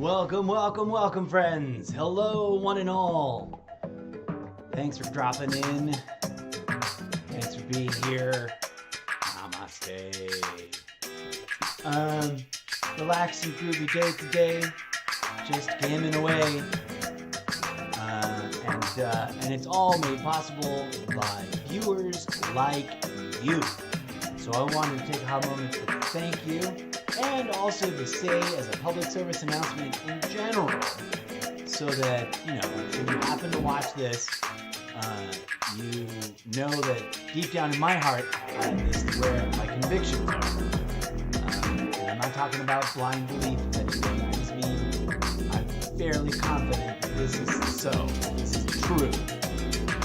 Welcome, welcome, welcome, friends. Hello, one and all. Thanks for dropping in. Thanks for being here. Namaste. Relaxing, groovy day today. Just gamming away. And it's all made possible by viewers like you. So I wanted to take a moment to thank you, and also to say as a public service announcement in general, so that, if you happen to watch this, you know that deep down in my heart, this is where my convictions are. And I'm not talking about blind belief of anything. I just mean I'm fairly confident that this is so. This is true.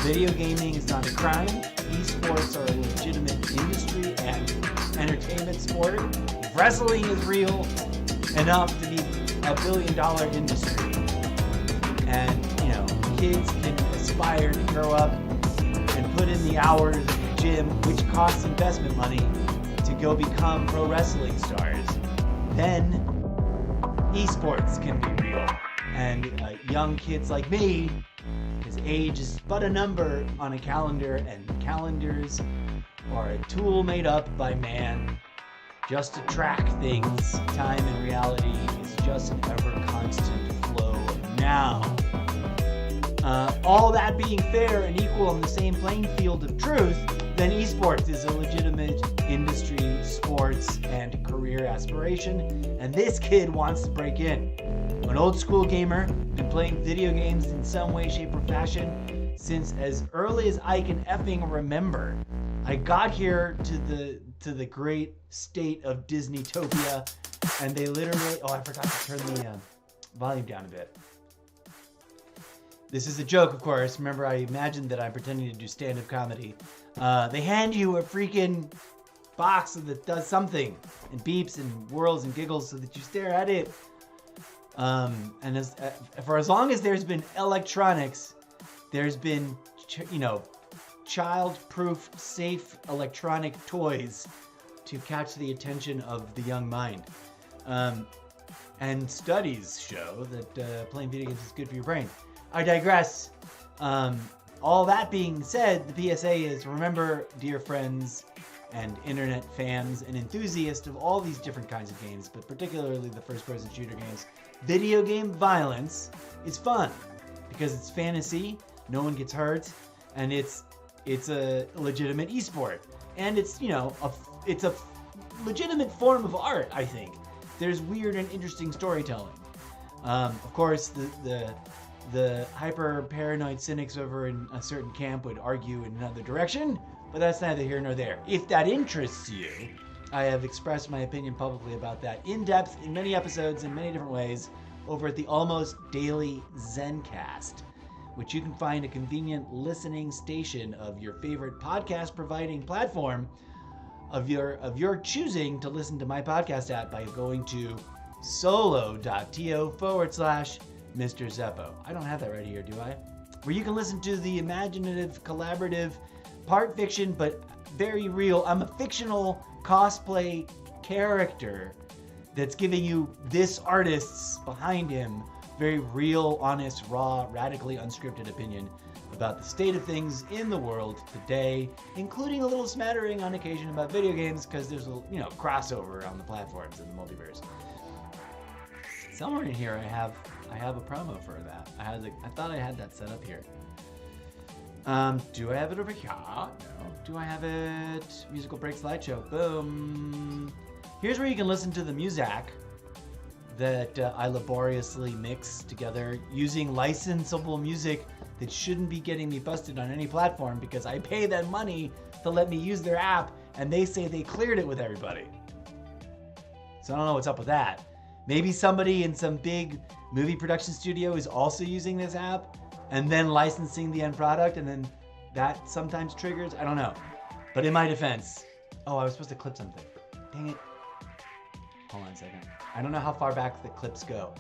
Video gaming is not a crime. Esports are a legitimate industry and entertainment sport. Wrestling is real enough to be a billion-dollar industry. And, kids can aspire to grow up and put in the hours at the gym, which costs investment money, to go become pro wrestling stars. Then esports can be real. And young kids like me, his age is but a number on a calendar, and calendars are a tool made up by man just to track things. Time and reality is just an ever-constant flow now. All that being fair and equal on the same playing field of truth, then esports is a legitimate industry, sports, and career aspiration, and this kid wants to break in. I'm an old school gamer, been playing video games in some way, shape, or fashion since as early as I can effing remember. I got here to the great state of Disneytopia, and they literally... Oh, I forgot to turn the volume down a bit. This is a joke, of course. Remember, I imagined that I'm pretending to do stand-up comedy. They hand you a freaking box that does something, and beeps and whirls and giggles so that you stare at it. And for as long as there's been electronics, there's been, child-proof, safe electronic toys to catch the attention of the young mind. And studies show that playing video games is good for your brain. I digress. All that being said, the PSA is, remember, dear friends and internet fans and enthusiasts of all these different kinds of games, but particularly the first-person shooter games, video game violence is fun because it's fantasy, no one gets hurt, and it's a legitimate esport, and it's it's a legitimate form of art. I think there's weird and interesting storytelling. Of course, the hyper paranoid cynics over in a certain camp would argue in another direction, but that's neither here nor there. If that interests you, I have expressed my opinion publicly about that in depth in many episodes in many different ways over at the almost daily Zencast, which you can find a convenient listening station of your favorite podcast providing platform of your choosing to listen to my podcast at by going to solo.to/Mr. Zeppo. I don't have that right here, do I? Where you can listen to the imaginative, collaborative, part fiction, but very real. I'm a fictional cosplay character that's giving you this artist's behind him very real, honest, raw, radically unscripted opinion about the state of things in the world today, including a little smattering on occasion about video games, because there's a crossover on the platforms in the multiverse. Somewhere in here I have a promo for that. I thought I had that set up here. Do I have it over here? No. Do I have it? Musical break slideshow. Boom. Here's where you can listen to the music that I laboriously mix together using licensable music that shouldn't be getting me busted on any platform because I pay them money to let me use their app, and they say they cleared it with everybody. So I don't know what's up with that. Maybe somebody in some big movie production studio is also using this app and then licensing the end product, and then that sometimes triggers. I don't know. But in my defense, I was supposed to clip something. Dang it. Hold on a second. I don't know how far back the clips go.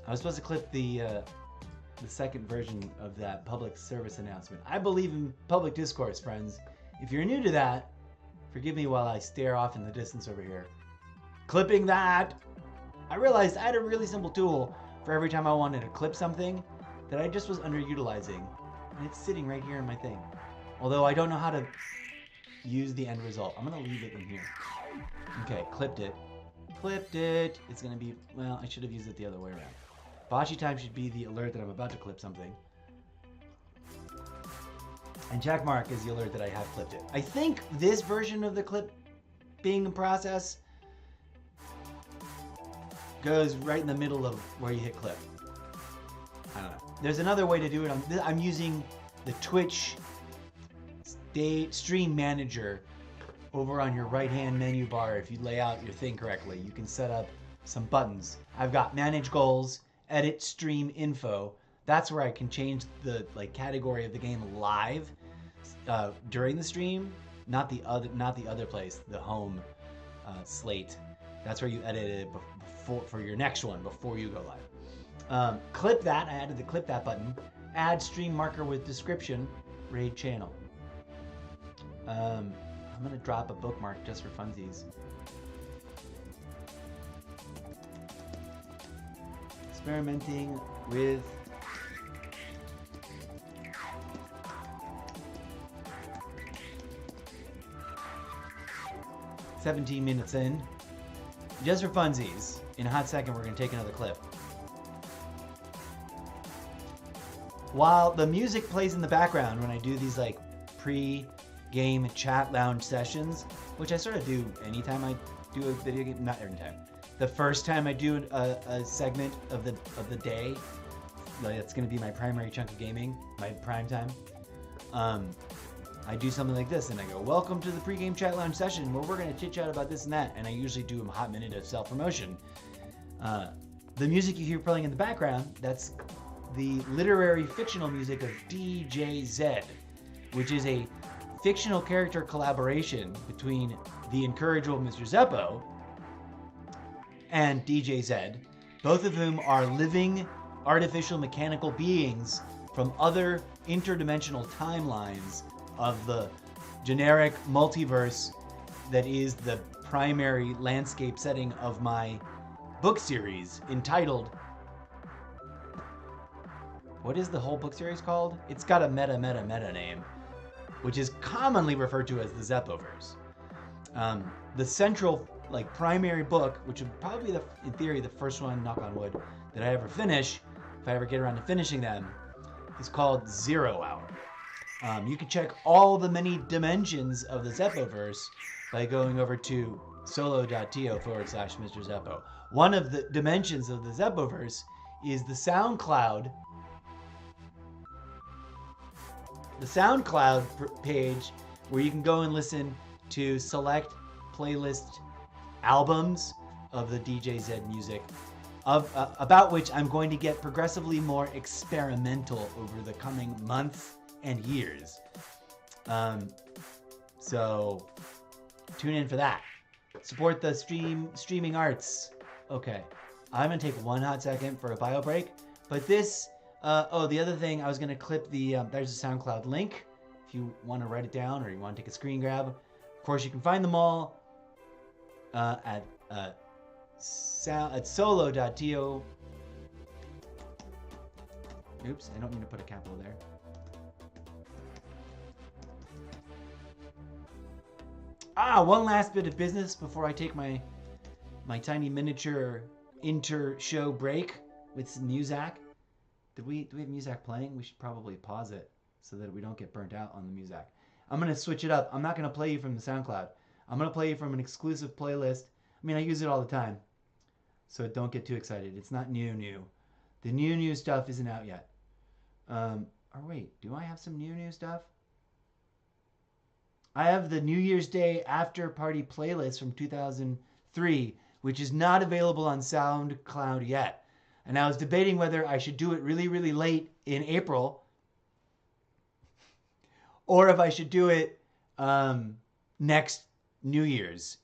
I was supposed to clip the second version of that public service announcement. I believe in public discourse, friends. If you're new to that, forgive me while I stare off in the distance over here. Clipping that. I realized I had a really simple tool for every time I wanted to clip something that I just was underutilizing. And it's sitting right here in my thing. Although I don't know how to use the end result. I'm going to leave it in here. Okay, clipped it. Clipped it. It's going to be, well, I should have used it the other way around. Bocce time should be the alert that I'm about to clip something. And check mark is the alert that I have clipped it. I think this version of the clip being process goes right in the middle of where you hit clip. I don't know. There's another way to do it. I'm using the Twitch stream manager over on your right hand menu bar. If you lay out your thing correctly, you can set up some buttons. I've got manage goals, edit stream info. That's where I can change the category of the game live during the stream, not the other place, the home slate. That's where you edit it for your next one before you go live. Clip that. I added the clip that button. Add stream marker with description. Raid channel. I'm gonna drop a bookmark just for funsies. Experimenting with "17 minutes in. Just for funsies. In a hot second, we're gonna take another clip. While the music plays in the background when I do these pre-game chat lounge sessions, which I sort of do anytime I do a video game, not every time. The first time I do a segment of the day, that's going to be my primary chunk of gaming, my prime time. I do something like this, and I go, "Welcome to the pre-game chat lounge session, where we're going to chit chat about this and that." And I usually do a hot minute of self-promotion. The music you hear playing in the background, that's the literary fictional music of DJ Z, which is a fictional character collaboration between the incorrigible Mr. Zeppo and DJ Z, both of whom are living artificial mechanical beings from other interdimensional timelines of the generic multiverse that is the primary landscape setting of my book series entitled... What is the whole book series called? It's got a meta name, which is commonly referred to as the Zeppoverse. The central, primary book, which would probably be, in theory, the first one, knock on wood, that I ever finish, if I ever get around to finishing them, is called 0 Hour. You can check all the many dimensions of the Zeppoverse by going over to solo.to/Mr. Zeppo. One of the dimensions of the Zeppoverse is the SoundCloud page, where you can go and listen to select playlist albums of the DJ Z music, about which I'm going to get progressively more experimental over the coming months and years. So tune in for that. Support the streaming arts. Okay, I'm gonna take one hot second for a bio break, but this. The other thing, I was going to clip there's a SoundCloud link if you want to write it down or you want to take a screen grab. Of course, you can find them all at solo.to. Oops, I don't mean to put a capital there. One last bit of business before I take my tiny miniature inter-show break with some Muzak. Do we have Muzak playing? We should probably pause it so that we don't get burnt out on the Muzak. I'm going to switch it up. I'm not going to play you from the SoundCloud. I'm going to play you from an exclusive playlist. I mean, I use it all the time, so don't get too excited. It's not new. The new stuff isn't out yet. Or wait, do I have some new stuff? I have the New Year's Day after party playlist from 2003, which is not available on SoundCloud yet. And I was debating whether I should do it really, really late in April, or if I should do it next New Year's,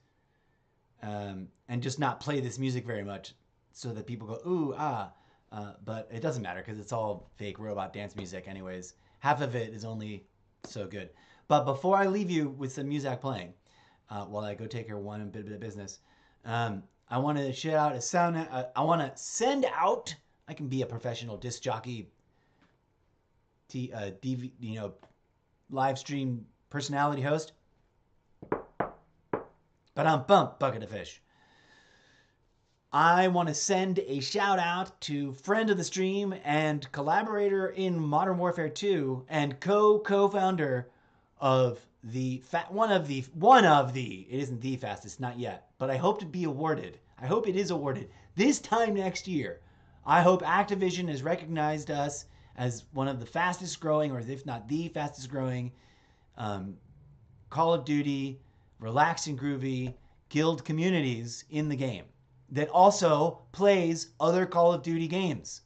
and just not play this music very much, so that people go, ooh, but it doesn't matter because it's all fake robot dance music anyways. Half of it is only so good. But before I leave you with some music playing, while I go take care of one bit of business, I want to shout out a sound. I want to send out. I can be a professional disc jockey, live stream personality host. But I'm bump bucket of fish. I want to send a shout out to friend of the stream and collaborator in Modern Warfare 2 and co-founder of one of the it isn't the fastest, not yet, but I hope to be awarded. I hope it is awarded this time next year. I hope Activision has recognized us as one of the fastest growing, or if not the fastest growing, Call of Duty, relaxed and groovy guild communities in the game that also plays other Call of Duty games.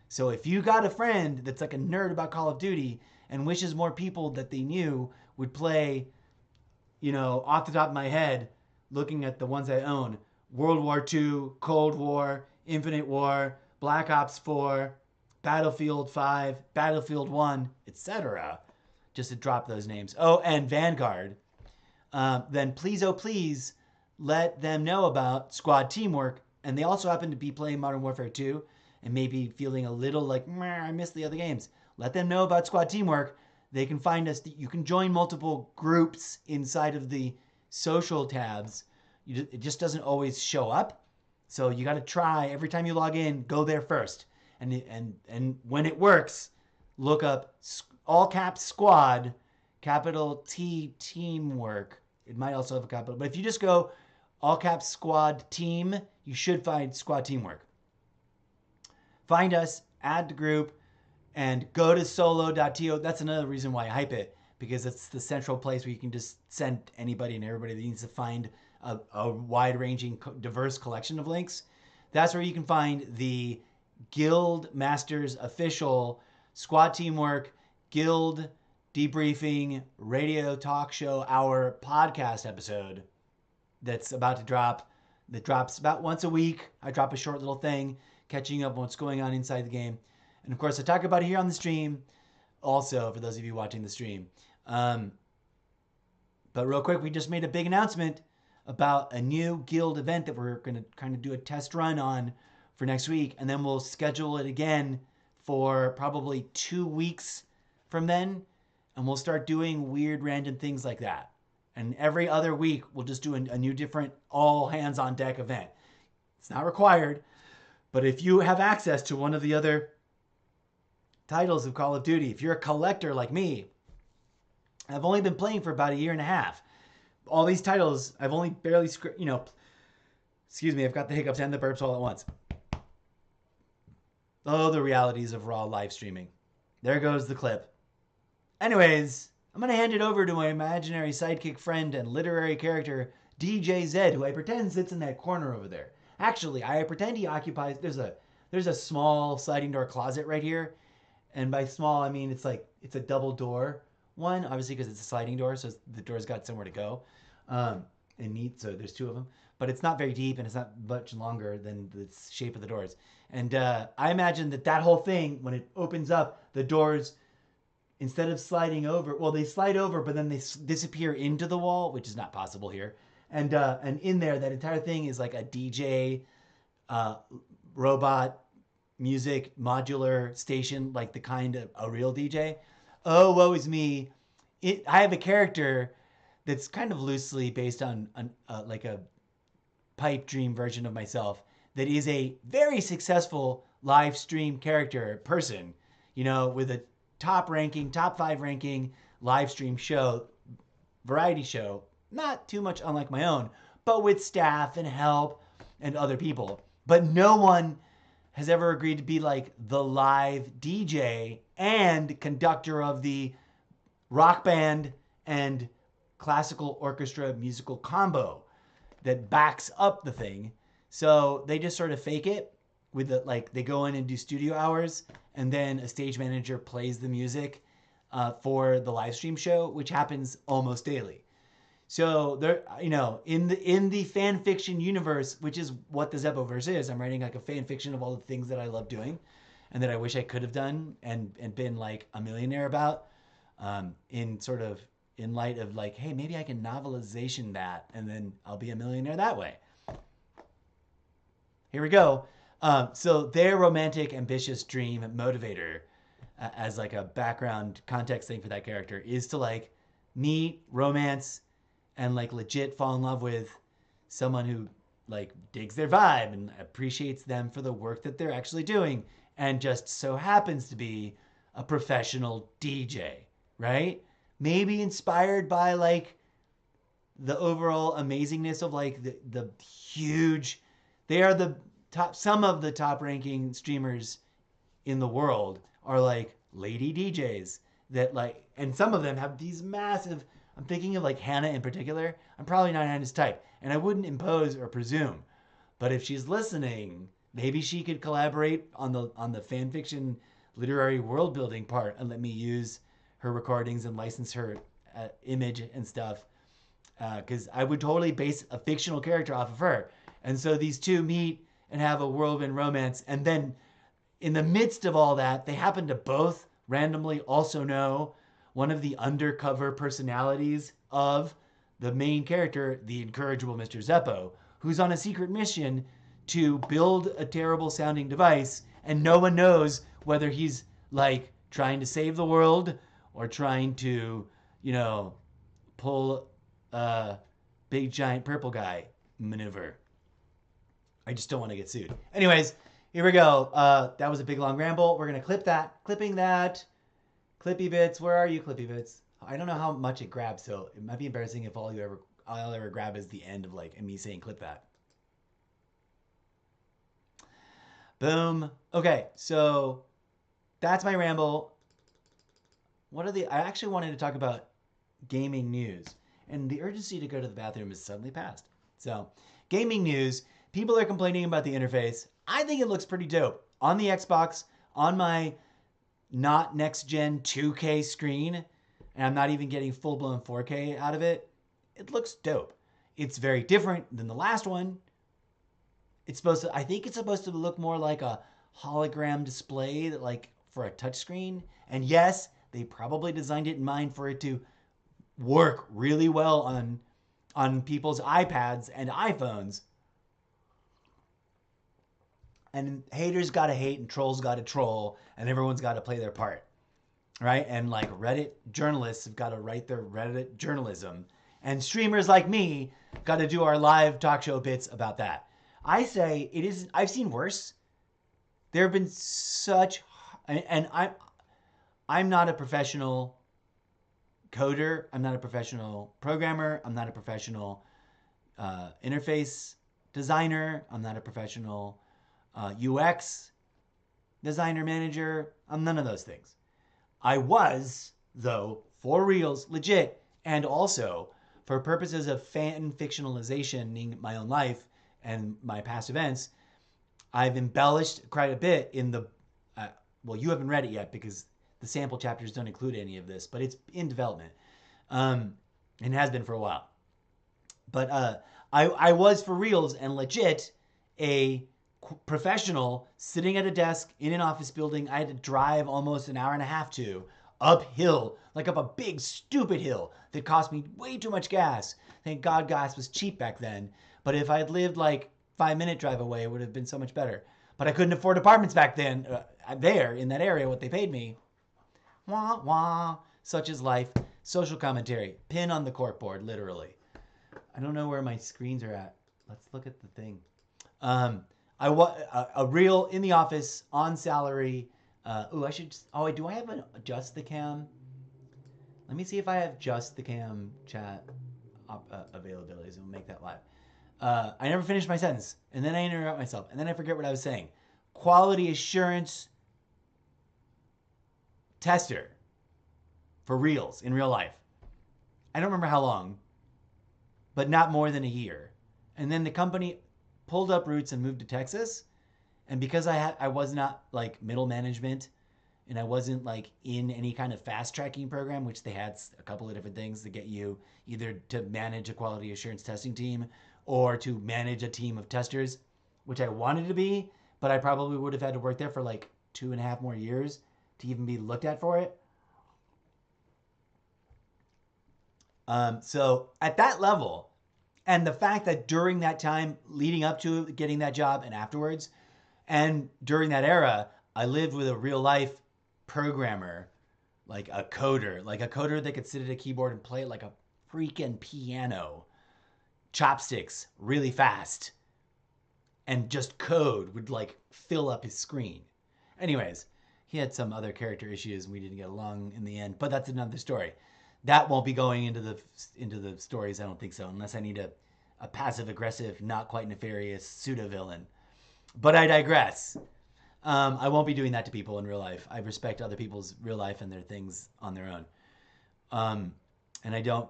So if you got a friend that's like a nerd about Call of Duty and wishes more people that they knew would play, off the top of my head, looking at the ones I own, World War II, Cold War, Infinite War, Black Ops 4, Battlefield 5, Battlefield 1, etc., just to drop those names. Oh, and Vanguard. Then please, oh please, let them know about squad teamwork. And they also happen to be playing Modern Warfare 2 and maybe feeling a little like, I missed the other games. Let them know about squad teamwork. They can find us. You can join multiple groups inside of the social tabs. It just doesn't always show up. So you got to try every time you log in, go there first. And when it works, look up all caps squad, capital T teamwork. It might also have a capital, but if you just go all caps squad team, you should find squad teamwork. Find us, add the group, and go to solo.to. That's another reason why I hype it, because it's the central place where you can just send anybody and everybody that needs to find a wide-ranging, diverse collection of links. That's where you can find the Guild Masters official squad teamwork, guild debriefing, radio talk show hour podcast episode that's about to drop. That drops about once a week. I drop a short little thing catching up on what's going on inside the game. And of course, I talk about it here on the stream also for those of you watching the stream. But real quick, we just made a big announcement about a new guild event that we're going to kind of do a test run on for next week. And then we'll schedule it again for probably 2 weeks from then. And we'll start doing weird random things like that. And every other week, we'll just do a new different all hands on deck event. It's not required, but if you have access to one of the other titles of Call of Duty, if you're a collector like me, I've only been playing for about a year and a half. All these titles, I've only barely, excuse me, I've got the hiccups and the burps all at once. Oh, the realities of raw live streaming. There goes the clip. Anyways, I'm going to hand it over to my imaginary sidekick friend and literary character, DJ Zed, who I pretend sits in that corner over there. Actually, I pretend he occupies, there's a small sliding door closet right here. And by small, I mean it's a double door one, obviously because it's a sliding door, so the door's got somewhere to go. And neat, so there's 2 of them. But it's not very deep and it's not much longer than the shape of the doors. And I imagine that whole thing, when it opens up, the doors, instead of sliding over, well, they slide over, but then they disappear into the wall, which is not possible here. And in there, that entire thing is like a DJ, robot, music, modular station, like the kind of a real DJ. Oh, woe is me. I have a character that's kind of loosely based on like a pipe dream version of myself that is a very successful live stream character person, with a top 5 ranking live stream show, variety show, not too much unlike my own, but with staff and help and other people. But no one has ever agreed to be like the live DJ and conductor of the rock band and classical orchestra musical combo that backs up the thing. So they just sort of fake it with they go in and do studio hours, and then a stage manager plays the music for the live stream show, which happens almost daily. So there, in the fan fiction universe, which is what the Zeppoverse is, I'm writing like a fan fiction of all the things that I love doing, and that I wish I could have done and been like a millionaire about, in light of like, hey, maybe I can novelization that, and then I'll be a millionaire that way. Here we go. So their romantic, ambitious dream motivator, as like a background context thing for that character, is to like meet, romance, and like legit fall in love with someone who like digs their vibe and appreciates them for the work that they're actually doing, and just so happens to be a professional DJ, right? Maybe inspired by like the overall amazingness of like the huge, they are the top, some of the top ranking streamers in the world are like lady DJs that like, and some of them have these massive, I'm thinking of like Hannah in particular. I'm probably not Hannah's type and I wouldn't impose or presume, but if she's listening, maybe she could collaborate on the fan fiction literary world building part and let me use her recordings and license her image and stuff, because I would totally base a fictional character off of her. And so these two meet and have a whirlwind romance. And then in the midst of all that, they happen to both randomly also know one of the undercover personalities of the main character, the incorrigible Mr. Zeppo, who's on a secret mission to build a terrible sounding device. And no one knows whether he's like trying to save the world or trying to, you know, pull big giant purple guy maneuver. I just don't want to get sued. Anyways, here we go. That was a big long ramble. We're gonna clip that. Clipping that. Clippy bits. Where are you, Clippy bits? I don't know how much it grabs, so it might be embarrassing if all I'll ever grab is the end of like me saying clip that. Boom. Okay, so that's my ramble. I actually wanted to talk about gaming news, and the urgency to go to the bathroom is suddenly passed. So, gaming news, people are complaining about the interface. I think it looks pretty dope. On the Xbox, on my not next gen 2K screen, and I'm not even getting full-blown 4K out of it, it looks dope. It's very different than the last one. I think it's supposed to look more like a hologram display that like for a touchscreen. And yes, they probably designed it in mind for it to work really well on people's iPads and iPhones. And haters gotta hate and trolls gotta troll and everyone's gotta play their part, right? And like Reddit journalists have gotta write their Reddit journalism, and streamers like me gotta do our live talk show bits about that. I say it is. I've seen worse. There have been such, and I'm not a professional coder. I'm not a professional programmer. I'm not a professional interface designer. I'm not a professional UX designer manager. I'm none of those things. I was, though, for reals, legit, and also for purposes of fan fictionalizationing my own life and my past events, I've embellished quite a bit in the, well, you haven't read it yet because the sample chapters don't include any of this, but it's in development, and has been for a while. But I was for reals and legit a professional sitting at a desk in an office building I had to drive almost an hour and a half to, uphill, like up a big stupid hill that cost me way too much gas. Thank God gas was cheap back then. But if I had lived like 5-minute drive away, it would have been so much better. But I couldn't afford apartments back then, there in that area, what they paid me. Wah, wah. Such is life. Social commentary. Pin on the corkboard, literally. I don't know where my screens are at. Let's look at the thing. I was a real in the office, on salary. I should just, do I have an adjust the cam? Let me see if I have just the cam chat availabilities and we'll make that live. I never finished my sentence, and then I interrupt myself, and then I forget what I was saying. Quality assurance tester for reals in real life. I don't remember how long, but not more than a year. And then the company pulled up roots and moved to Texas. And because I was not like middle management, and I wasn't like in any kind of fast tracking program, which they had a couple of different things to get you either to manage a quality assurance testing team or to manage a team of testers, which I wanted to be, but I probably would have had to work there for like 2.5 more years to even be looked at for it. So at that level, And the fact that during that time leading up to getting that job and afterwards, and during that era, I lived with a real life programmer, like a coder that could sit at a keyboard and play it like a freaking piano, chopsticks, really fast, and just code would like fill up his screen. Anyways, he had some other character issues and we didn't get along in the end, but that's another story. That won't be going into the stories, I don't think so, unless I need a passive aggressive, not quite nefarious pseudo villain. But I digress. I won't be doing that to people in real life. I respect other people's real life and their things on their own. And I don't,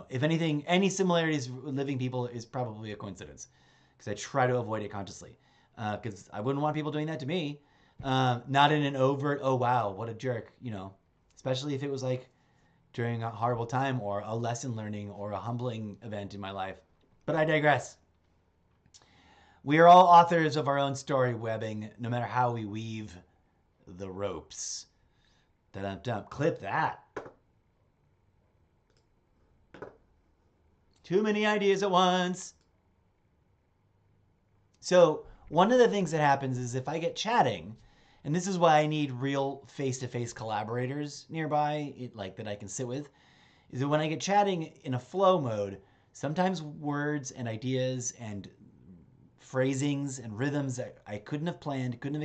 if anything, any similarities with living people is probably a coincidence because I try to avoid it consciously because I wouldn't want people doing that to me. Not in an overt, oh, wow, what a jerk, especially if it was like during a horrible time or a lesson learning or a humbling event in my life. But I digress. We are all authors of our own story webbing, no matter how we weave the ropes. Dun-dun-dun. Clip that. Too many ideas at once. So one of the things that happens is if I get chatting, and this is why I need real face-to-face collaborators nearby, like that I can sit with, is that when I get chatting in a flow mode, sometimes words and ideas and phrasings and rhythms that I couldn't have planned, couldn't have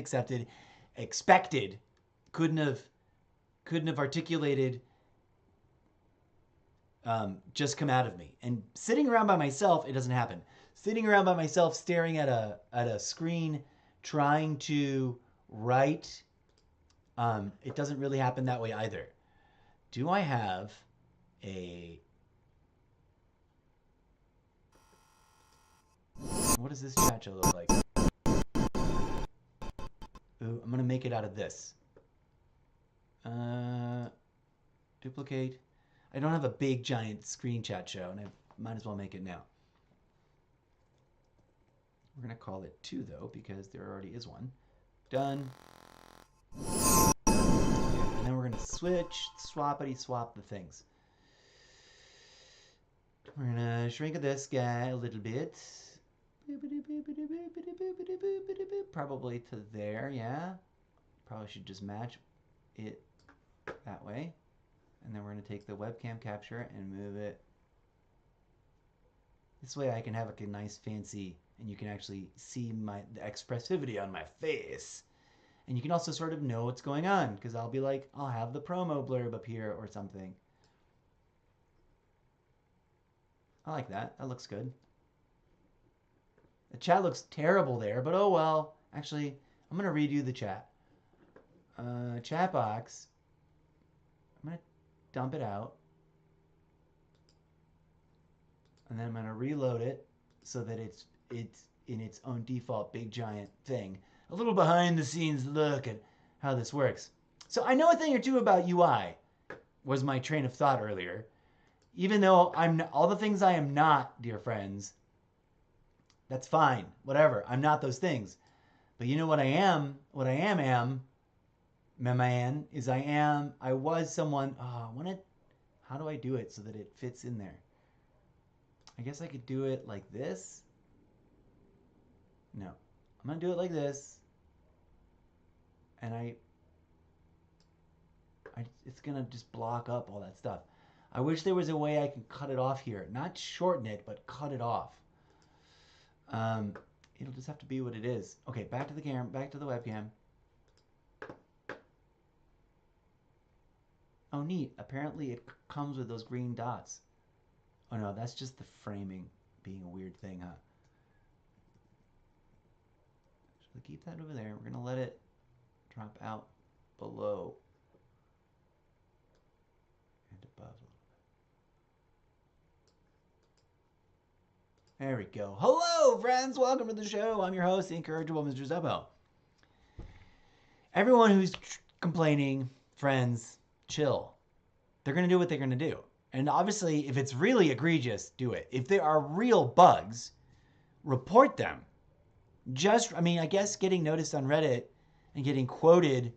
expected, couldn't have articulated, just come out of me. And sitting around by myself, it doesn't happen. Sitting around by myself, staring at a screen, trying to write, it doesn't really happen that way either. Do I have a... What does this chat show look like? Ooh, I'm going to make it out of this. Duplicate. I don't have a big, giant screen chat show, and I might as well make it now. We're going to call it 2, though, because there already is one. Done. And then we're going to swappity-swap the things. We're going to shrink this guy a little bit. Probably to there, yeah. Probably should just match it that way. And then we're going to take the webcam capture and move it. This way I can have a nice fancy, and you can actually see the expressivity on my face. And you can also sort of know what's going on, because I'll be like, I'll have the promo blurb up here or something. I like that. That looks good. The chat looks terrible there, but oh well. Actually, I'm going to redo the chat. Chat box. I'm going to dump it out. And then I'm going to reload it so that it's in its own default big giant thing. A little behind the scenes look at how this works. So I know a thing or two about UI, was my train of thought earlier. Even though I'm all the things I am not, dear friends, that's fine. Whatever. I'm not those things. But you know what I am? What I am, my man, is I was someone, how do I do it so that it fits in there? I guess I could do it like this. No. I'm going to do it like this. And it's going to just block up all that stuff. I wish there was a way I can cut it off here. Not shorten it, but cut it off. It'll just have to be what it is. Okay, back to the camera, back to the webcam. Oh, neat. Apparently it comes with those green dots. Oh no, that's just the framing being a weird thing, huh? So keep that over there. We're going to let it drop out below and above. There we go. Hello, friends. Welcome to the show. I'm your host, the incorrigible Mr. Zeppo. Everyone who's complaining, friends, chill. They're going to do what they're going to do. And obviously, if it's really egregious, do it. If there are real bugs, report them. I guess getting noticed on Reddit and getting quoted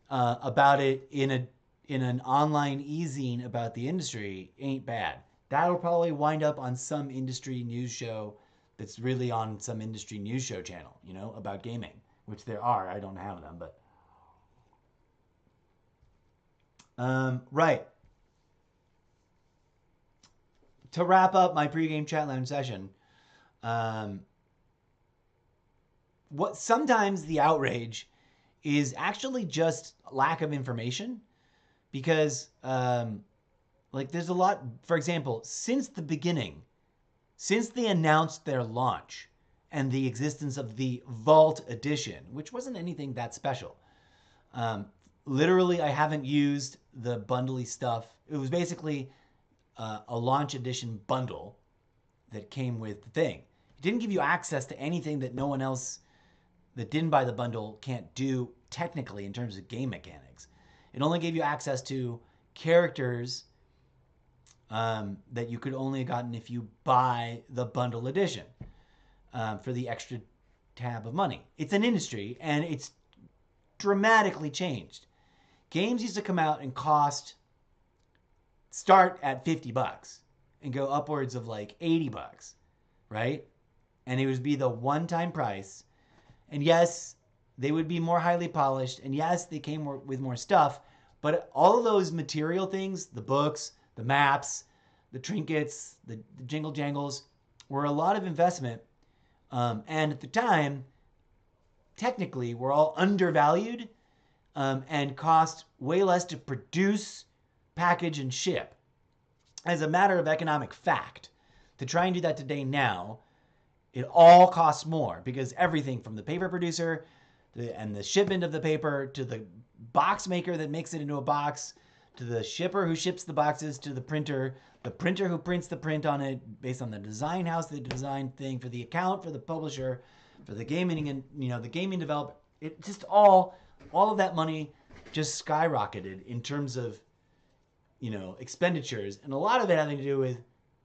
about it in an online e-zine about the industry ain't bad. That'll probably wind up on some industry news show that's really on some industry news show channel, you know, about gaming, which there are. I don't have them, but. Right. To wrap up my pregame chat lounge session, um, what sometimes the outrage is actually just lack of information because like there's a lot, for example, since the beginning, since they announced their launch and the existence of the Vault Edition, which wasn't anything that special. Literally, I haven't used the bundly stuff. It was basically a launch edition bundle that came with the thing. It didn't give you access to anything that no one else that didn't buy the bundle can't do technically in terms of game mechanics. It only gave you access to characters that you could only have gotten if you buy the bundle edition for the extra tab of money. It's an industry, and it's dramatically changed. Games used to come out and start at $50 and go upwards of like $80, right? And it would be the one-time price. And yes, they would be more highly polished. And yes, they came with more stuff. But all of those material things, the books, the maps, the trinkets, the jingle jangles, were a lot of investment. And at the time, technically, were all undervalued and cost way less to produce, package, and ship. As a matter of economic fact, to try and do that today now, it all costs more because everything from the paper producer and the shipment of the paper to the box maker that makes it into a box to the shipper who ships the boxes to the printer who prints the print on it based on the design house, the design thing for the account, for the publisher, for the gaming and the gaming developer. It just all of that money just skyrocketed in terms of expenditures, and a lot of it having to do with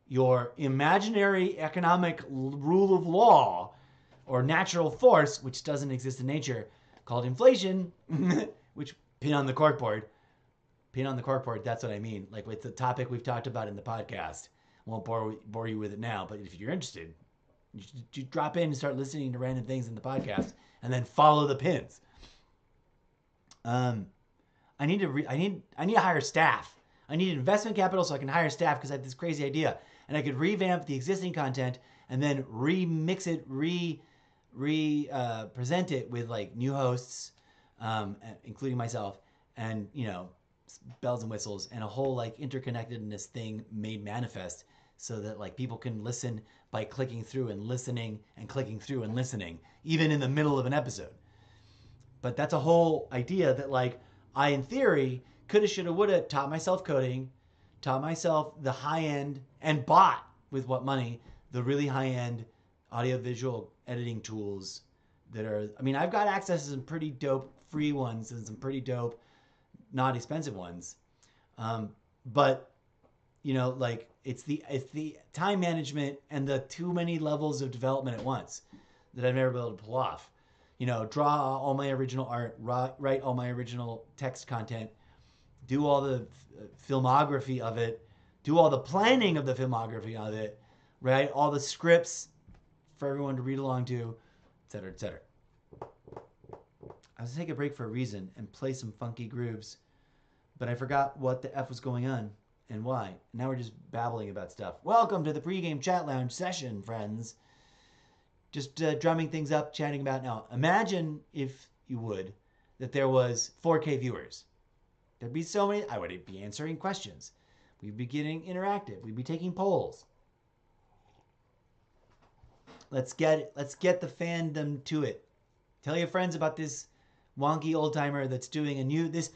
your imaginary economic rule of law or natural force, which doesn't exist in nature, called inflation, which pin on the corkboard, that's what I mean. Like with the topic we've talked about in the podcast. I won't bore you with it now, but if you're interested, you drop in and start listening to random things in the podcast and then follow the pins. I need to hire staff. I need investment capital so I can hire staff because I have this crazy idea. And I could revamp the existing content and then remix it, present it with like new hosts, including myself, and bells and whistles, and a whole like interconnectedness thing made manifest so that like people can listen by clicking through and listening and clicking through and listening, even in the middle of an episode. But that's a whole idea that like I, in theory, coulda, shoulda, woulda taught myself coding, taught myself the high end, and bought with what money the really high end audiovisual editing tools that are. I mean, I've got access to some pretty dope free ones and some pretty dope, not expensive ones, but like it's the time management and the too many levels of development at once that I've never been able to pull off. Draw all my original art, write all my original text content, do all the filmography of it, do all the planning of the filmography of it, right? All the scripts for everyone to read along to, et cetera, et cetera. I was going to take a break for a reason and play some funky grooves, but I forgot what the F was going on and why. Now we're just babbling about stuff. Welcome to the pregame chat lounge session, friends. Just drumming things up, chatting about now. Imagine, if you would, that there was 4K viewers. There'd be so many. I would be answering questions. We'd be getting interactive. We'd be taking polls. Let's get the fandom to it. Tell your friends about this wonky old timer that's doing a new this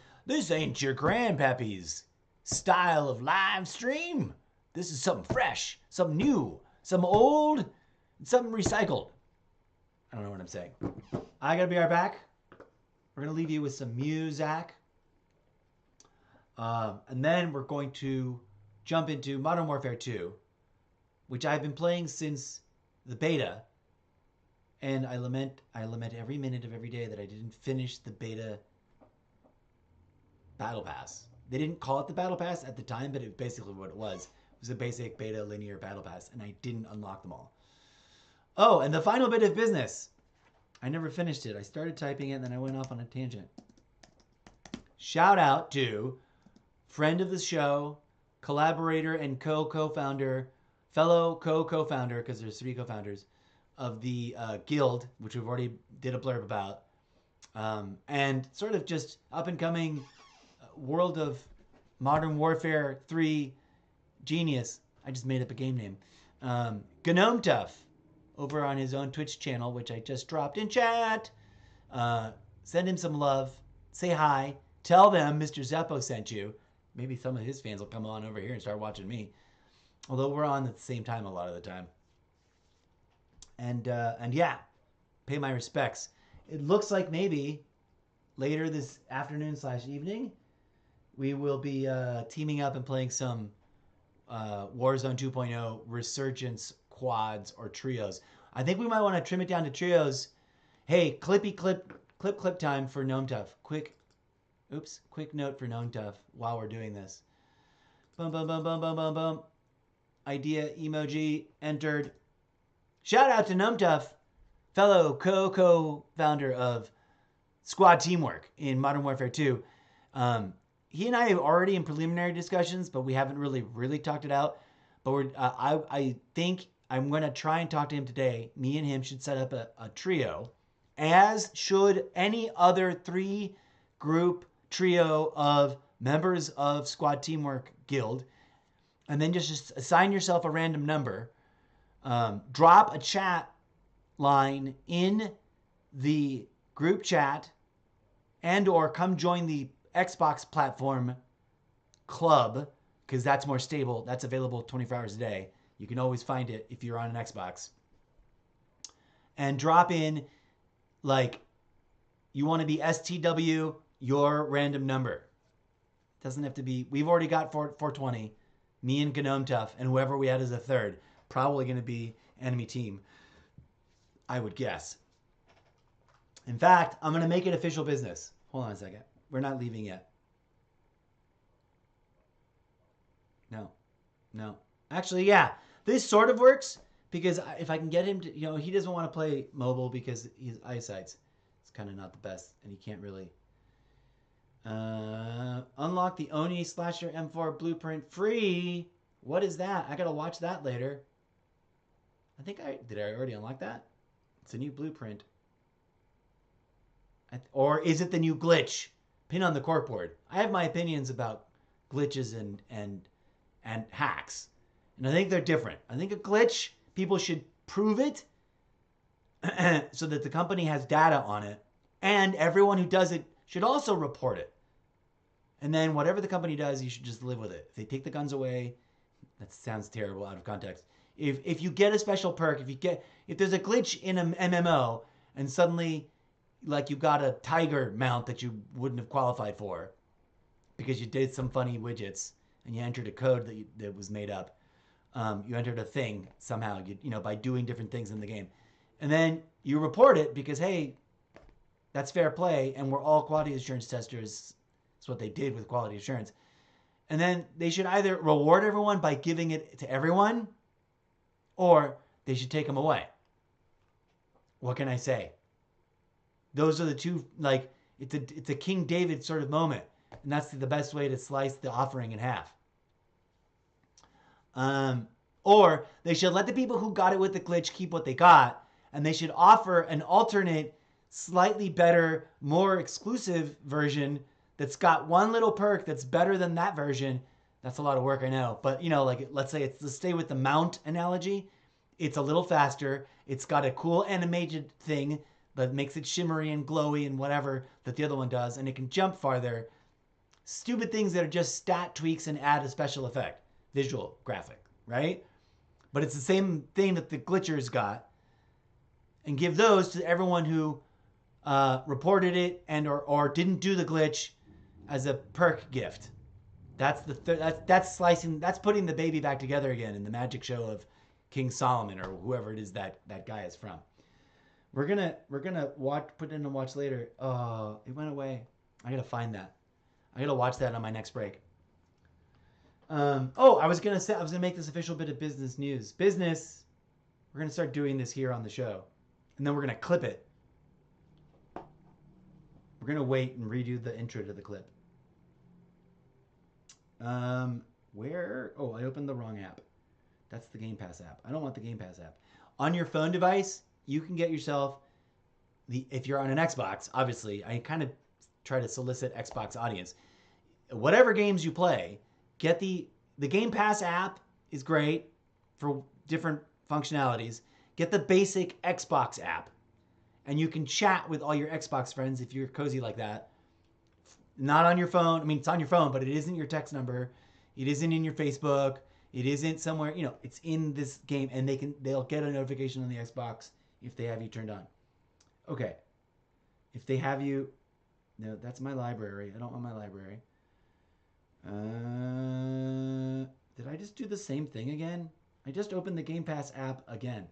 ain't your grandpappy's style of live stream. This is something fresh, something new, something old, something recycled. I don't know what I'm saying. I gotta be right back. We're gonna leave you with some music. And then we're going to jump into Modern Warfare 2, which I've been playing since the beta. And I lament every minute of every day that I didn't finish the beta Battle Pass. They didn't call it the Battle Pass at the time, but it was basically what it was. was a basic beta linear battle pass, and I didn't unlock them all. Oh, and the final bit of business. I never finished it. I started typing it, and then I went off on a tangent. Shout out to friend of the show, collaborator and co-founder, fellow co-founder, because there's 3 co-founders, of the guild, which we've already did a blurb about, and sort of just up-and-coming World of Modern Warfare 3 genius. I just made up a game name. Gnome Tough, over on his own Twitch channel, which I just dropped in chat. Send him some love. Say hi. Tell them Mr. Zeppo sent you. Maybe some of his fans will come on over here and start watching me. Although we're on at the same time a lot of the time. And yeah, pay my respects. It looks like maybe later this afternoon/evening, we will be teaming up and playing some Warzone 2.0 Resurgence quads or trios. I think we might want to trim it down to trios. Hey, clip time for Gnome Tough. Quick note for Gnome Tough while we're doing this. Bum, bum, bum, bum, bum, bum, bum. Idea emoji entered. Shout out to Gnome Tough, fellow co-founder of Squad Teamwork in Modern Warfare 2. He and I are already in preliminary discussions, but we haven't really talked it out. But I think I'm going to try and talk to him today. Me and him should set up a trio, as should any other 3-group trio of members of Squad Teamwork Guild. And then just assign yourself a random number. Drop a chat line in the group chat, and or come join the Xbox platform club, because that's more stable. That's available 24 hours a day. You can always find it if you're on an Xbox. And drop in, like, you want to be STW, your random number. Doesn't have to be. We've already got 420. Me and Gnome Tough, and whoever we had as a third. Probably going to be enemy team, I would guess. In fact, I'm going to make it official business. Hold on a second. We're not leaving yet. No. Actually, yeah. This sort of works, because if I can get him to, he doesn't want to play mobile because his eyesight's kind of not the best, and he can't really. Unlock the Oni Slasher M4 blueprint free. What is that? I got to watch that later. Did I already unlock that? It's a new blueprint. Or is it the new glitch? Pin on the corkboard. I have my opinions about glitches and hacks. And I think they're different. I think a glitch, people should prove it so that the company has data on it. And everyone who does it should also report it. And then whatever the company does, you should just live with it. If they take the guns away, that sounds terrible out of context. If you get a special perk, if there's a glitch in an MMO and suddenly, like, you got a tiger mount that you wouldn't have qualified for because you did some funny widgets and you entered a code that was made up. You entered a thing somehow, by doing different things in the game, and then you report it because, hey, that's fair play, and we're all quality assurance testers. That's what they did with quality assurance. And then they should either reward everyone by giving it to everyone, or they should take them away. What can I say? Those are the two, like, it's a King David sort of moment. And that's the best way to slice the offering in half. Or they should let the people who got it with the glitch keep what they got. And they should offer an alternate, slightly better, more exclusive version that's got one little perk that's better than that version. That's a lot of work, I know. But, like, let's stay with the mount analogy. It's a little faster. It's got a cool animated thing that makes it shimmery and glowy and whatever that the other one does. And it can jump farther. Stupid things that are just stat tweaks and add a special effect. Visual, graphic, right? But it's the same thing that the glitchers got. And give those to everyone who reported it and or didn't do the glitch as a perk gift. That's slicing. That's putting the baby back together again in the magic show of King Solomon or whoever it is that guy is from. We're gonna put it in a watch later. Oh, it went away. I gotta find that. I gotta watch that on my next break. Oh, I was gonna make this official bit of business news. Business. We're gonna start doing this here on the show, and then we're gonna clip it. We're gonna wait and redo the intro to the clip. Where? Oh, I opened the wrong app. That's the Game Pass app. I don't want the Game Pass app. On your phone device, you can get yourself if you're on an Xbox, obviously, I kind of try to solicit Xbox audience. Whatever games you play, get the Game Pass app is great for different functionalities. Get the basic Xbox app, and you can chat with all your Xbox friends if you're cozy like that. Not on your phone. I mean, it's on your phone, but it isn't your text number. It isn't in your Facebook. It isn't somewhere, it's in this game, and they'll get a notification on the Xbox if they have you turned on. Okay. If they have you, no, that's my library. I don't want my library. Did I just do the same thing again? I just opened the Game Pass app again.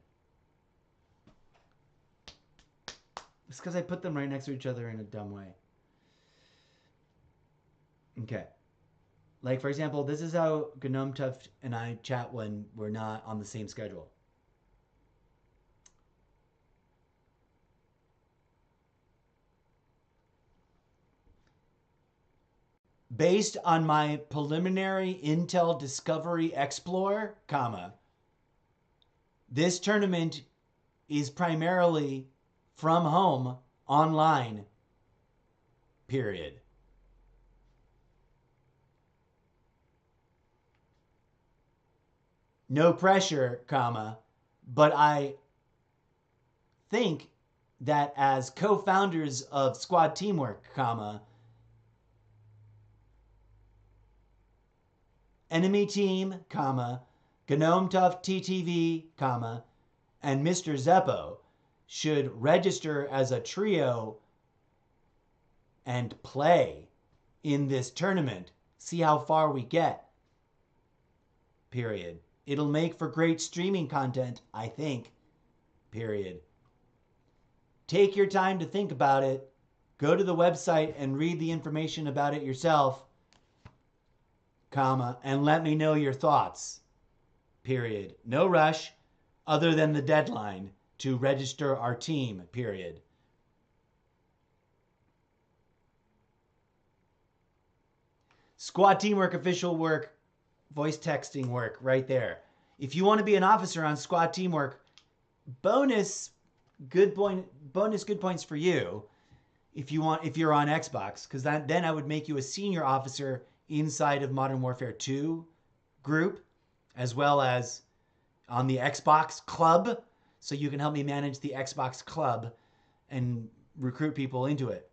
It's because I put them right next to each other in a dumb way. Okay. Like, for example, this is how Gnome Tuft and I chat when we're not on the same schedule. Based on my preliminary Intel Discovery Explorer, this tournament is primarily from home, online, period. No pressure, but I think that as co-founders of Squad Teamwork, Enemy Team, Gnome Tuft TTV, and Mr. Zeppo should register as a trio and play in this tournament. See how far we get. Period. It'll make for great streaming content, I think. Period. Take your time to think about it. Go to the website and read the information about it yourself, and let me know your thoughts. Period. No rush, other than the deadline to register our team. Period. Squad Teamwork official work, voice texting work right there. If you want to be an officer on Squad Teamwork, bonus good points for you. If you're on Xbox, because then I would make you a senior officer inside of Modern Warfare 2 group, as well as on the Xbox Club, so you can help me manage the Xbox Club and recruit people into it.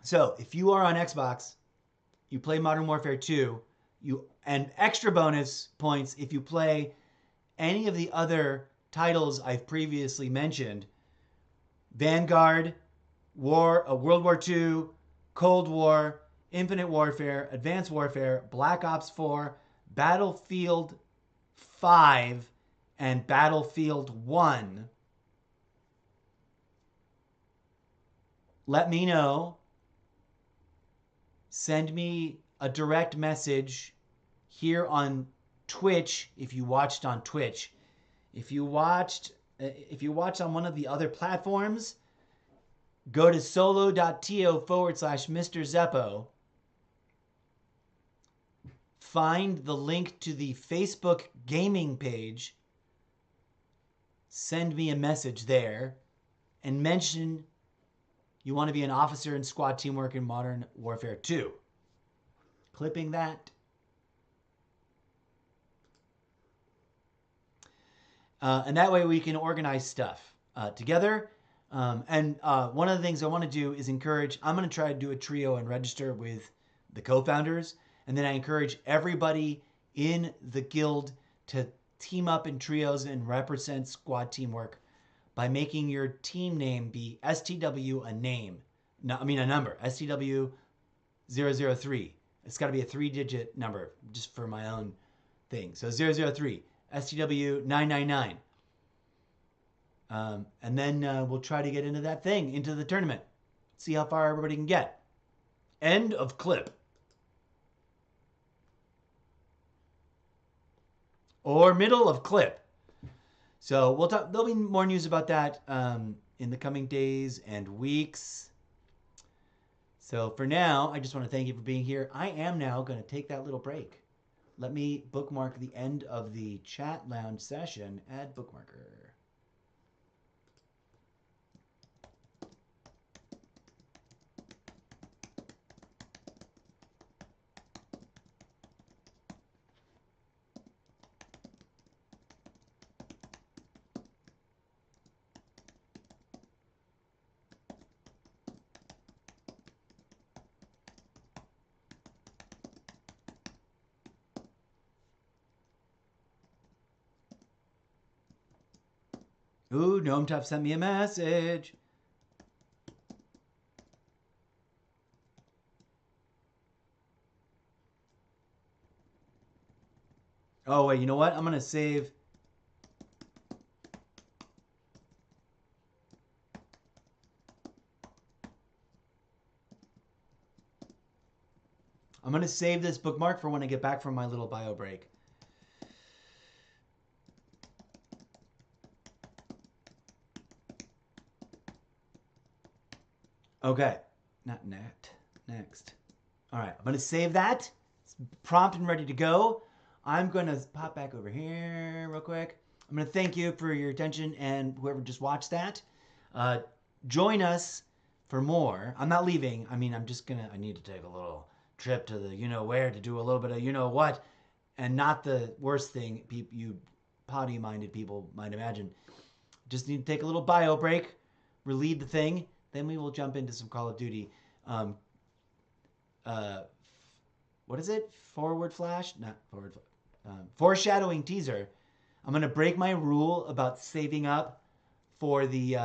So if you are on Xbox, you play Modern Warfare 2, and extra bonus points if you play any of the other titles I've previously mentioned: Vanguard, World War II, Cold War, Infinite Warfare, Advanced Warfare, Black Ops 4, Battlefield 5, and Battlefield 1. Let me know. Send me a direct message here on Twitch if you watched on Twitch. If you watched on one of the other platforms, go to solo.to/Mr. Zeppo. Find the link to the Facebook gaming page. Send me a message there and mention you want to be an officer in Squad Teamwork in Modern Warfare 2. Clipping that. And that way we can organize stuff together. And one of the things I want to do is I'm going to try to do a trio and register with the co-founders. And then I encourage everybody in the guild to team up in trios and represent Squad Teamwork by making your team name be STW, a number, STW003. It's got to be a 3-digit number just for my own thing. So 003, STW999. And then we'll try to get into the tournament. See how far everybody can get. End of clip. or middle of clip. So we'll talk. There'll be more news about that in the coming days and weeks. So for now, I just want to thank you for being here. I am now going to take that little break. Let me bookmark the end of the chat lounge session. Add bookmarker. Ooh, Gnome Tough sent me a message. Oh, wait, you know what? I'm going to save. I'm going to save this bookmark for when I get back from my little bio break. Okay, not net. Next. All right, I'm going to save that. It's prompt and ready to go. I'm going to pop back over here real quick. I'm going to thank you for your attention and whoever just watched that. Join us for more. I'm not leaving. I mean, I need to take a little trip to the you-know-where to do a little bit of you-know-what, and not the worst thing you potty-minded people might imagine. Just need to take a little bio break, relieve the thing, then we will jump into some Call of Duty. What is it? Forward flash? Not forward. Foreshadowing teaser. I'm gonna break my rule about saving up for the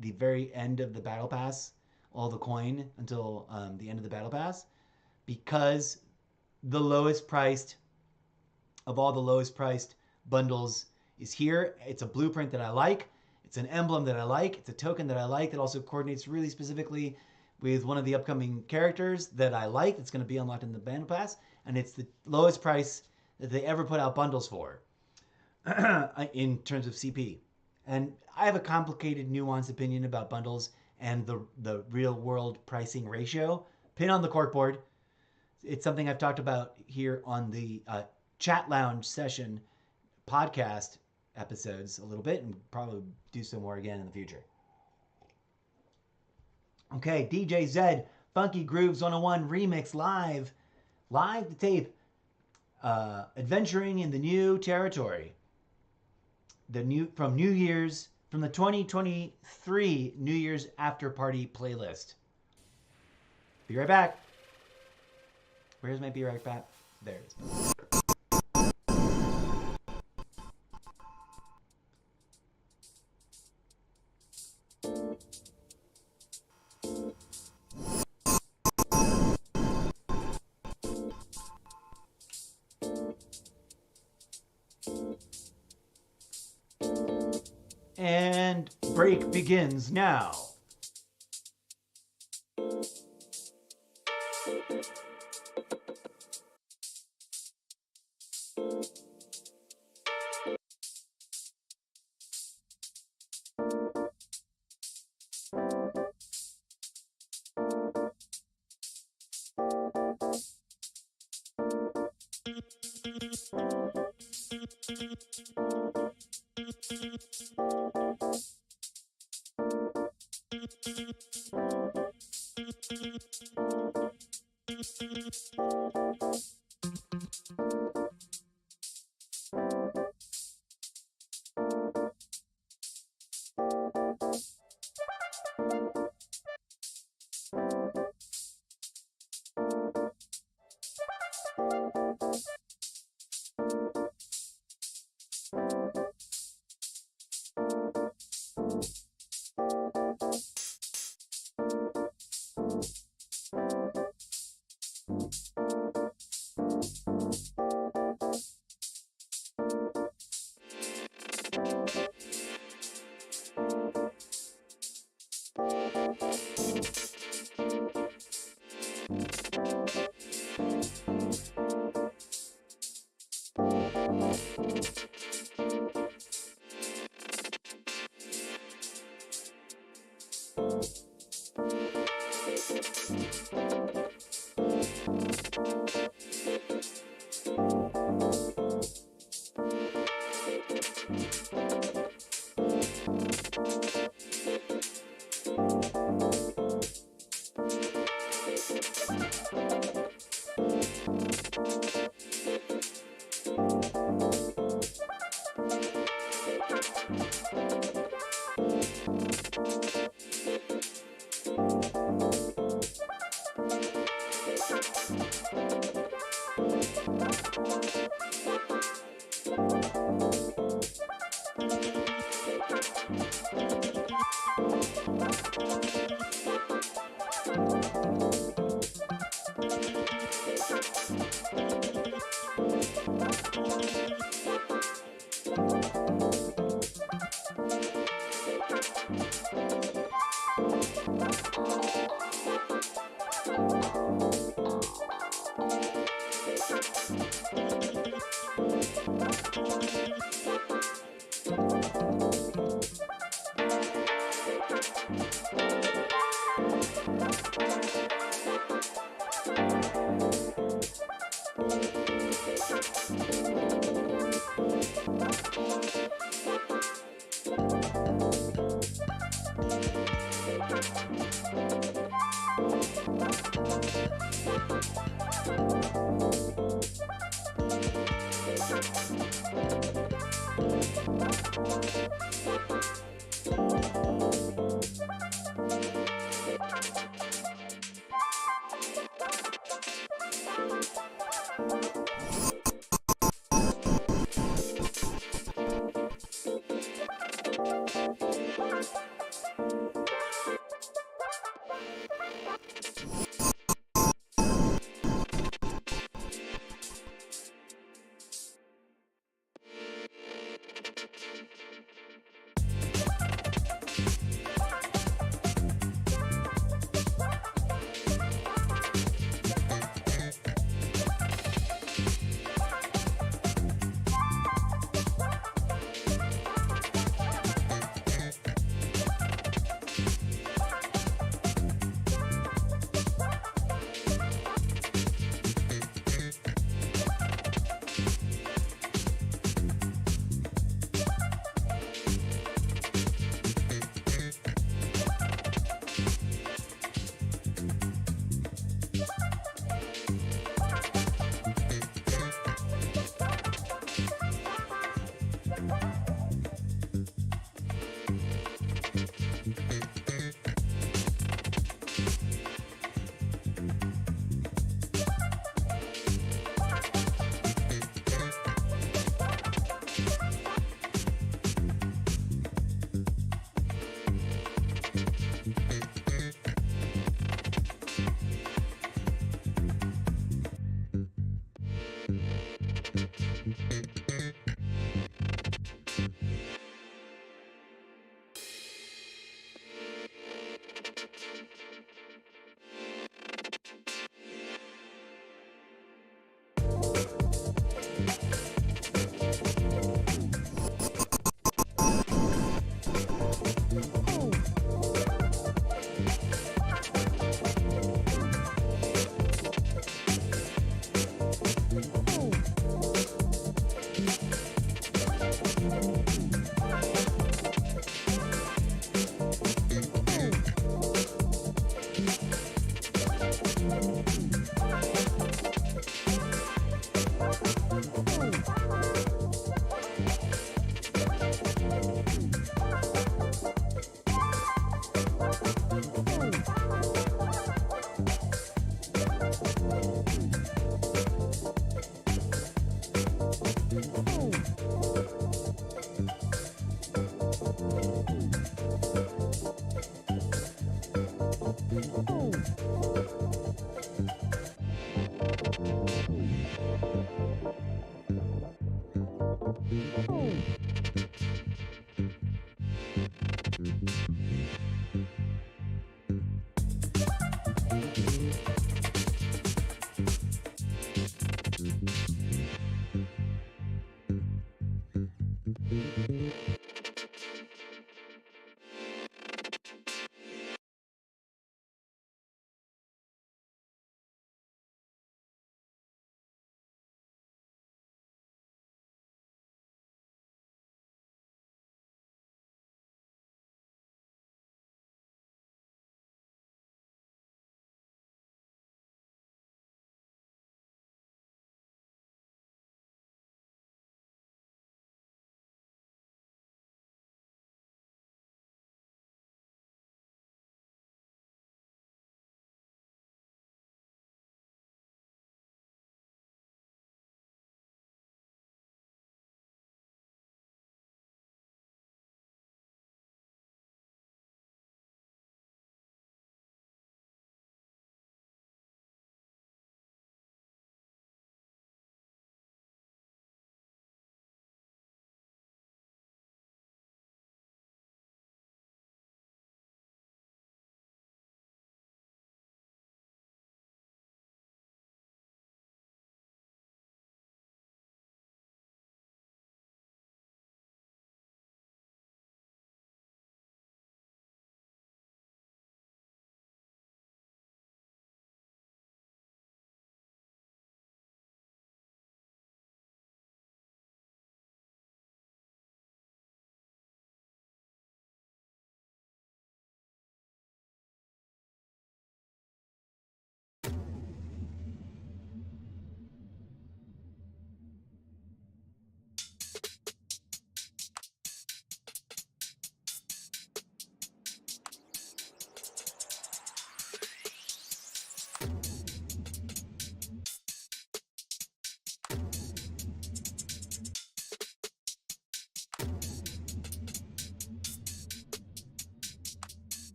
very end of the battle pass, all the coin until the end of the battle pass, because the lowest priced of all the lowest priced bundles is here. It's a blueprint that I like. It's an emblem that I like. It's a token that I like that also coordinates really specifically with one of the upcoming characters that I like that's going to be unlocked in the Battle Pass. And it's the lowest price that they ever put out bundles for in terms of CP. And I have a complicated, nuanced opinion about bundles and the real world pricing ratio. Pin on the corkboard. It's something I've talked about here on the Chat Lounge session podcast episodes a little bit, and probably do some more again in the future. Okay, DJ Zed, Funky Grooves 101 remix live to tape, adventuring in the new territory. From the 2023 New Year's After Party playlist. Be right back. Where's my be right back? There it is. And break begins now.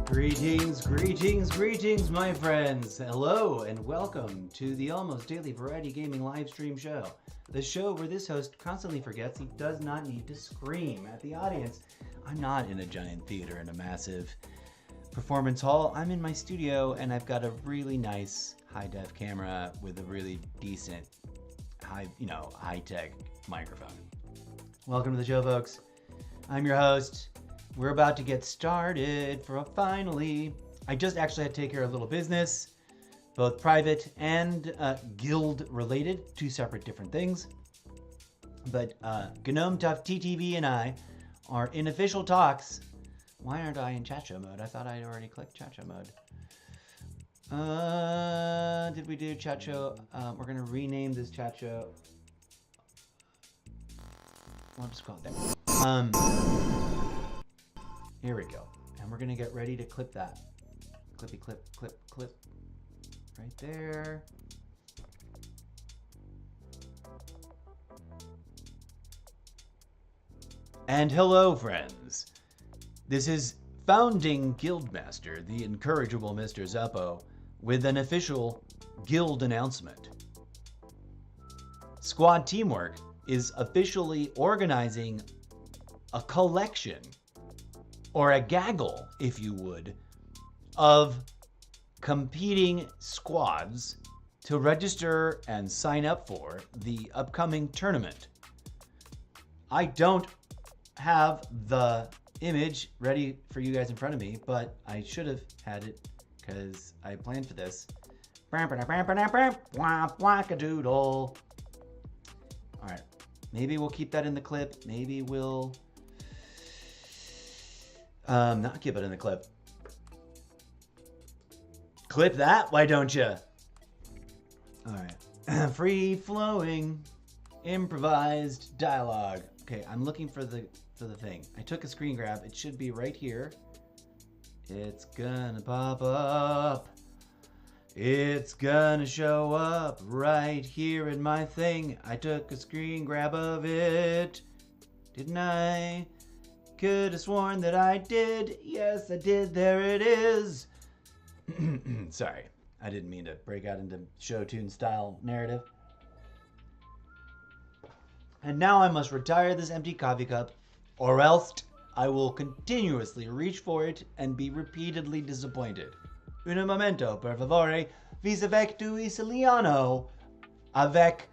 Greetings, greetings, greetings, my friends. Hello and welcome to the almost daily variety gaming live stream show. The show where this host constantly forgets he does not need to scream at the audience. I'm not in a giant theater in a massive performance hall. I'm in my studio and I've got a really nice high-def camera with a really decent high-tech microphone. Welcome to the show, folks. I'm your host. We're about to get started finally. I just actually had to take care of a little business, both private and guild related, two separate different things. But Gnome Tough TTV and I are in official talks. Why aren't I in chat show mode? I thought I'd already clicked chat show mode. Did we do chat show? We're gonna rename this chat show. I'll just call it that. Here we go. And we're gonna get ready to clip that. Clippy clip, clip, clip. Right there. And hello, friends. This is founding guildmaster, the incorrigible Mr. Zeppo, with an official guild announcement. Squad Teamwork is officially organizing a collection, or a gaggle, if you would, of competing squads to register and sign up for the upcoming tournament. I don't have the image ready for you guys in front of me, but I should have had it because I planned for this. Whack-a-doodle. All right, maybe we'll keep that in the clip. Maybe we'll not keep it in the clip. Clip that, why don't you? All right, free-flowing, improvised dialogue. Okay, I'm looking for the thing. I took a screen grab. It should be right here. It's gonna pop up. It's gonna show up right here in my thing. I took a screen grab of it. Didn't I? Could have sworn that I did. Yes, I did. There it is. Sorry, I didn't mean to break out into show tune style narrative. And now I must retire this empty coffee cup, or else I will continuously reach for it and be repeatedly disappointed. Un momento, per favore, vis avec tu italiano, avec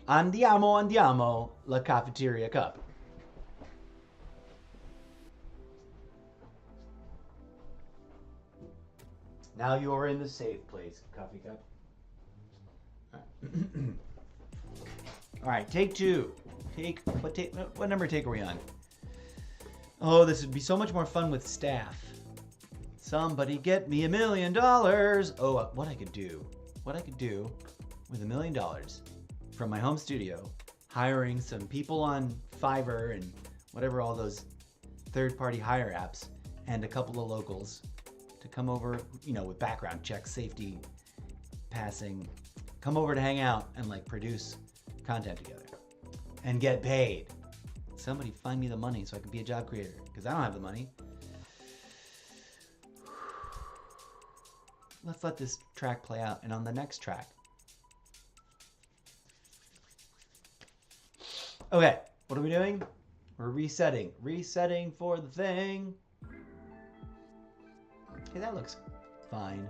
andiamo, la cafeteria cup. Now you are in the safe place, coffee cup. All right, take two. What number take are we on? Oh, this would be so much more fun with staff. Somebody get me $1 million. Oh, what I could do with $1 million from my home studio, hiring some people on Fiverr and whatever, all those third-party hire apps, and a couple of locals to come over, you know, with background checks, safety, passing, come over to hang out and like produce content together and get paid. Somebody find me the money so I can be a job creator, because I don't have the money. Let's let this track play out, and on the next track. Okay, what are we doing? We're resetting. Resetting for the thing. Okay, that looks fine.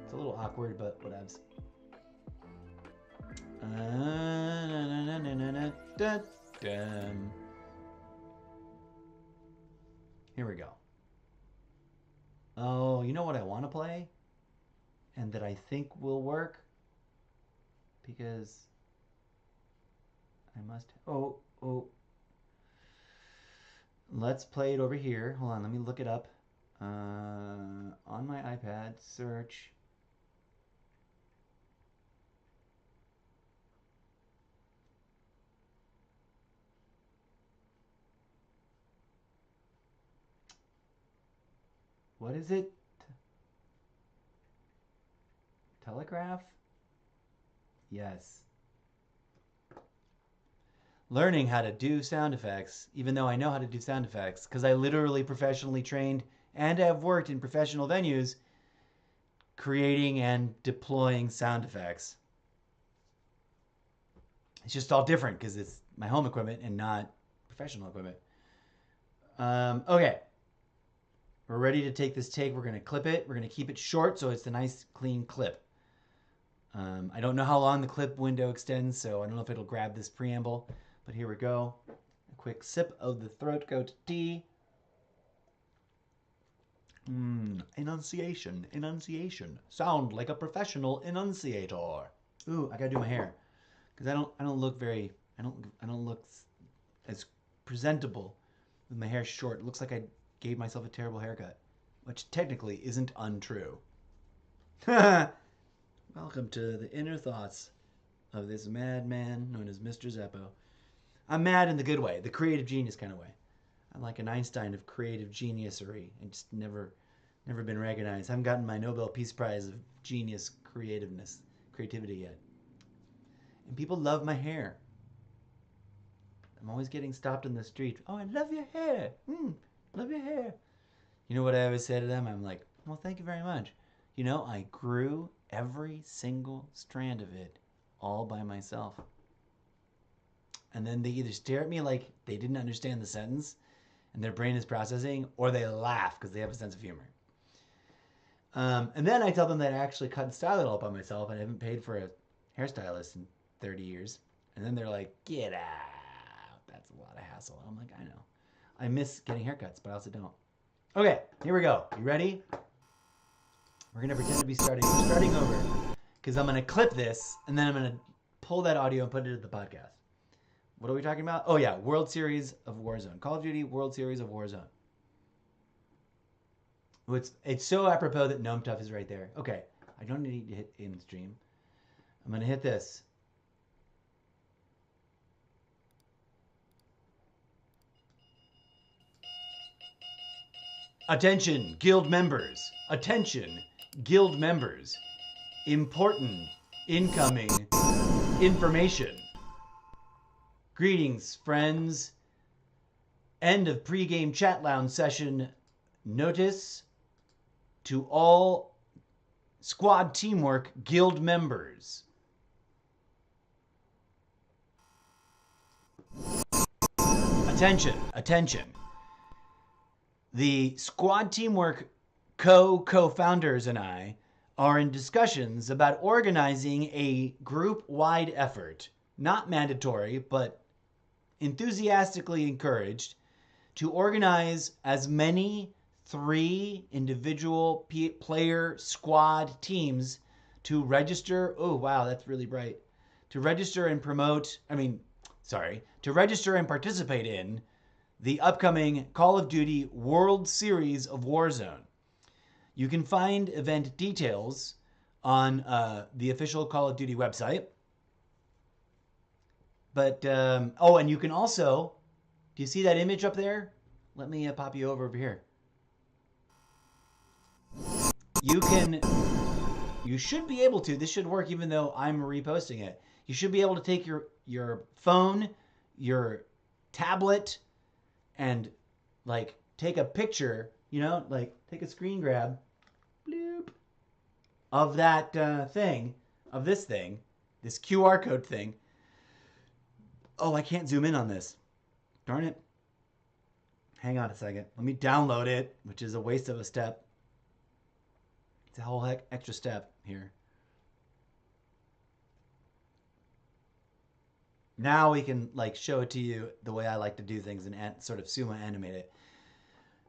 It's a little awkward, but whatevs. Here we go. Oh, you know what I want to play? And that I think will work? Because I must... Oh. Let's play it over here. Hold on, let me look it up. On my iPad, search. What is it? Telegraph? Yes. Learning how to do sound effects, even though I know how to do sound effects, because I literally professionally trained and have worked in professional venues creating and deploying sound effects. It's just all different because it's my home equipment and not professional equipment. Okay. We're ready to take this take. We're going to clip it. We're going to keep it short so it's a nice, clean clip. I don't know how long the clip window extends, so I don't know if it'll grab this preamble. But here we go. A quick sip of the throat goat tea. Enunciation. Sound like a professional enunciator. Ooh, I gotta do my hair, because I don't look as presentable with my hair short. It looks like I gave myself a terrible haircut, which technically isn't untrue. Welcome to the inner thoughts of this madman known as Mr. Zeppo. I'm mad in the good way, the creative genius kind of way. I'm like an Einstein of creative geniusery, and just never been recognized. I haven't gotten my Nobel Peace Prize of genius creativity yet. And people love my hair. I'm always getting stopped in the street. Oh, I love your hair. Love your hair. You know what I always say to them? I'm like, well, thank you very much. You know, I grew every single strand of it all by myself. And then they either stare at me like they didn't understand the sentence and their brain is processing, or they laugh because they have a sense of humor. And then I tell them that I actually cut and style it all by myself and I haven't paid for a hairstylist in 30 years. And then they're like, get out. That's a lot of hassle. I'm like, I know. I miss getting haircuts, but I also don't. Okay, here we go. You ready? We're going to pretend to be starting over because I'm going to clip this and then I'm going to pull that audio and put it into the podcast. What are we talking about? Oh, yeah. World Series of Warzone. Call of Duty World Series of Warzone. It's so apropos that Gnome Tuff is right there. Okay. I don't need to hit in stream. I'm going to hit this. Attention, guild members. Attention, guild members. Important incoming information. Greetings, friends. End of pregame chat lounge session. Notice to all squad teamwork guild members. Attention, attention. The squad teamwork co-founders and I are in discussions about organizing a group-wide effort, not mandatory, but enthusiastically encouraged, to organize as many 3 individual player squad teams to register. Oh, wow, that's really bright. To register and participate in the upcoming Call of Duty World Series of Warzone. You can find event details on the official Call of Duty website. But, and you can also, do you see that image up there? Let me pop you over here. You should be able to, this should work even though I'm reposting it. You should be able to take your phone, your tablet, and like take a picture, like take a screen grab, bloop, of that this QR code thing. Oh, I can't zoom in on this. Darn it. Hang on a second. Let me download it, which is a waste of a step. It's a whole extra step here. Now we can show it to you the way I like to do things and sort of sumo animate it.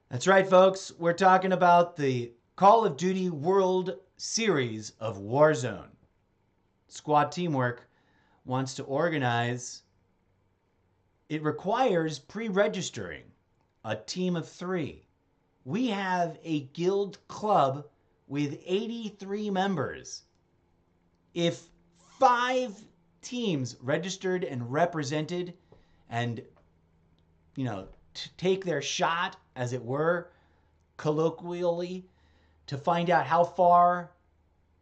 That's right, folks. We're talking about the Call of Duty World Series of Warzone. Squad Teamwork wants to organize. It requires pre-registering a team of 3. We have a guild club with 83 members. If 5 teams registered and represented and, take their shot, as it were, colloquially, to find out how far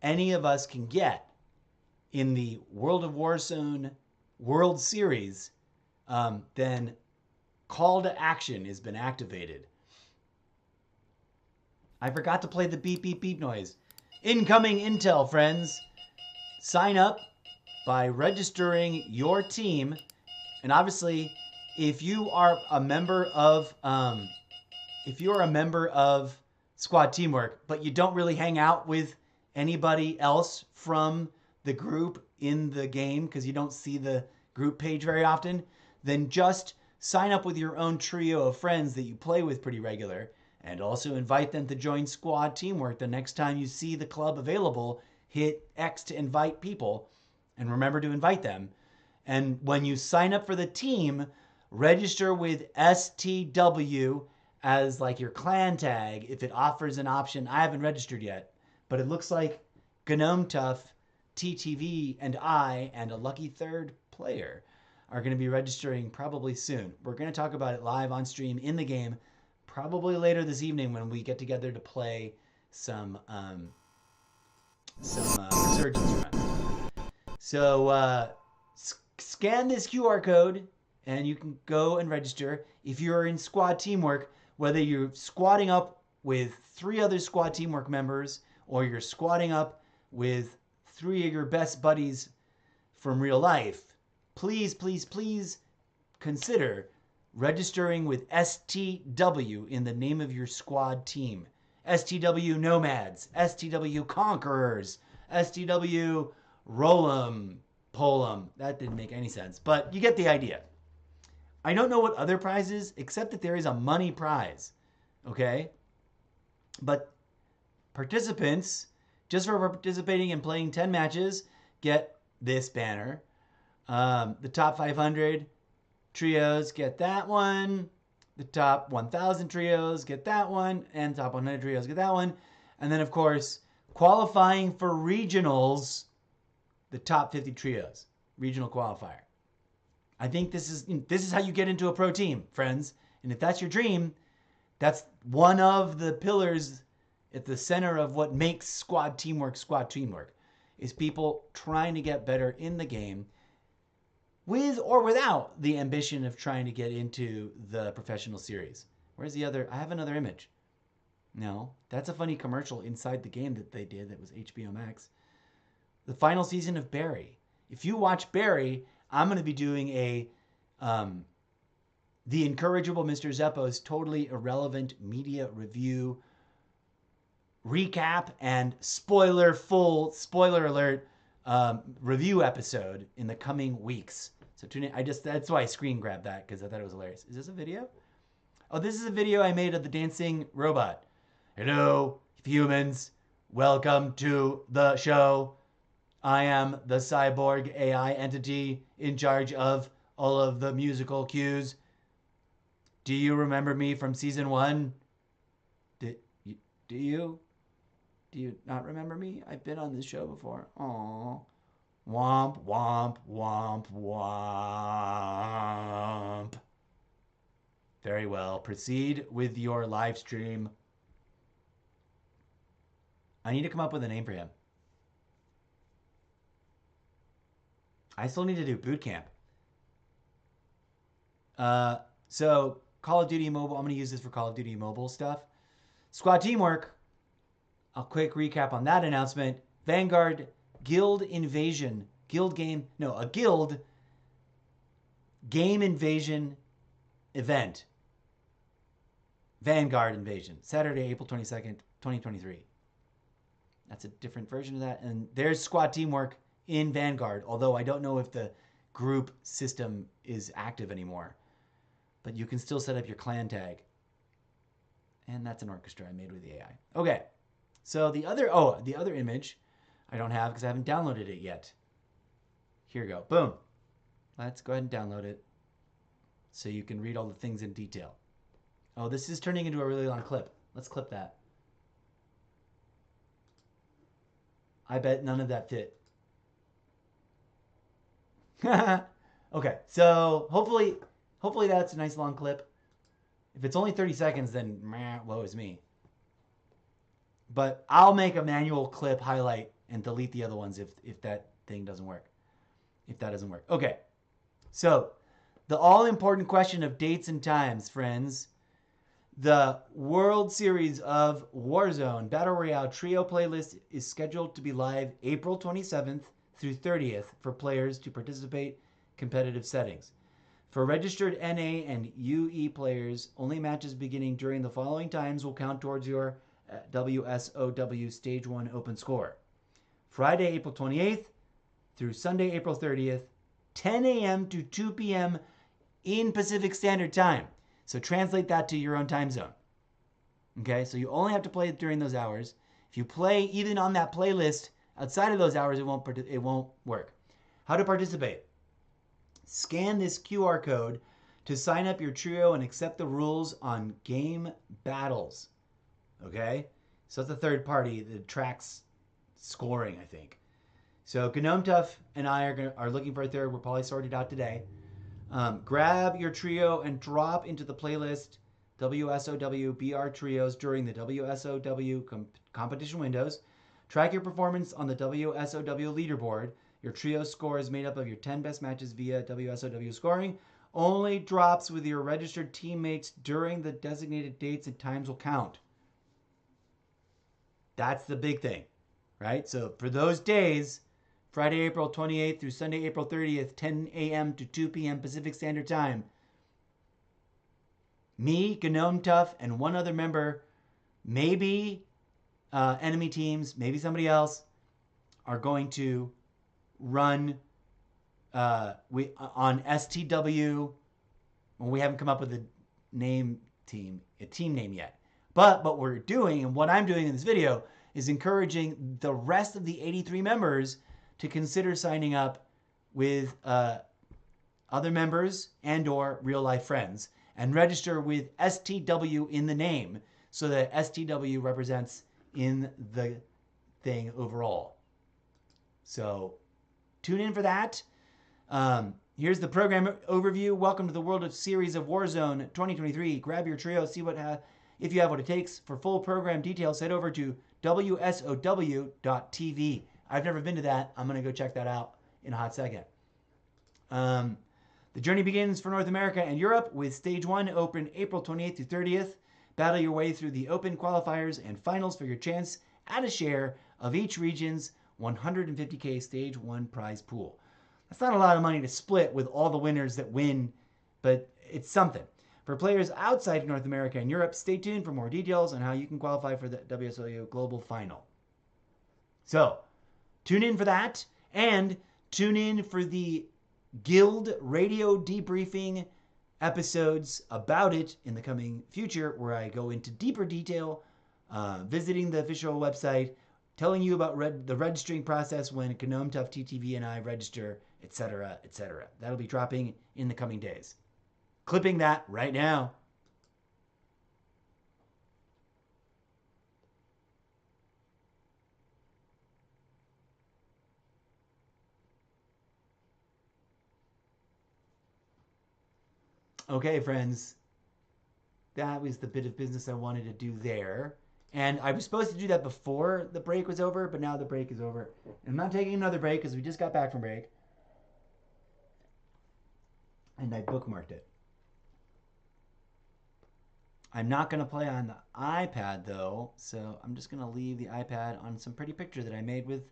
any of us can get in the World of Warzone World Series, then call to action has been activated. I forgot to play the beep, beep, beep noise. Incoming intel, friends. Sign up by registering your team. And obviously, if you are a member of Squad Teamwork, but you don't really hang out with anybody else from the group in the game because you don't see the group page very often, then just sign up with your own trio of friends that you play with pretty regular, and also invite them to join Squad Teamwork the next time you see the club available. Hit X to invite people, and remember to invite them. And when you sign up for the team, register with STW as your clan tag if it offers an option. I haven't registered yet, but it looks like Gnome Tuff, TTV, and I, and a lucky third player are going to be registering probably soon. We're going to talk about it live on stream in the game, probably later this evening when we get together to play some Resurgence run. So scan this QR code and you can go and register. If you're in Squad Teamwork, whether you're squatting up with 3 other squad teamwork members, or you're squatting up with 3 of your best buddies from real life, please, please, please consider registering with STW in the name of your squad team. STW Nomads, STW Conquerors, STW Roll'em, Pol'em. That didn't make any sense, but you get the idea. I don't know what other prizes, except that there is a money prize, okay? But participants, just for participating and playing 10 matches, get this banner. The top 500 trios get that one. The top 1,000 trios get that one. And top 100 trios get that one. And then, of course, qualifying for regionals, the top 50 trios. Regional qualifier. I think this is how you get into a pro team, friends. And if that's your dream, that's one of the pillars at the center of what makes squad teamwork, is people trying to get better in the game with or without the ambition of trying to get into the professional series. Where's the other? I have another image. No, that's a funny commercial inside the game that they did that was HBO Max. The final season of Barry. If you watch Barry, I'm going to be doing a The Incorrigible Mr. Zeppo's totally irrelevant media review recap and spoiler alert review episode in the coming weeks. So tune in. That's why I screen grabbed that, because I thought it was hilarious. Is this a video? Oh, this is a video I made of the dancing robot. Hello, humans. Welcome to the show. I am the cyborg AI entity in charge of all of the musical cues. Do you remember me from season 1? Do you? Do you not remember me? I've been on this show before. Aww. Womp, womp, womp, womp. Very well. Proceed with your live stream. I need to come up with a name for him. I still need to do boot camp. So Call of Duty Mobile. I'm going to use this for Call of Duty Mobile stuff. Squad teamwork. A quick recap on that announcement. Vanguard Guild Invasion. A guild game invasion event. Vanguard Invasion. Saturday, April 22nd, 2023. That's a different version of that. And there's squad teamwork in Vanguard, although I don't know if the group system is active anymore. But you can still set up your clan tag. And that's an orchestra I made with the AI. Okay. So the other image I don't have because I haven't downloaded it yet. Here we go. Boom. Let's go ahead and download it so you can read all the things in detail. Oh, this is turning into a really long clip. Let's clip that. I bet none of that fit. Okay, so hopefully that's a nice long clip. If it's only 30 seconds, then woe is me. But I'll make a manual clip highlight and delete the other ones if that thing doesn't work. If that doesn't work. Okay, so the all-important question of dates and times, friends. The World Series of Warzone Battle Royale Trio playlist is scheduled to be live April 27th through 30th for players to participate competitive settings. For registered NA and UE players, only matches beginning during the following times will count towards your WSOW Stage 1 open score. Friday, April 28th through Sunday, April 30th, 10 a.m. to 2 p.m. in Pacific Standard Time. So translate that to your own time zone. Okay, so you only have to play it during those hours. If you play even on that playlist outside of those hours, it won't work. How to participate? Scan this QR code to sign up your trio and accept the rules on Game Battles. Okay, so it's a third party that tracks scoring, I think. So Gnome Tough and I are looking for a third. We'll probably sort it out today. Grab your trio and drop into the playlist WSOW BR Trios during the WSOW competition windows. Track your performance on the WSOW leaderboard. Your trio score is made up of your 10 best matches via WSOW scoring. Only drops with your registered teammates during the designated dates and times will count. That's the big thing, right? So for those days, Friday, April 28th through Sunday, April 30th, 10 a.m. to 2 p.m. Pacific Standard Time, me, Gnome Tough, and one other member, maybe enemy teams, maybe somebody else, are going to run on STW. Well, we haven't come up with a team name yet. But what we're doing, and what I'm doing in this video, is encouraging the rest of the 83 members to consider signing up with other members and or real life friends and register with STW in the name so that STW represents in the thing overall. So tune in for that. Here's the program overview. Welcome to the World of Series of Warzone 2023. Grab your trio, see if you have what it takes. For full program details, head over to wsow.tv. I've never been to that. I'm going to go check that out in a hot second. The journey begins for North America and Europe with Stage 1 open April 28th to 30th. Battle your way through the open qualifiers and finals for your chance at a share of each region's 150K Stage 1 prize pool. That's not a lot of money to split with all the winners that win, but it's something. For players outside of North America and Europe, stay tuned for more details on how you can qualify for the WSOU Global Final. So, tune in for that, and tune in for the Guild radio debriefing episodes about it in the coming future, where I go into deeper detail, visiting the official website, telling you about the registering process when Gnome Tough TTV and I register, etc., etc. That'll be dropping in the coming days. Clipping that right now. Okay, friends. That was the bit of business I wanted to do there. And I was supposed to do that before the break was over, but now the break is over. I'm not taking another break because we just got back from break. And I bookmarked it. I'm not going to play on the iPad, though, so I'm just going to leave the iPad on some pretty picture that I made with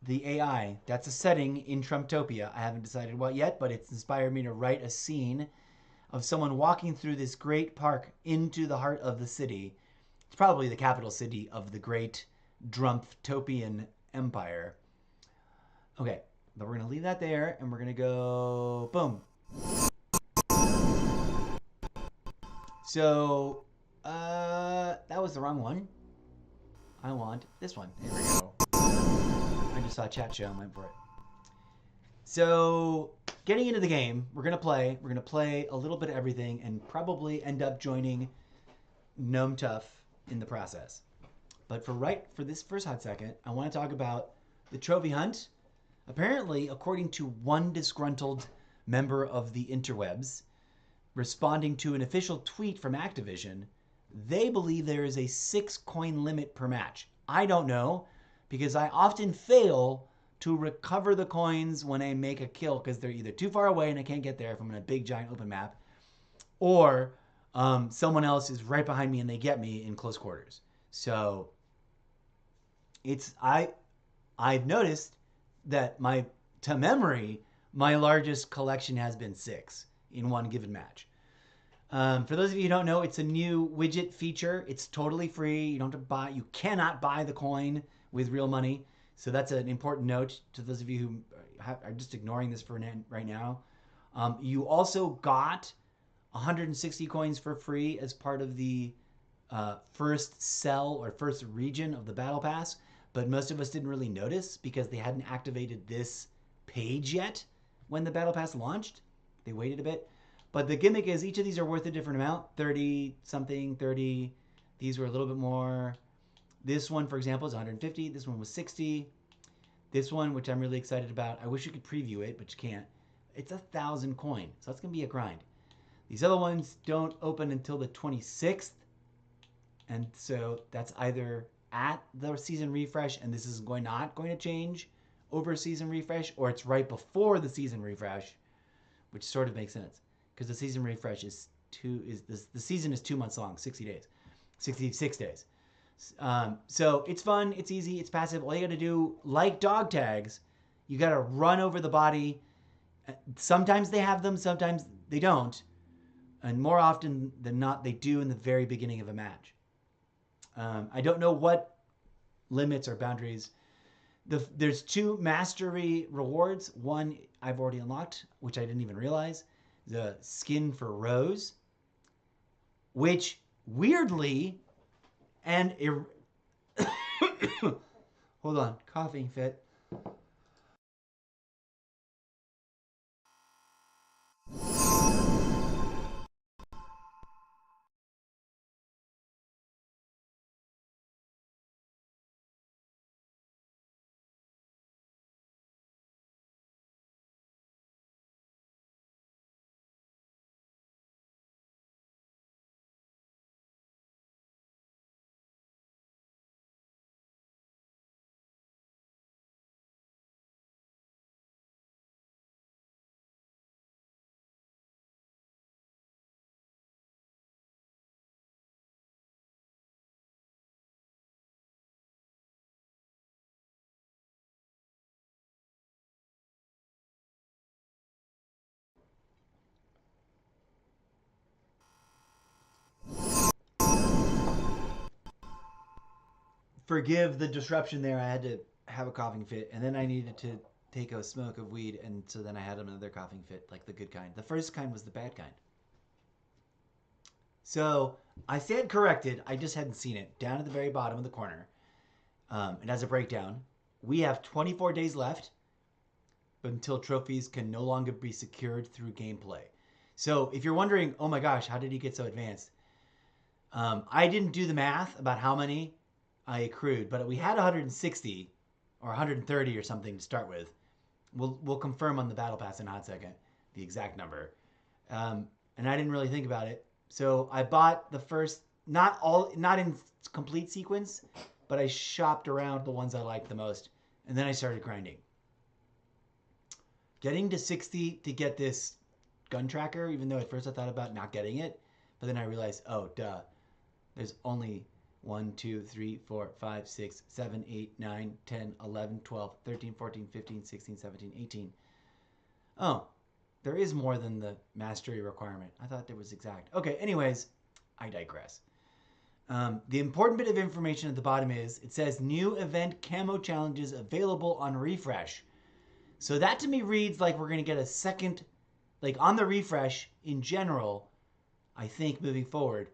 the AI. That's a setting in Trumptopia. I haven't decided what yet, but it's inspired me to write a scene of someone walking through this great park into the heart of the city. It's probably the capital city of the great Drumptopian empire. Okay, but we're going to leave that there, and we're going to go, boom. So, that was the wrong one. I want this one. Here we go. I just saw a chat show and went for it. So, getting into the game, we're going to play. We're going to play a little bit of everything and probably end up joining Gnome Tough in the process. But for this first hot second, I want to talk about the trophy hunt. Apparently, according to one disgruntled member of the interwebs, responding to an official tweet from Activision, they believe there is a 6 coin limit per match. I don't know, because I often fail to recover the coins when I make a kill because they're either too far away and I can't get there if I'm in a big giant open map, or someone else is right behind me and they get me in close quarters. So I've noticed that to memory, my largest collection has been 6 in one given match. For those of you who don't know, it's a new widget feature. It's totally free. You don't have to buy. You cannot buy the coin with real money. So that's an important note to those of you who are just ignoring this for right now. You also got 160 coins for free as part of the first cell or first region of the Battle Pass, but most of us didn't really notice because they hadn't activated this page yet when the Battle Pass launched. They waited a bit. But the gimmick is each of these are worth a different amount, 30 something, 30. These were a little bit more. This one, for example, is 150. This one was 60. This one, which I'm really excited about, I wish you could preview it, but you can't. It's 1,000 coin, so that's going to be a grind. These other ones don't open until the 26th. And so that's either at the season refresh, and this is not going to change over season refresh, or it's right before the season refresh, which sort of makes sense. Because the season refresh the season is 2 months long, 60 days, 66 days. So it's fun, it's easy, it's passive. All you got to do, like dog tags, you got to run over the body. Sometimes they have them, sometimes they don't. And more often than not, they do in the very beginning of a match. I don't know what limits or boundaries. There's 2 mastery rewards. One I've already unlocked, which I didn't even realize. The skin for Rose, which weirdly and hold on, coughing fit. Forgive the disruption there. I had to have a coughing fit, and then I needed to take a smoke of weed, and so then I had another coughing fit, like the good kind. The first kind was the bad kind. So I stand corrected. I just hadn't seen it. Down at the very bottom of the corner, it has a breakdown. We have 24 days left until trophies can no longer be secured through gameplay. So if you're wondering, oh my gosh, how did he get so advanced? I didn't do the math about how many I accrued, but we had 160 or 130 or something to start with. We'll confirm on the battle pass in a hot second the exact number. And I didn't really think about it, so I bought the first, not in complete sequence, but I shopped around the ones I liked the most, and then I started grinding. Getting to 60 to get this gun tracker, even though at first I thought about not getting it, but then I realized, oh duh, there's only 1, 2, 3, 4, 5, 6, 7, 8, 9, 10, 11, 12, 13, 14, 15, 16, 17, 18. Oh, there is more than the mastery requirement. I thought there was exact. Okay, anyways, I digress. The important bit of information at the bottom is, it says new event camo challenges available on refresh. So that to me reads like we're going to get a second, like on the refresh in general, I think, moving forward.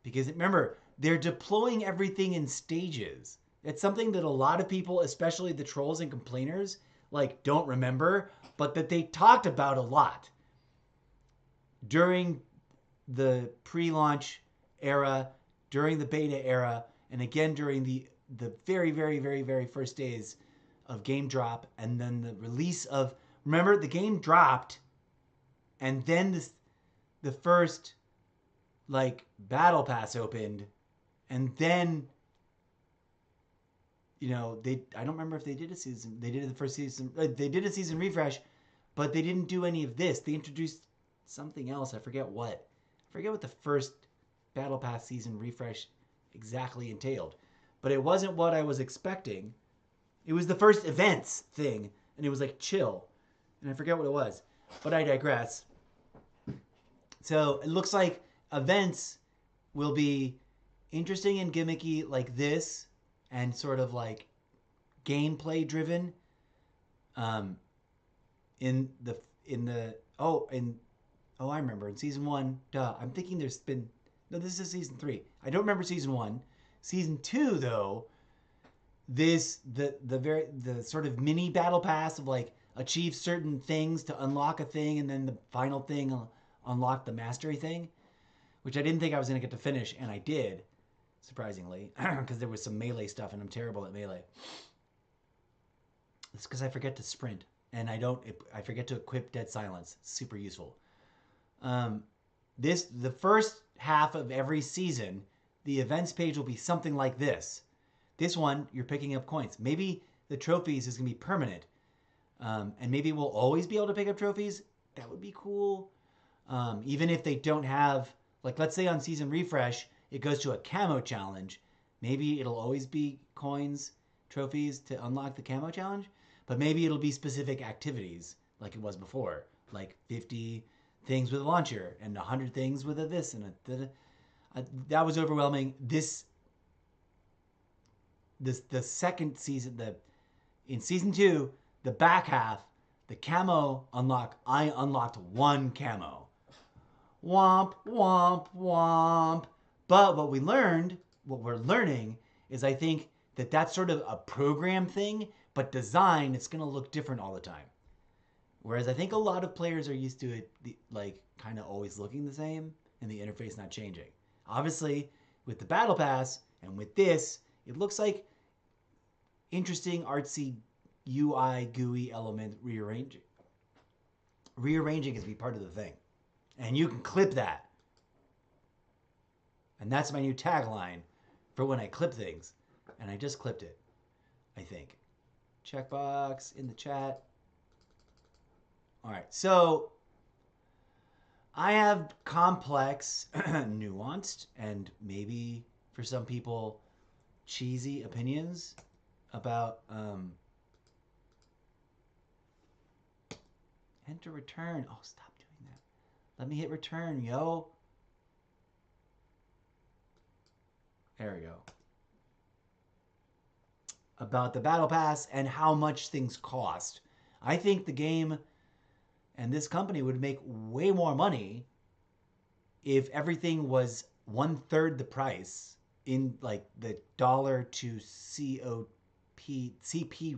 Because remember, they're deploying everything in stages. It's something that a lot of people, especially the trolls and complainers, like don't remember, but that they talked about a lot during the pre-launch era, during the beta era, and again during the very, very, very, very first days of game drop, and then the release of, remember, the game dropped, and then the first like battle pass opened, and then, you know, I don't remember if they did a season. They did the first season. They did a season refresh, but they didn't do any of this. They introduced something else. I forget what. I forget what the first battle pass season refresh exactly entailed, but it wasn't what I was expecting. It was the first events thing, and it was like chill, and I forget what it was, but I digress. So it looks like events will be interesting and gimmicky like this, and sort of like gameplay driven. I remember in season 1. Duh, I'm thinking there's been, no, this is season 3. I don't remember season 1. Season 2 though, the sort of mini battle pass of like achieve certain things to unlock a thing, and then the final thing unlock the mastery thing, which I didn't think I was going to get to finish, and I did, surprisingly, because there was some melee stuff, and I'm terrible at melee. It's because I forget to sprint, and I forget to equip Dead Silence. It's super useful. The first half of every season, the events page will be something like this. This one, you're picking up coins. Maybe the trophies is going to be permanent, and maybe we'll always be able to pick up trophies. That would be cool. Even if they don't have, like, let's say on season refresh, it goes to a camo challenge, Maybe it'll always be coins, trophies to unlock the camo challenge, but maybe it'll be specific activities like it was before, like 50 things with a launcher and 100 things with a this and a that was overwhelming. The second season, in season 2, the back half, the camo unlock, I unlocked 1 camo. Womp, womp, womp. But what we're learning is I think that that's sort of a program thing, but design, it's going to look different all the time. Whereas I think a lot of players are used to it, like, kind of always looking the same and the interface not changing. Obviously, with the Battle Pass and with this, it looks like interesting, artsy UI, GUI element rearranging. Rearranging is be part of the thing. And you can clip that. And that's my new tagline for when I clip things. And I just clipped it, I think. Checkbox in the chat. All right, so I have complex, nuanced, and maybe for some people cheesy opinions about enter return. Oh, stop doing that. Let me hit return, yo. There we go. About the Battle Pass and how much things cost. I think the game and this company would make way more money if everything was 1/3 the price in like the dollar to CP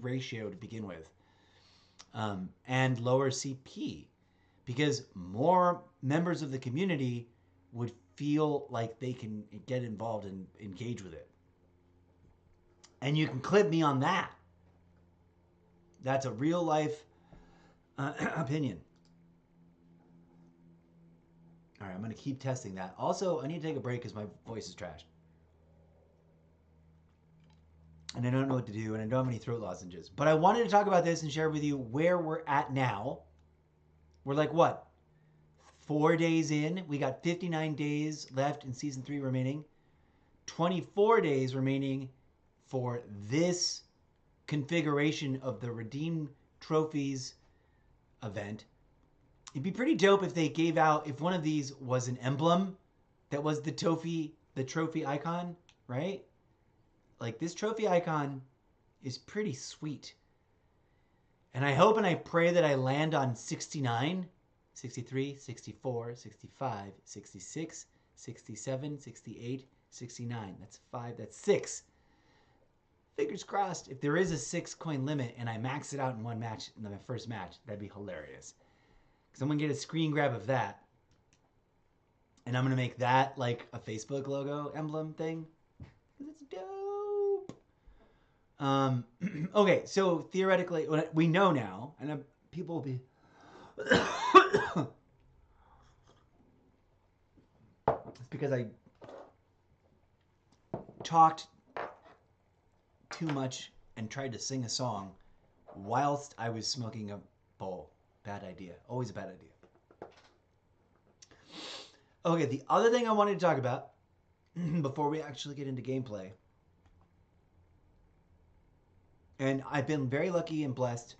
ratio to begin with, and lower CP, because more members of the community would feel like they can get involved and engage with it. And you can clip me on that. That's a real life opinion. All right, I'm going to keep testing that. Also, I need to take a break because my voice is trashed. And I don't know what to do, and I don't have any throat lozenges. But I wanted to talk about this and share with you where we're at now. We're like, what? 4 days in. We got 59 days left in Season 3 remaining. 24 days remaining for this configuration of the Redeem Trophies event. It'd be pretty dope if they gave out, if one of these was an emblem that was the trophy icon, right? Like, this trophy icon is pretty sweet. And I hope and I pray that I land on 69, 63, 64, 65, 66, 67, 68, 69. That's 5, that's 6. Fingers crossed. If there is a 6 coin limit and I max it out in one match, in my first match, that'd be hilarious. Because I'm going to get a screen grab of that. And I'm going to make that like a Facebook logo emblem thing. Because it's dope. Okay, so theoretically, we know now, and people will be... It's because I talked too much and tried to sing a song whilst I was smoking a bowl. Bad idea. Always a bad idea. Okay, the other thing I wanted to talk about before we actually get into gameplay, and I've been very lucky and blessed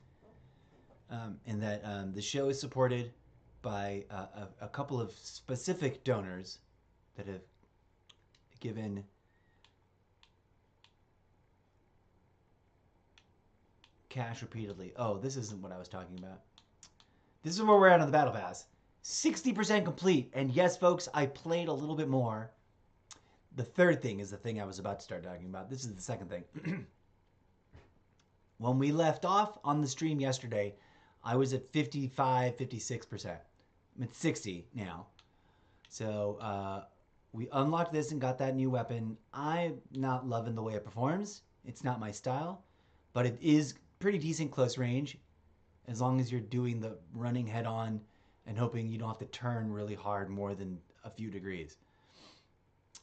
in that the show is supported by a couple of specific donors that have given cash repeatedly. Oh, this isn't what I was talking about. This is where we're at on the Battle Pass. 60% complete. And yes, folks, I played a little bit more. The third thing is the thing I was about to start talking about. This is the second thing. When we left off on the stream yesterday, I was at 55, 56%. I'm at 60 now. So we unlocked this and got that new weapon. I'm not loving the way it performs. It's not my style. But it is pretty decent close range, as long as you're doing the running head on and hoping you don't have to turn really hard more than a few degrees.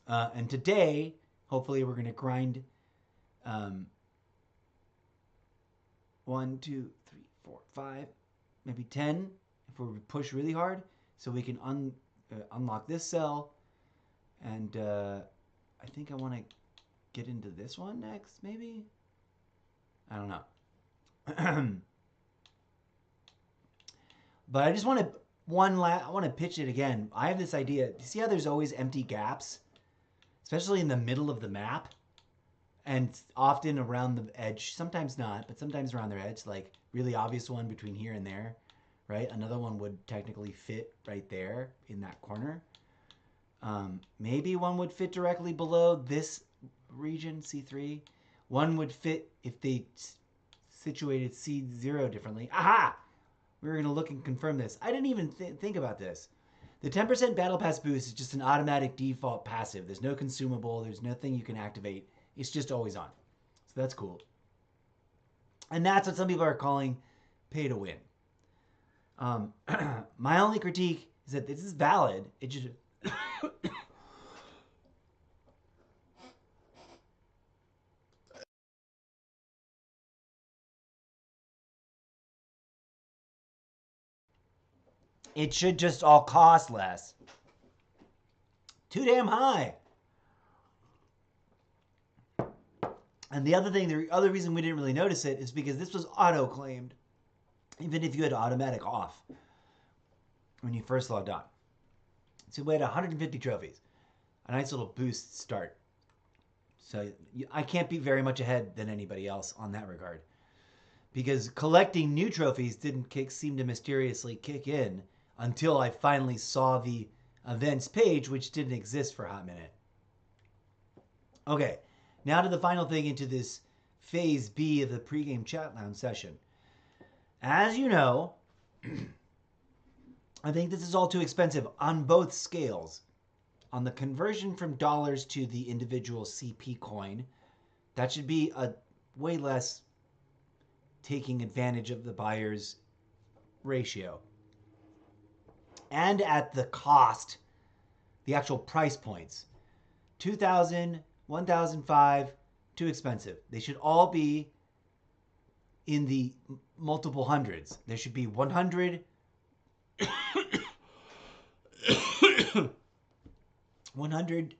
And today, hopefully, we're going to grind 1, 2, 3, 4, 5, maybe 10 if we push really hard, so we can unlock this cell. And I think I want to get into this one next, maybe? I don't know. But I just want to I want to pitch it again. I have this idea. You see how there's always empty gaps, especially in the middle of the map, and often around the edge. Sometimes not, but sometimes around their edge. Like really obvious one between here and there, right? Another one would technically fit right there in that corner. Maybe one would fit directly below this region, C3. One would fit if they situated C0 differently. Aha! We're going to look and confirm this. I didn't even think about this. The 10% Battle Pass boost is just an automatic default passive. There's no consumable. There's nothing you can activate. It's just always on. So that's cool. And that's what some people are calling pay to win. My only critique is that this is valid. It just... It should just all cost less. Too damn high. And the other reason we didn't really notice it is because this was auto-claimed, even if you had automatic off when you first logged on. So we had 150 trophies. A nice little boost start. So I can't be very much ahead than anybody else on that regard. Because collecting new trophies didn't seem to mysteriously kick in until I finally saw the events page, which didn't exist for a hot minute. Okay, now to the final thing into this phase B of the pregame chat lounge session. As you know, I think this is all too expensive on both scales. On the conversion from dollars to the individual CP coin, that should be a way less taking advantage of the buyer's ratio. And at the cost, the actual price points. 2,000, 1,005, too expensive. They should all be in the multiple hundreds. There should be 100, 100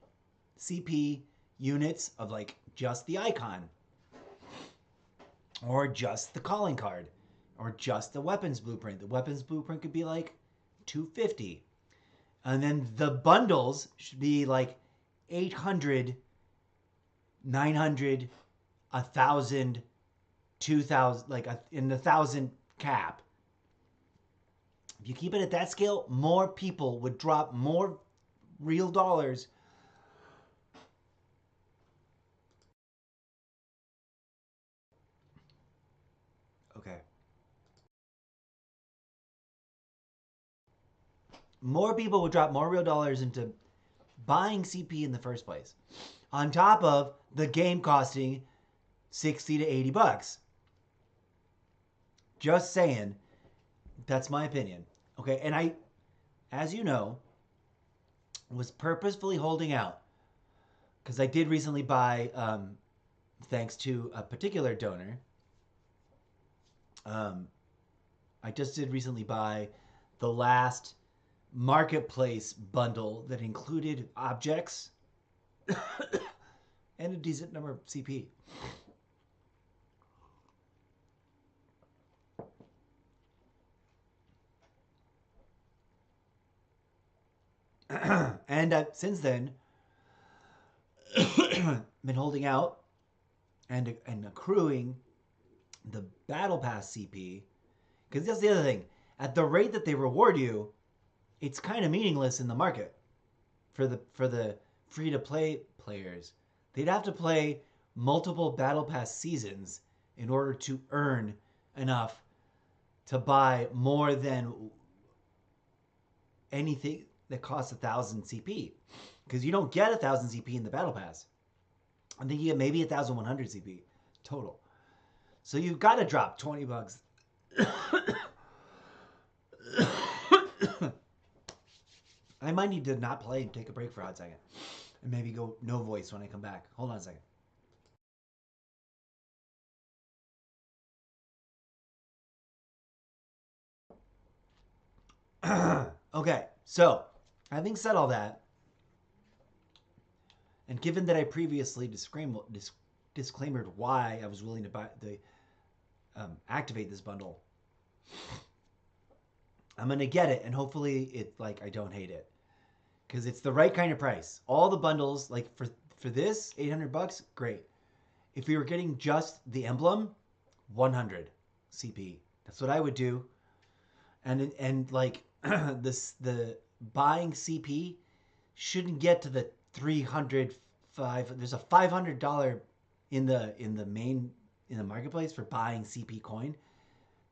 CP units of like just the icon, or just the calling card, or just the weapons blueprint. The weapons blueprint could be like 250. And then the bundles should be like 800, 900, 1,000, 2,000, like in the 1,000 cap. If you keep it at that scale, more people would drop more real dollars. Okay. More people would drop more real dollars into buying CP in the first place, on top of the game costing 60 to 80 bucks. Just saying, that's my opinion. Okay, and I, as you know, was purposefully holding out because I did recently buy, thanks to a particular donor, I just did recently buy the last marketplace bundle that included objects and a decent number of CP. And since then, been holding out and accruing the Battle Pass CP, because that's the other thing. At the rate that they reward you, it's kind of meaningless in the market for the free-to-play players. They'd have to play multiple Battle Pass seasons in order to earn enough to buy more than anything that costs 1,000 CP. Because you don't get 1,000 CP in the Battle Pass. I think you get maybe 1,100 CP total. So you've got to drop 20 bucks. I might need to not play and take a break for a hot second. And maybe go no voice when I come back. Hold on a second. Okay, so having said all that, And given that I previously disclaimed why I was willing to activate this bundle, I'm gonna get it, and hopefully I don't hate it, because it's the right kind of price. All the bundles, like for this $800, great. If we were getting just the emblem, 100 CP. That's what I would do. And like the buying CP shouldn't get to the 305. There's a $500 in the marketplace for buying CP coin.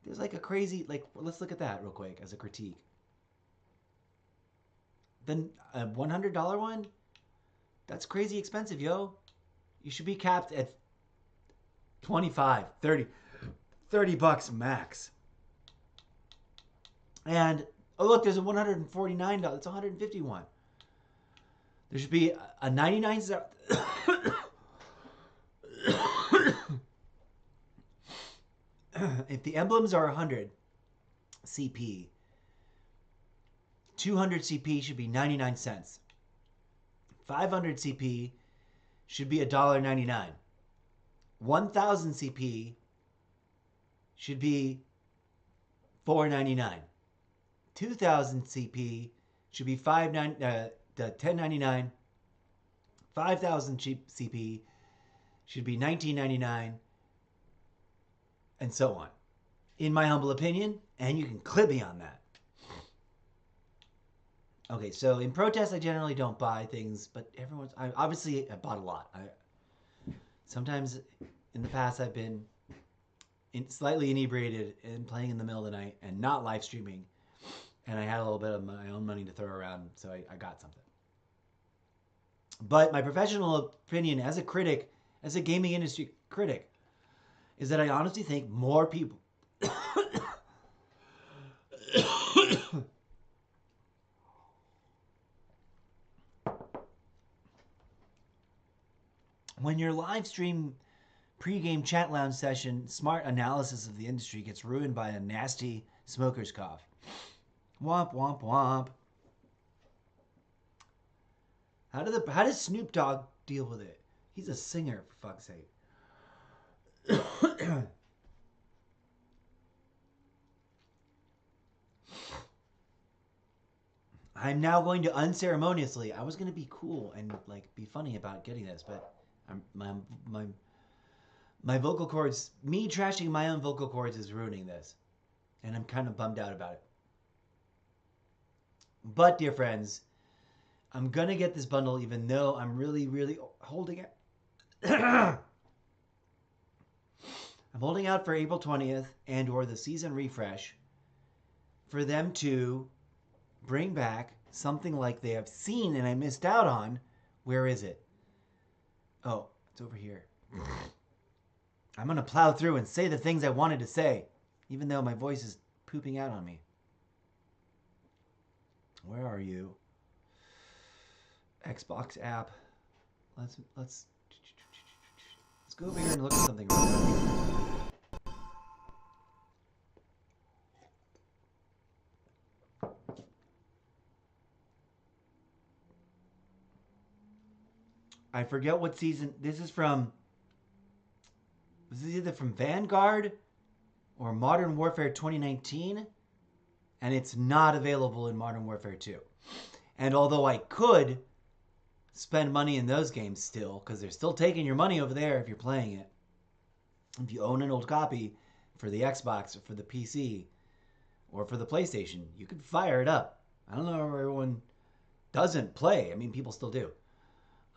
There's like a crazy, like, let's look at that real quick as a critique. Then a $100 one, that's crazy expensive, yo. You should be capped at 25, 30 bucks max. And oh look, there's a $149. It's 151. There should be a 99 cent. If the emblems are 100 CP, 200 CP should be 99 cents. 500 CP should be $1.99. 1000 CP should be $4.99. 2000 CP should be $10.99. 5000 CP should be $19.99, and so on. In my humble opinion, and you can clip me on that. Okay, so in protest, I generally don't buy things, but I bought a lot. Sometimes in the past, I've been slightly inebriated and playing in the middle of the night and not live streaming, and I had a little bit of my own money to throw around, so I got something. But my professional opinion as a critic, as a gaming industry critic, is that I honestly think more people when your live stream pre-game chat lounge session smart analysis of the industry gets ruined by a nasty smoker's cough. Womp womp womp. How does Snoop Dogg deal with it? He's a singer, for fuck's sake. I'm now going to unceremoniously. I was going to be cool and like be funny about getting this, but my vocal cords, me trashing my own vocal cords is ruining this, and I'm kind of bummed out about it. But dear friends, I'm gonna get this bundle even though I'm really holding it. I'm holding out for April 20th and or the season refresh for them to bring back something like they have seen and I missed out on. Where is it? Oh, it's over here. I'm going to plow through and say the things I wanted to say, even though my voice is pooping out on me. Where are you? Xbox app. Let's go over here and look at something real quick. I forget what season. This is either from Vanguard or Modern Warfare 2019, and it's not available in Modern Warfare 2. And although I could spend money in those games still, because they're still taking your money over there if you're playing it, if you own an old copy for the Xbox or for the PC or for the PlayStation, you could fire it up. I don't know if everyone doesn't play. I mean, people still do.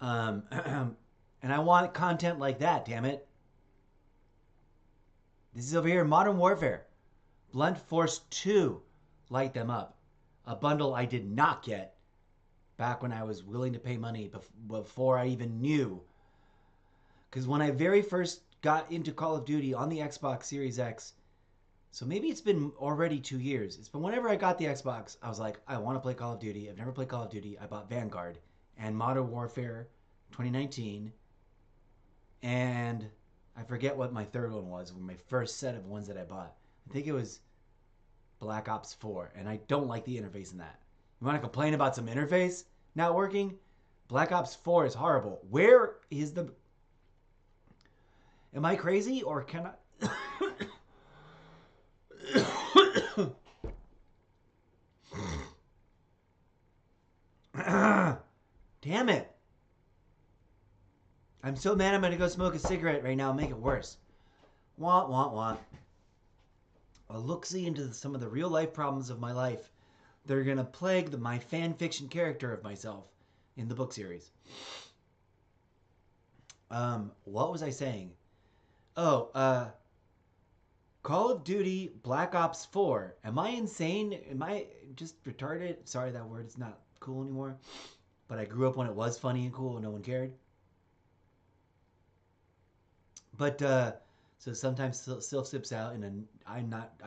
And I want content like that, damn it. This is over here, Modern Warfare. Blunt Force 2, light them up. A bundle I did not get back when I was willing to pay money before I even knew. Because when I very first got into Call of Duty on the Xbox Series X, so maybe it's been already 2 years. It's been whenever I got the Xbox, I was like, I want to play Call of Duty. I've never played Call of Duty. I bought Vanguard and Modern Warfare 2019. And I forget what my third one was, my first set of ones that I bought. I think it was Black Ops 4, and I don't like the interface in that. You want to complain about some interface not working? Black Ops 4 is horrible. Where is the... Am I crazy or can I... Damn it. I'm so mad I'm going to go smoke a cigarette right now and make it worse. Want, want, want. A look-see into some of the real-life problems of my life that are going to plague my fan fiction character of myself in the book series. What was I saying? Oh, Call of Duty Black Ops 4. Am I insane? Am I just retarded? Sorry, that word is not cool anymore. But I grew up when it was funny and cool and no one cared. But, so sometimes still slips out in I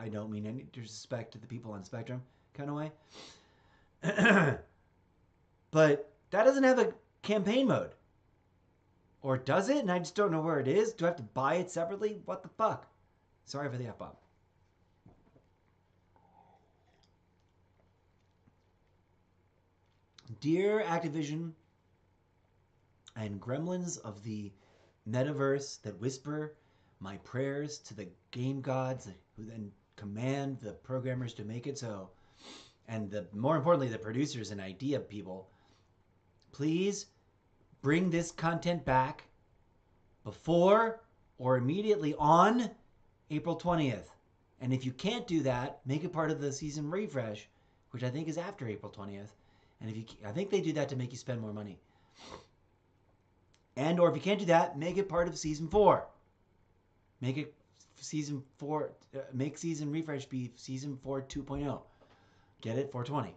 don't mean any disrespect to the people on the spectrum kind of way. But that doesn't have a campaign mode. Or does it? And I just don't know where it is. Do I have to buy it separately? What the fuck? Sorry for the F-bomb. Dear Activision and gremlins of the metaverse that whisper my prayers to the game gods who then command the programmers to make it so, and more importantly, the producers and idea people, please bring this content back before or immediately on April 20th. And if you can't do that, make it part of the season refresh, which I think is after April 20th. And I think they do that to make you spend more money. And or if you can't do that, make it part of season 4. Make it season 4. Make season refresh be season 4 2.0. Get it? 420.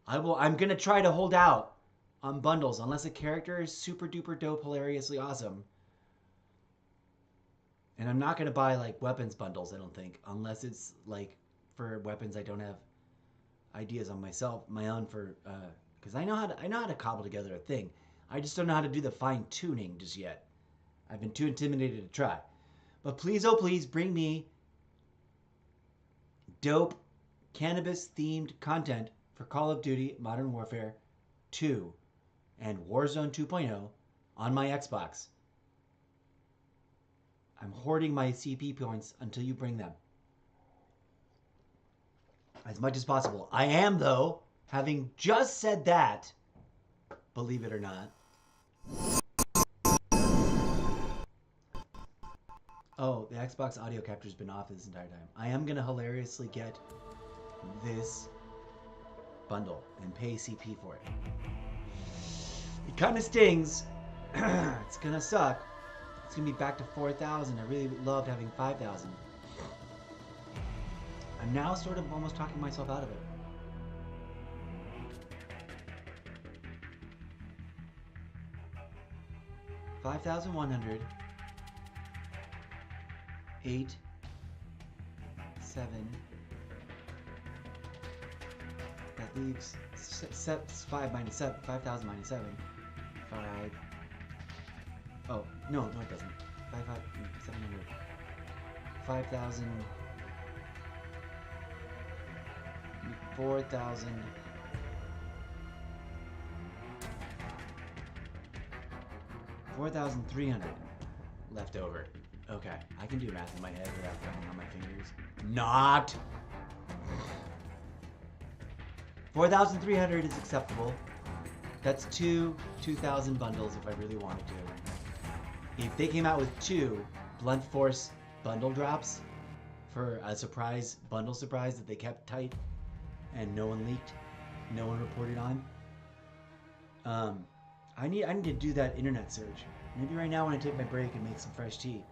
I'm gonna try to hold out on bundles unless a character is super duper dope, hilariously awesome. And I'm not gonna buy like weapons bundles. I don't think, unless it's like for weapons I don't have ideas on my own for, because I know how to cobble together a thing. I just don't know how to do the fine tuning just yet. I've been too intimidated to try. But please, oh please, bring me dope cannabis-themed content for Call of Duty Modern Warfare 2 and Warzone 2.0 on my Xbox. I'm hoarding my CP points until you bring them. As much as possible. I am, though, having just said that, believe it or not. Oh, the Xbox audio capture's been off this entire time. I am going to hilariously get this bundle and pay CP for it. It kind of stings. It's going to suck. It's going to be back to 4,000. I really loved having 5,000. I'm now sort of almost talking myself out of it. $5,100. 8, 7. That leaves 5 minus 7. 5,000 minus 7. 5. Oh, no, it doesn't. 700. 5,000. 4,000. 4,300 left over. Okay, I can do math in my head without counting on my fingers. Not! 4,300 is acceptable. That's 2,000 bundles if I really wanted to. If they came out with 2 Blunt Force bundle drops for a surprise, bundle surprise that they kept tight and no one leaked, no one reported on. I need to do that internet search. Maybe right now when I take my break and make some fresh tea.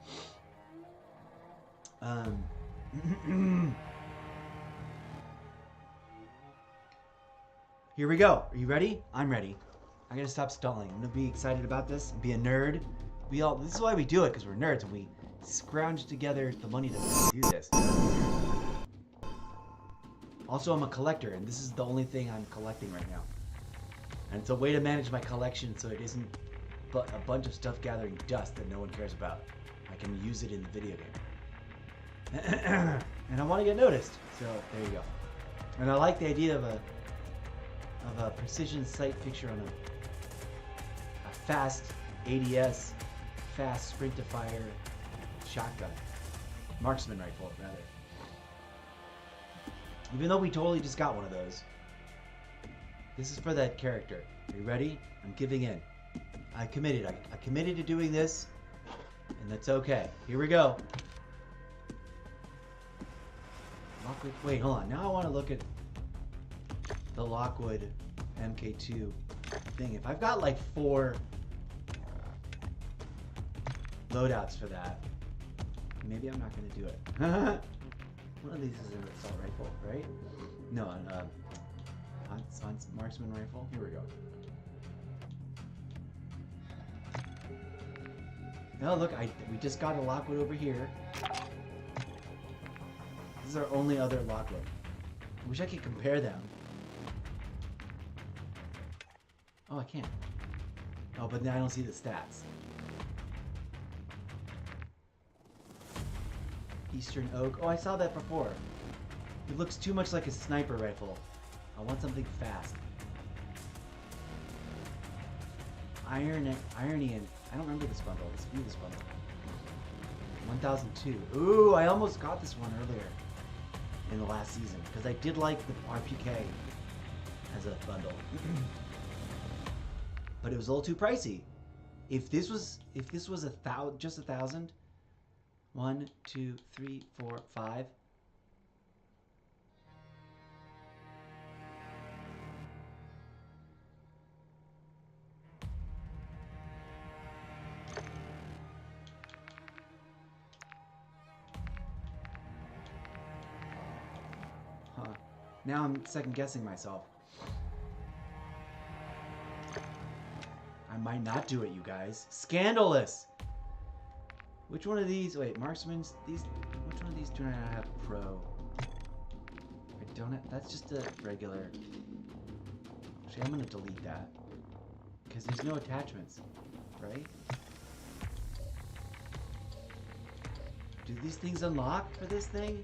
Here we go. Are you ready? I'm ready. I'm gonna stop stalling. I'm gonna be excited about this and be a nerd. This is why we do it, because we're nerds and we scrounge together the money to do this. Also, I'm a collector, and this is the only thing I'm collecting right now. And it's a way to manage my collection so it isn't but a bunch of stuff gathering dust that no one cares about. I can use it in the video game. And I want to get noticed, so there you go. And I like the idea of a precision sight picture on fast ADS, fast sprint to fire shotgun. Marksman rifle, rather. Even though we totally just got one of those. This is for that character. Are you ready? I'm giving in. I committed. I committed to doing this, and that's okay. Here we go. Lockwood. Wait, hold on. Now I want to look at the Lockwood MK2 thing. If I've got like 4 loadouts for that, maybe I'm not going to do it. One of these is an assault rifle, right? No, marksman rifle. Here we go. Oh, look, we just got a Lockwood over here. This is our only other Lockwood. I wish I could compare them. Oh, I can't. Oh, but now I don't see the stats. Eastern Oak. Oh, I saw that before. It looks too much like a sniper rifle. I want something fast. Ironian. I don't remember this bundle. Let's view this bundle. 1002. Ooh, I almost got this one earlier in the last season because I did like the RPK as a bundle. But it was a little too pricey. If this was just 1,000. 1, 2, 3, 4, 5. Huh. Now I'm second guessing myself. I might not do it, you guys. Scandalous! Which one of these? Wait, marksman's. Which one of these do I not have pro? I don't have. That's just a regular. Actually, I'm gonna delete that because there's no attachments, right? Do these things unlock for this thing?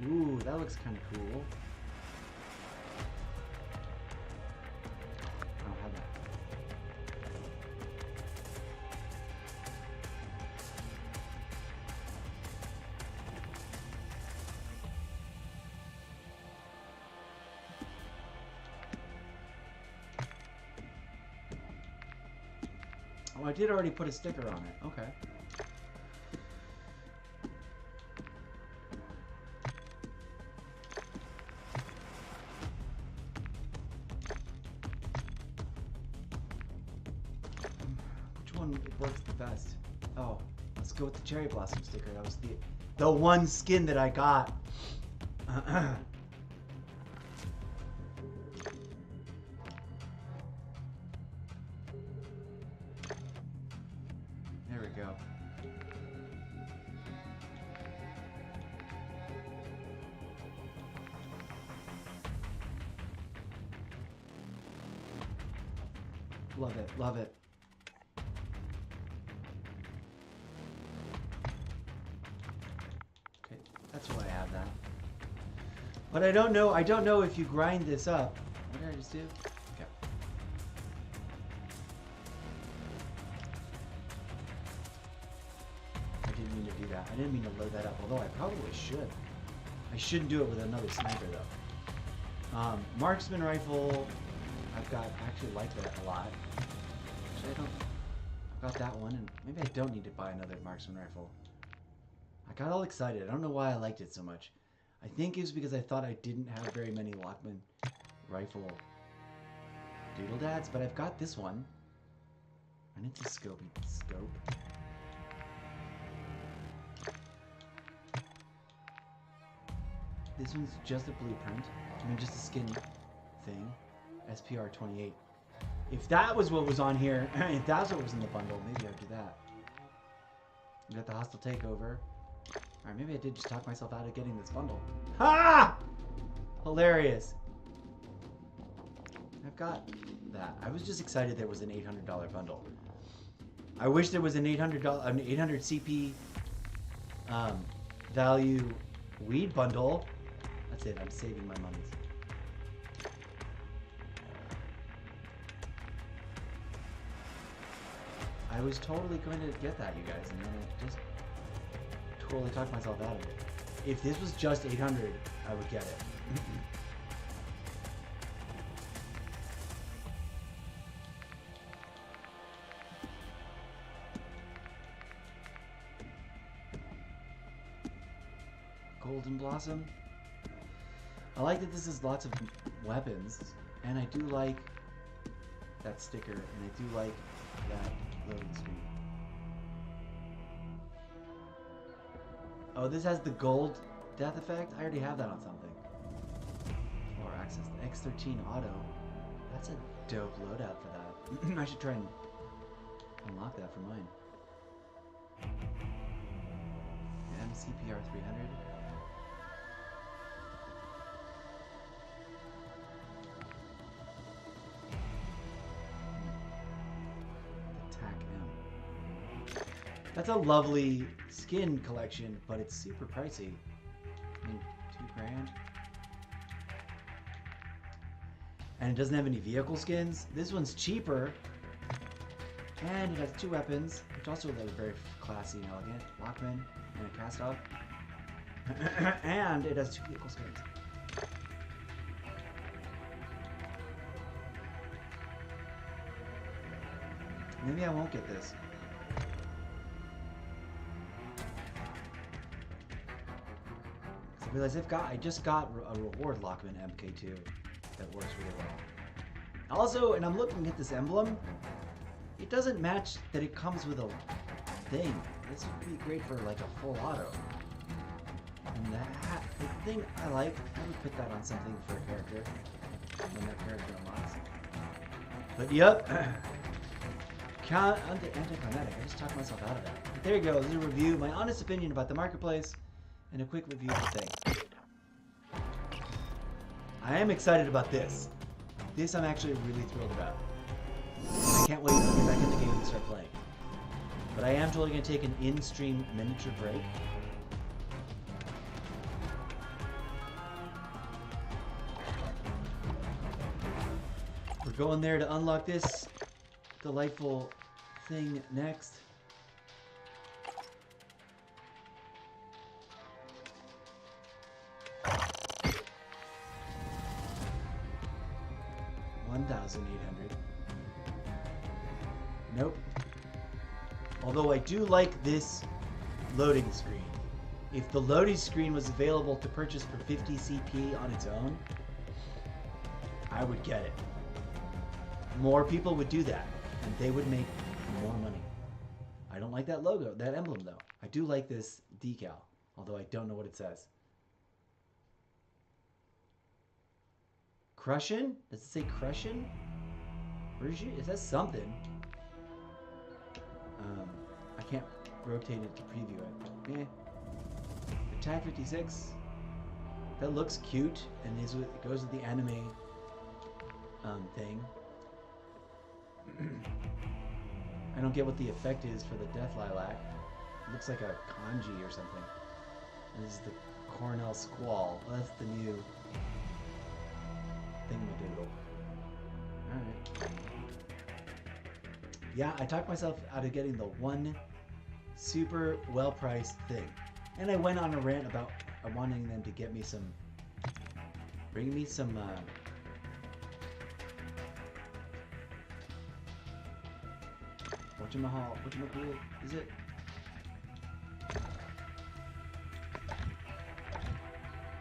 Ooh, that looks kind of cool. Oh, I did already put a sticker on it. Okay. Which one works the best? Oh, let's go with the cherry blossom sticker. That was the one skin that I got. Love it, love it. Okay, that's why I have that. But I don't know if you grind this up. What did I just do? Okay. I didn't mean to do that. I didn't mean to load that up, although I probably should. I shouldn't do it with another sniper though. Marksman rifle. I actually like that a lot. Actually, I've got that one, and maybe I don't need to buy another marksman rifle. I got all excited. I don't know why I liked it so much. I think it was because I thought I didn't have very many Lockman rifle doodle dads, but I've got this one. I need to scope. This one's just a blueprint. I mean, just a skin thing. SPR 28. If that was what was on here, if that's what was in the bundle, maybe I'd do that. We got the hostile takeover. Alright, maybe I did just talk myself out of getting this bundle. Ha! Hilarious. I've got that. I was just excited there was an $800 bundle. I wish there was an $800 CP value weed bundle. That's it. I'm saving my monies. I was totally going to get that, you guys, and then I just totally talked myself out of it. If this was just 800, I would get it. Golden Blossom. I like that this is lots of weapons, and I do like that sticker, and I do like that loading screen. Oh, this has the gold death effect? I already have that on something. Or access the X13 auto. That's a dope loadout for that. I should try and unlock that for mine. MCPR 300. That's a lovely skin collection, but it's super pricey. I mean, $2,000. And it doesn't have any vehicle skins. This one's cheaper. And it has 2 weapons, which also look very classy and elegant. Lockman and a cast-off. And it has 2 vehicle skins. Maybe I won't get this. I realize I just got a reward Lockman MK2 that works really well. Also, and I'm looking at this emblem, it doesn't match that it comes with a thing. This would be great for like a full auto. And the thing I like, I would put that on something for a character when that character unlocks. But yep, anticlimactic. I just talked myself out of that. But there you go. This is a review, my honest opinion about the marketplace. And a quick review of the thing. I am excited about this. This I'm actually really thrilled about. I can't wait to get back in the game and start playing. But I am totally going to take an in-stream miniature break. We're going there to unlock this delightful thing next. $1,800. Nope. Although I do like this loading screen. If the loading screen was available to purchase for 50 CP on its own, I would get it. More people would do that, and they would make more money. I don't like that logo, that emblem though. I do like this decal, although I don't know what it says. Crushin'? Does it say Crushin'? It says something. I can't rotate it to preview it. Eh. Attack 56. That looks cute, and it goes with the anime thing. I don't get what the effect is for the Death Lilac. It looks like a kanji or something. This is the Cornell Squall. Well, that's the new thingamadoodle. Alright. Yeah, I talked myself out of getting the one super well-priced thing. And I went on a rant about wanting them to get me some... bring me some... whatchamacallit is it?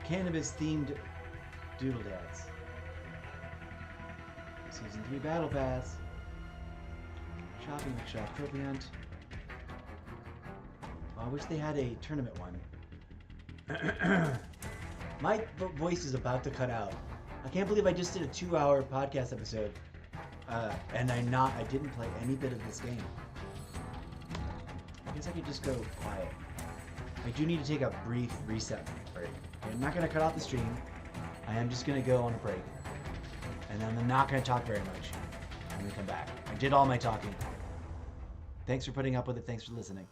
Cannabis-themed doodle dads. Season 3 Battle Pass. Shopping Workshop Trophy Hunt. Oh, I wish they had a tournament one. My voice is about to cut out. I can't believe I just did a 2-hour podcast episode. And I didn't play any bit of this game. I guess I could just go quiet. I do need to take a brief reset break. I'm not going to cut off the stream. I am just going to go on a break. And then I'm not going to talk very much when we come back. I did all my talking. Thanks for putting up with it. Thanks for listening.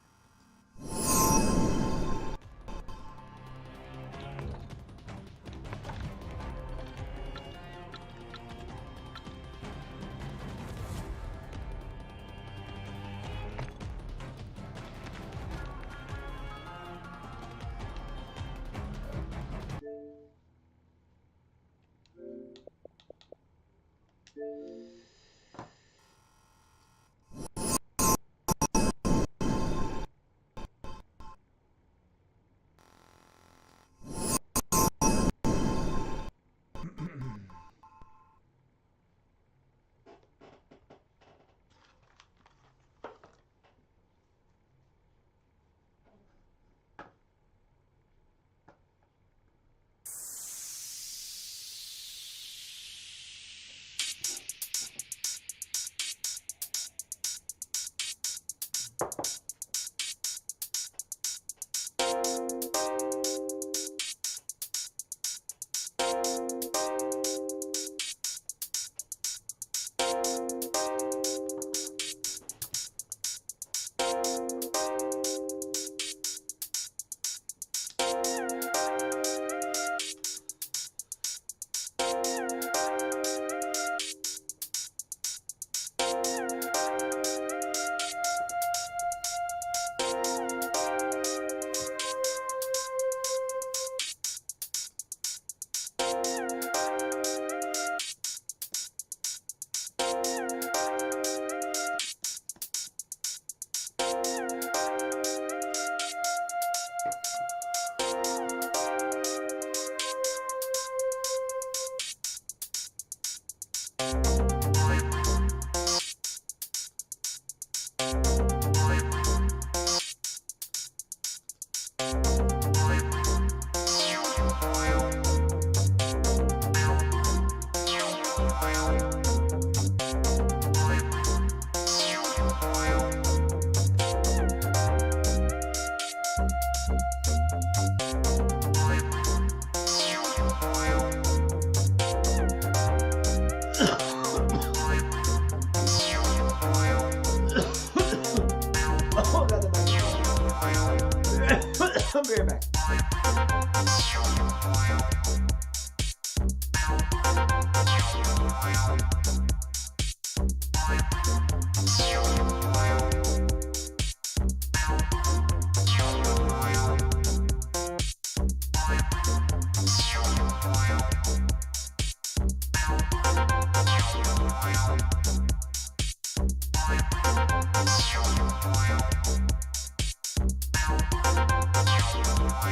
I'll be right back.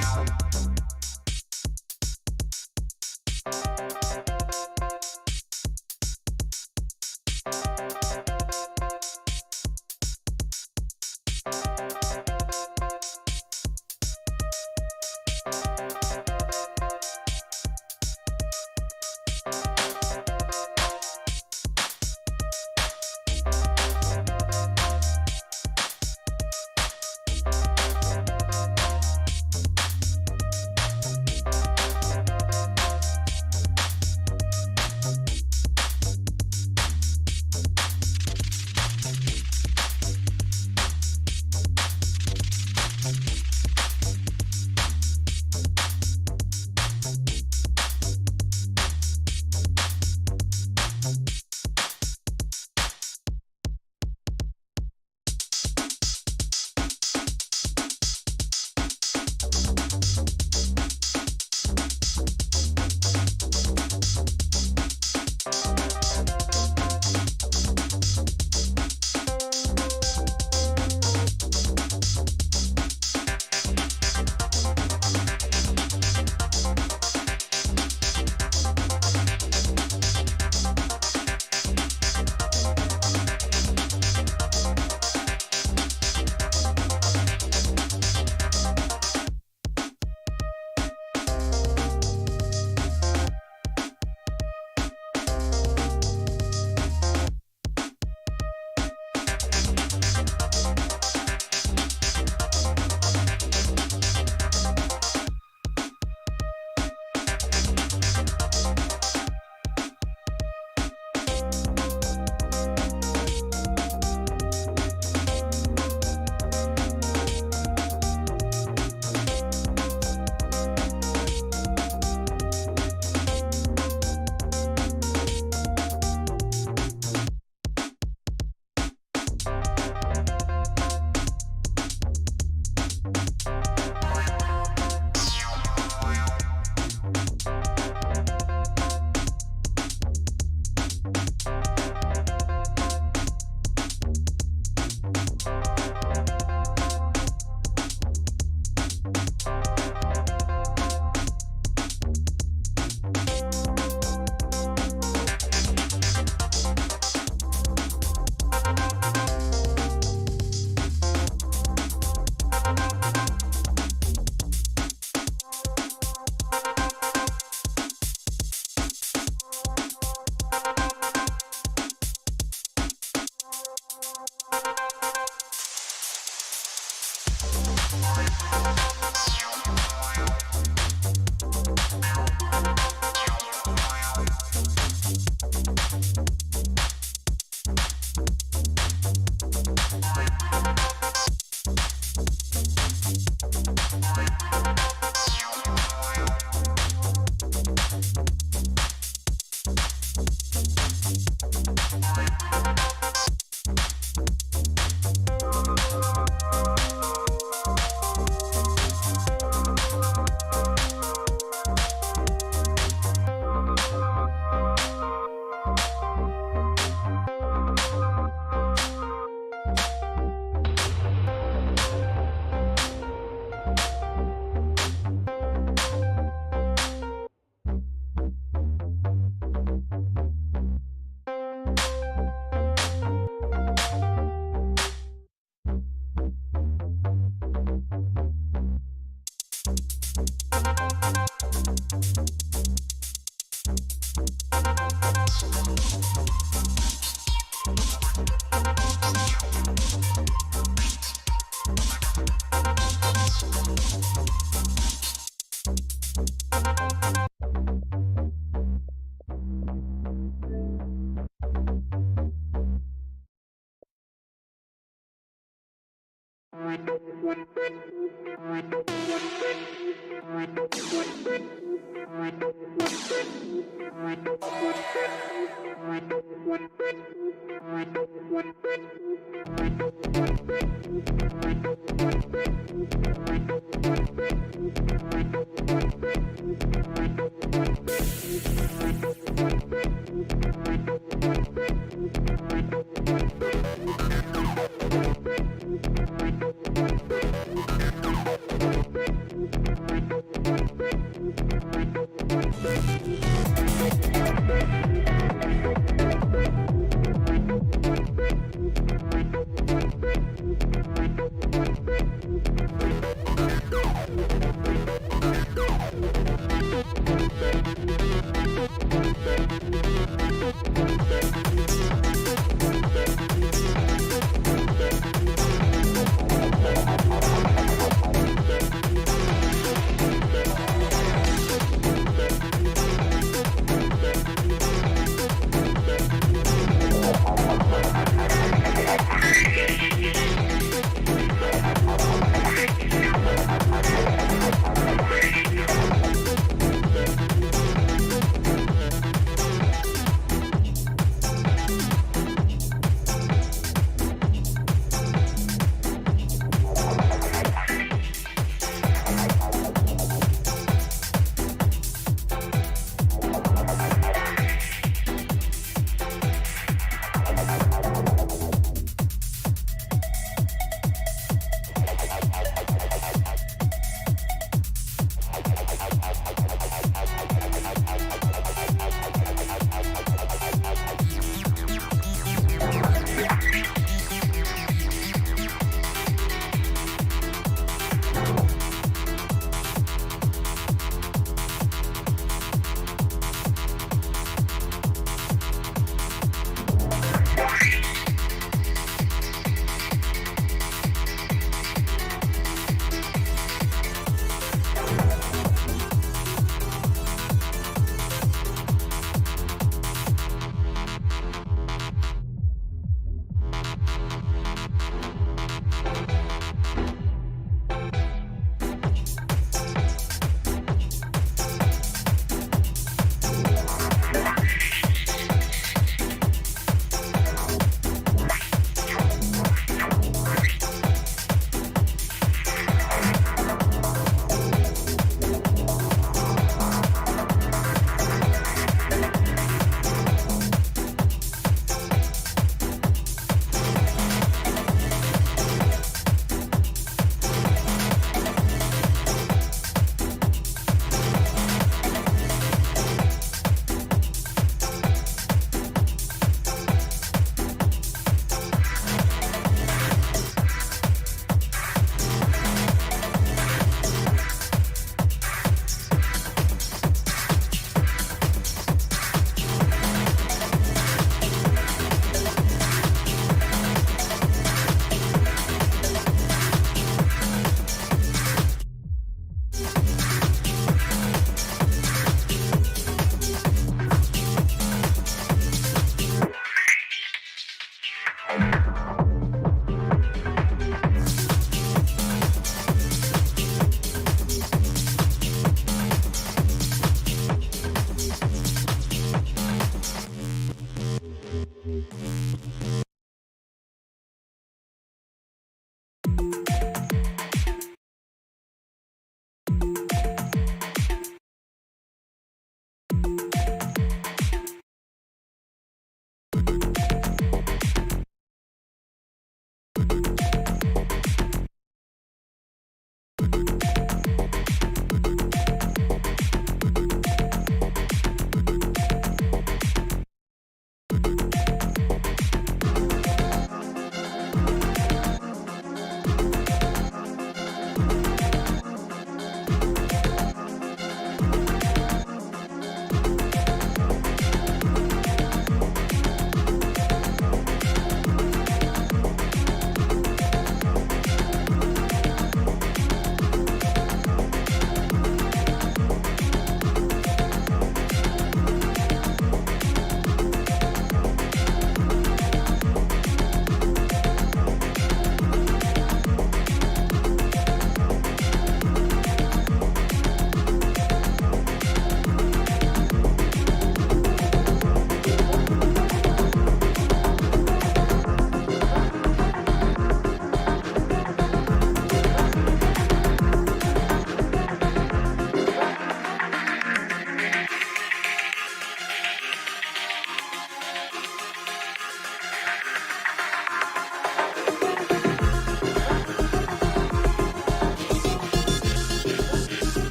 Bye.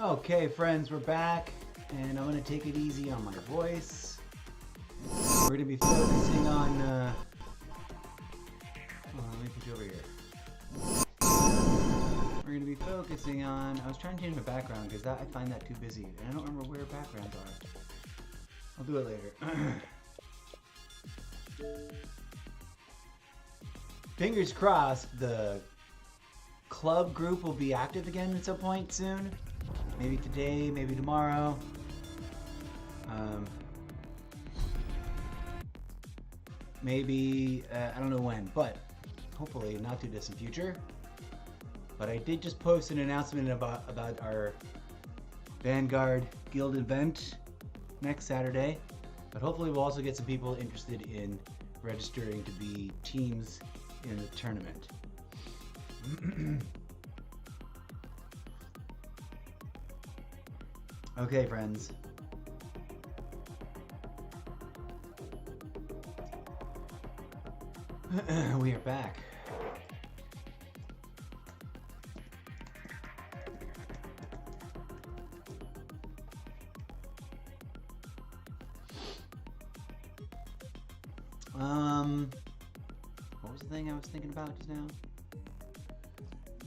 Okay, friends, we're back, and I'm gonna take it easy on my voice. We're gonna be focusing on. Let me put you over here. We're gonna be focusing on. I was trying to change my background because I find that too busy, and I don't remember where backgrounds are. I'll do it later. Fingers crossed, the club group will be active again at some point soon. Maybe today, maybe tomorrow. Maybe, I don't know when, but hopefully not too distant future. But I did just post an announcement about our Vanguard Guild event next Saturday. But hopefully we'll also get some people interested in registering to be teams in the tournament. Okay, friends. We are back. What was the thing I was thinking about just now?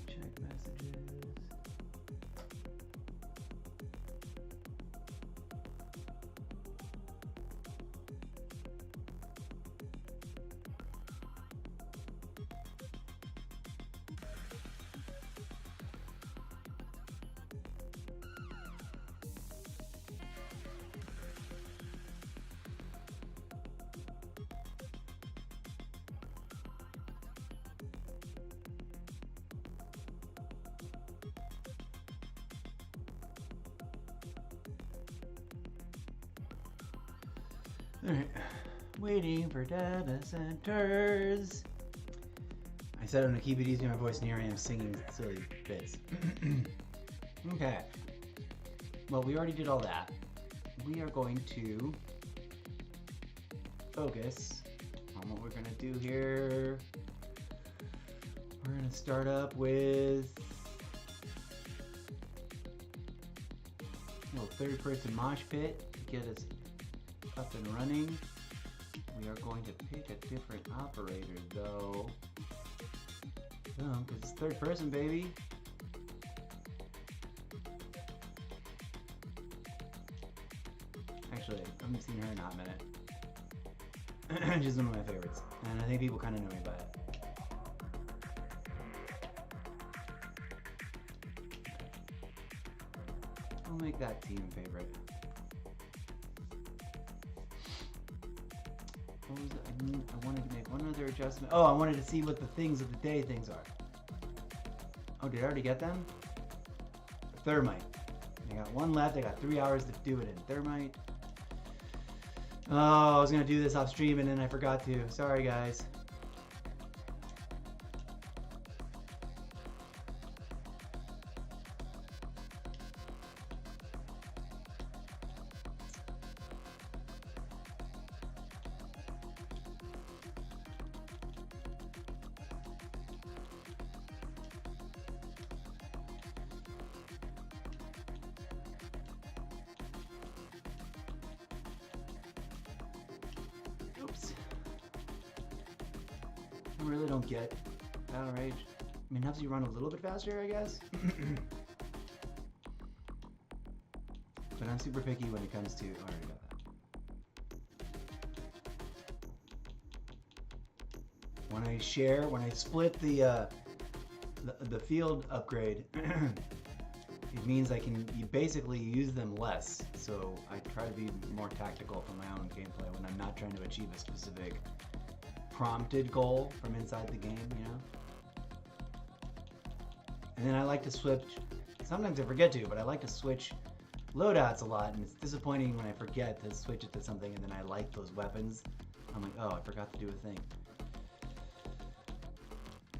Check messages. Alright, waiting for data centers. I said I'm gonna keep it easy on my voice, and here I am singing silly bits. Okay. Well, we already did all that. We are going to focus on what we're gonna do here. We're gonna start up with a little third-person mosh pit to get us up and running. We are going to pick a different operator though. Because it's third person, baby. Actually, I haven't seen her in a hot minute. She's one of my favorites. And I think people kind of know me by it. I'll make that team favorite. What was it? I wanted to make one other adjustment. Oh, I wanted to see what the things of the day things are. Oh, did I already get them? Thermite. I got one left. I got 3 hours to do it in. Thermite. Oh, I was going to do this off stream and then I forgot to. Sorry, guys. I really don't get Battle Rage. I mean, it helps you run a little bit faster, I guess. But I'm super picky when it comes to... Oh, I already got that. When I split the field upgrade, it means you basically use them less. So I try to be more tactical for my own gameplay when I'm not trying to achieve a specific prompted goal from inside the game, you know? And then I like to switch, sometimes I forget to, but I like to switch loadouts a lot, and it's disappointing when I forget to switch it to something and then I like those weapons. I'm like, oh, I forgot to do a thing.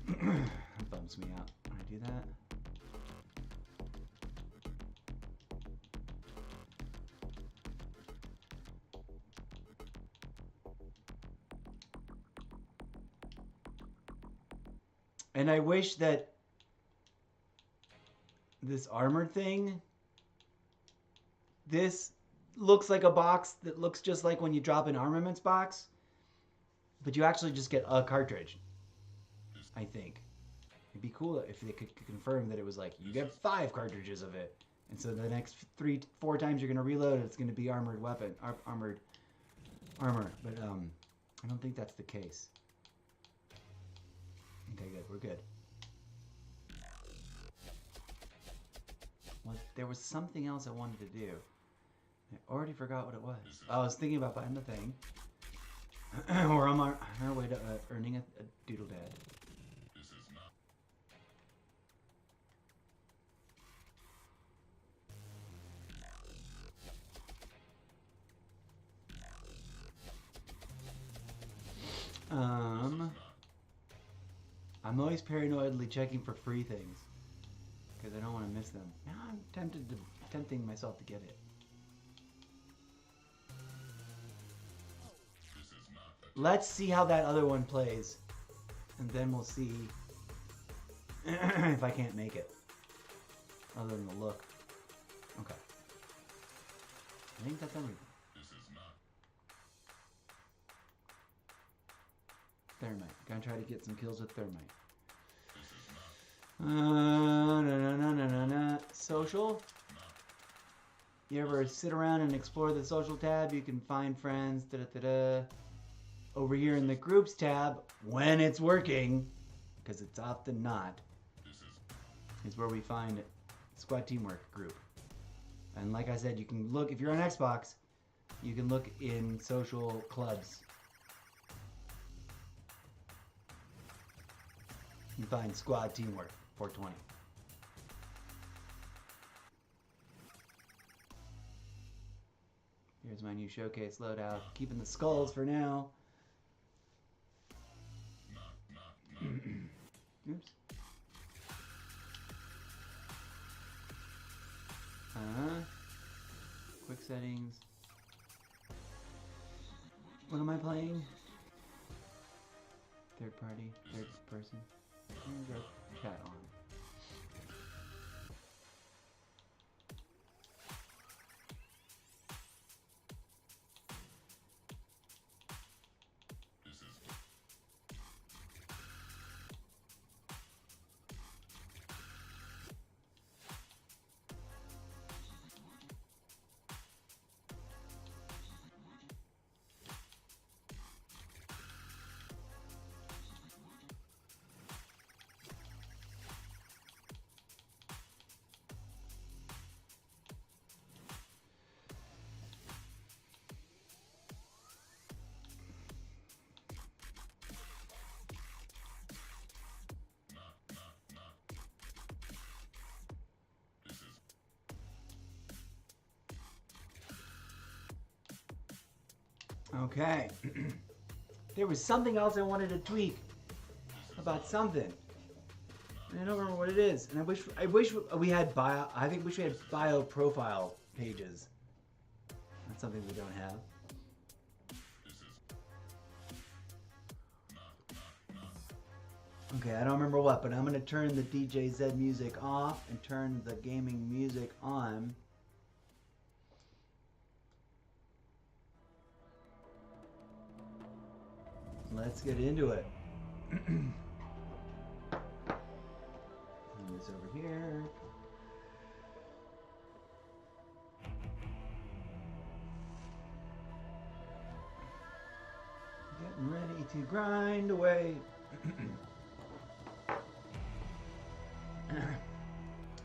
That bums me out when I do that. And I wish that this armor thing This looks like a box that looks just like when you drop an armaments box, but you actually just get a cartridge, I think. It'd be cool if they could confirm that it was like, you get 5 cartridges of it. And so the next 3-4 times you're going to reload, it's going to be armored weapon, armor. But I don't think that's the case. Okay, good. We're good. Well, there was something else I wanted to do. I already forgot what it was. I was thinking about buying the thing. We're on our way to earning a doodle dad. I'm always paranoidly checking for free things because I don't want to miss them. Now I'm tempting myself to get it. Let's see how that other one plays, and then we'll see if I can't make it. Other than the look. Okay. I think that's everything. Thermite. Gonna try to get some kills with thermite. Social. You ever sit around and explore the social tab? You can find friends. Over here in the groups tab, when it's working, because it's often not, is where we find squad teamwork group. And like I said, you can look, if you're on Xbox, you can look in social clubs. You can find squad teamwork 420. Here's my new showcase loadout. Keeping the skulls for now. Oops. Quick settings. What am I playing? Third party, third person. There's our chat on. Okay. There was something else I wanted to tweak about something. And I don't remember what it is. And I wish we had bio. I think we should have bio profile pages. That's something we don't have. Okay, I don't remember what, but I'm gonna turn the DJ Z music off and turn the gaming music on. Let's get into it. Move this over here. Getting ready to grind away.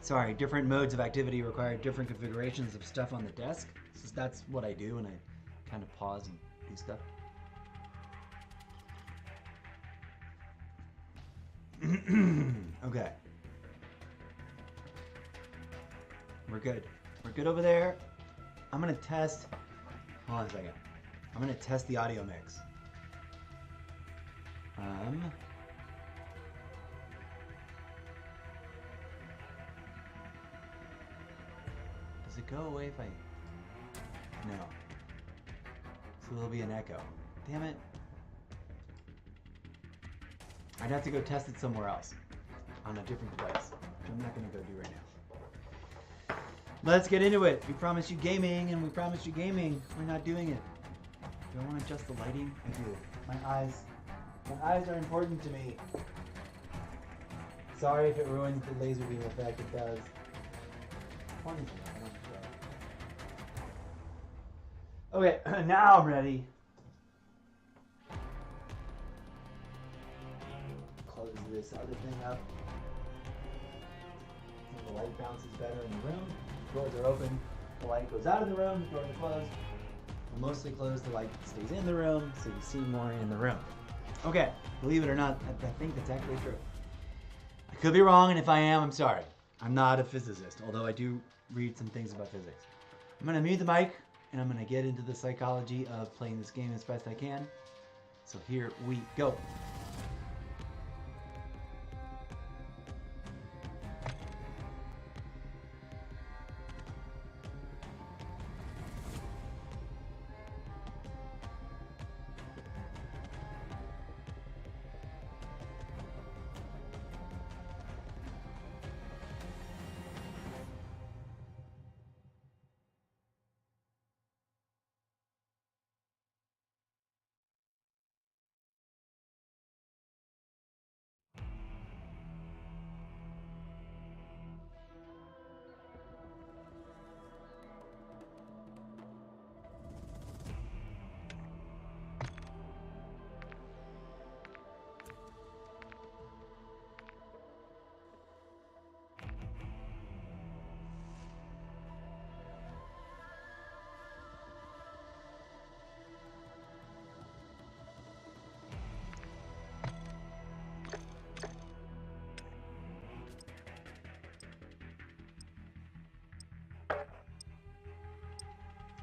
Sorry, different modes of activity require different configurations of stuff on the desk. So that's what I do when I kind of pause and do stuff. Okay. We're good. We're good over there. I'm gonna test. Hold on a second. I'm gonna test the audio mix. Does it go away if I... No. So there'll be an echo. Damn it. I'd have to go test it somewhere else. On a different device. Which I'm not gonna go do right Let's get into it. We promised you gaming, and we promised you gaming. We're not doing it. Do I want to adjust the lighting? I do. My eyes are important to me. Sorry if it ruins the laser beam effect. It does. Okay, now I'm ready. Close this other thing up. The light bounces better in the room. Doors are open. The light goes out of the room. Doors are closed. They're mostly closed. The light stays in the room, so you see more in the room. Okay, believe it or not, I think that's actually true. I could be wrong, and if I am, I'm sorry. I'm not a physicist, although I do read some things about physics. I'm going to mute the mic, and I'm going to get into the psychology of playing this game as best I can. So here we go.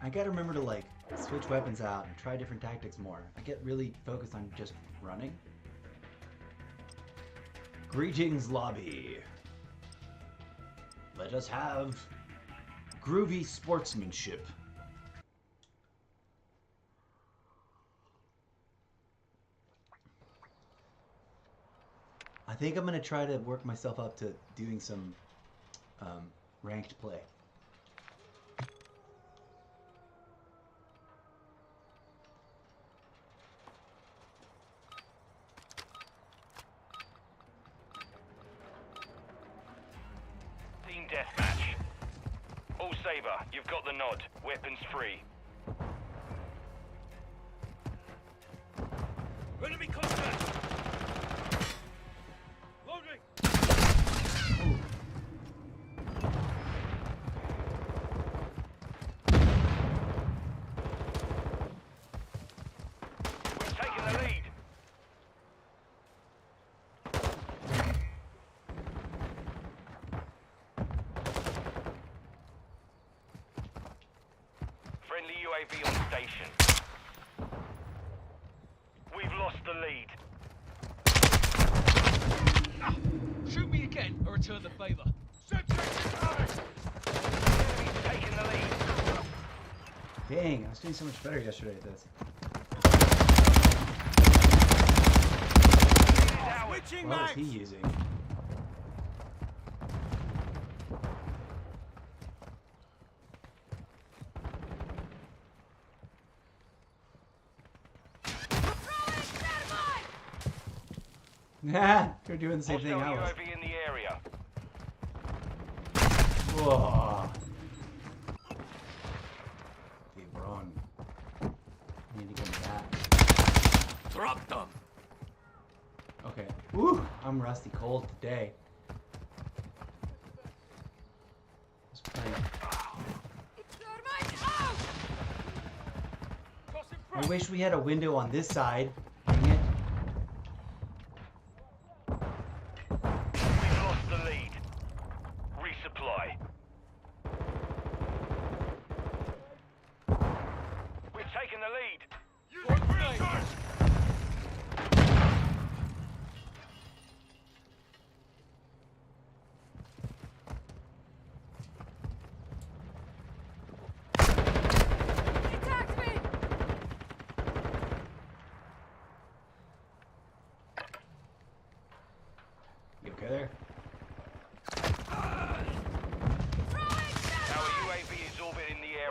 I gotta remember to like switch weapons out and try different tactics more. I get really focused on just running. Greetings, lobby. Let us have groovy sportsmanship. I think I'm gonna try to work myself up to doing some ranked play. Deathmatch. All Saber, you've got the nod. Weapons free. Enemy contact! Loading! We're taking the lead. Friendly UAV on station. We've lost the lead. Shoot me again or return the favor. Enemy's taking the lead. Dang, I was doing so much better yesterday at this. What was he using? Nah, you're doing the same thing I was. UAV in the area. Whoa. Hey, Braun. I need to get back. Drop them. Okay. Woo! I'm rusty cold today. Let's play. I wish we had a window on this side. Dang it. We've lost the lead. Resupply. We've taken the lead.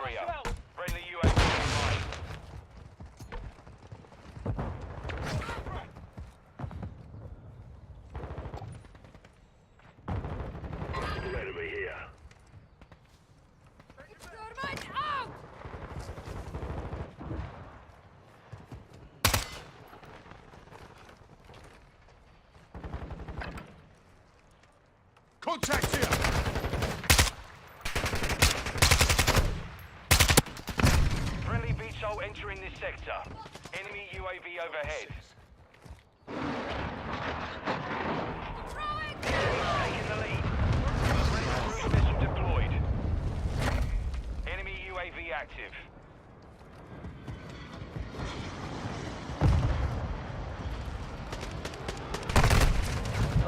area. Friendly UAV online. Enemy here. Exterminate out! Contact here. Friendly VTOL entering this sector. Enemy UAV overhead. Throwing Taking the lead. Friendly cruise missile deployed. Enemy UAV active.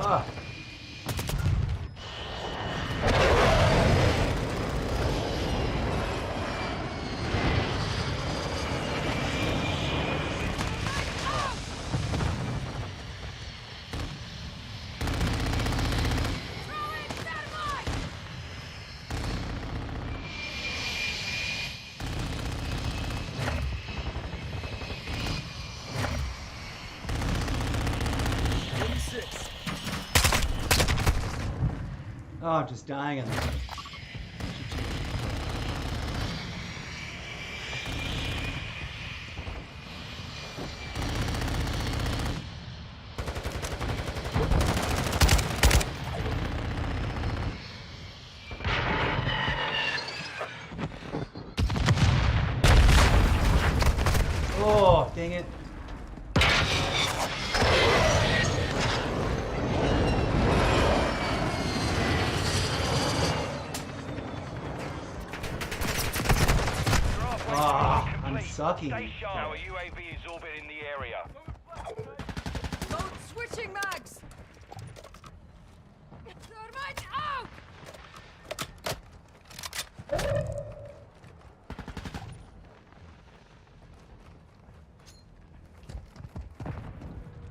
Ah. throwing thermite! Oh, I'm just dying. Oh, dang it. Ah, I'm sucking. Stay sharp. Our UAV is orbiting the area. Load switching mags! Thermite out!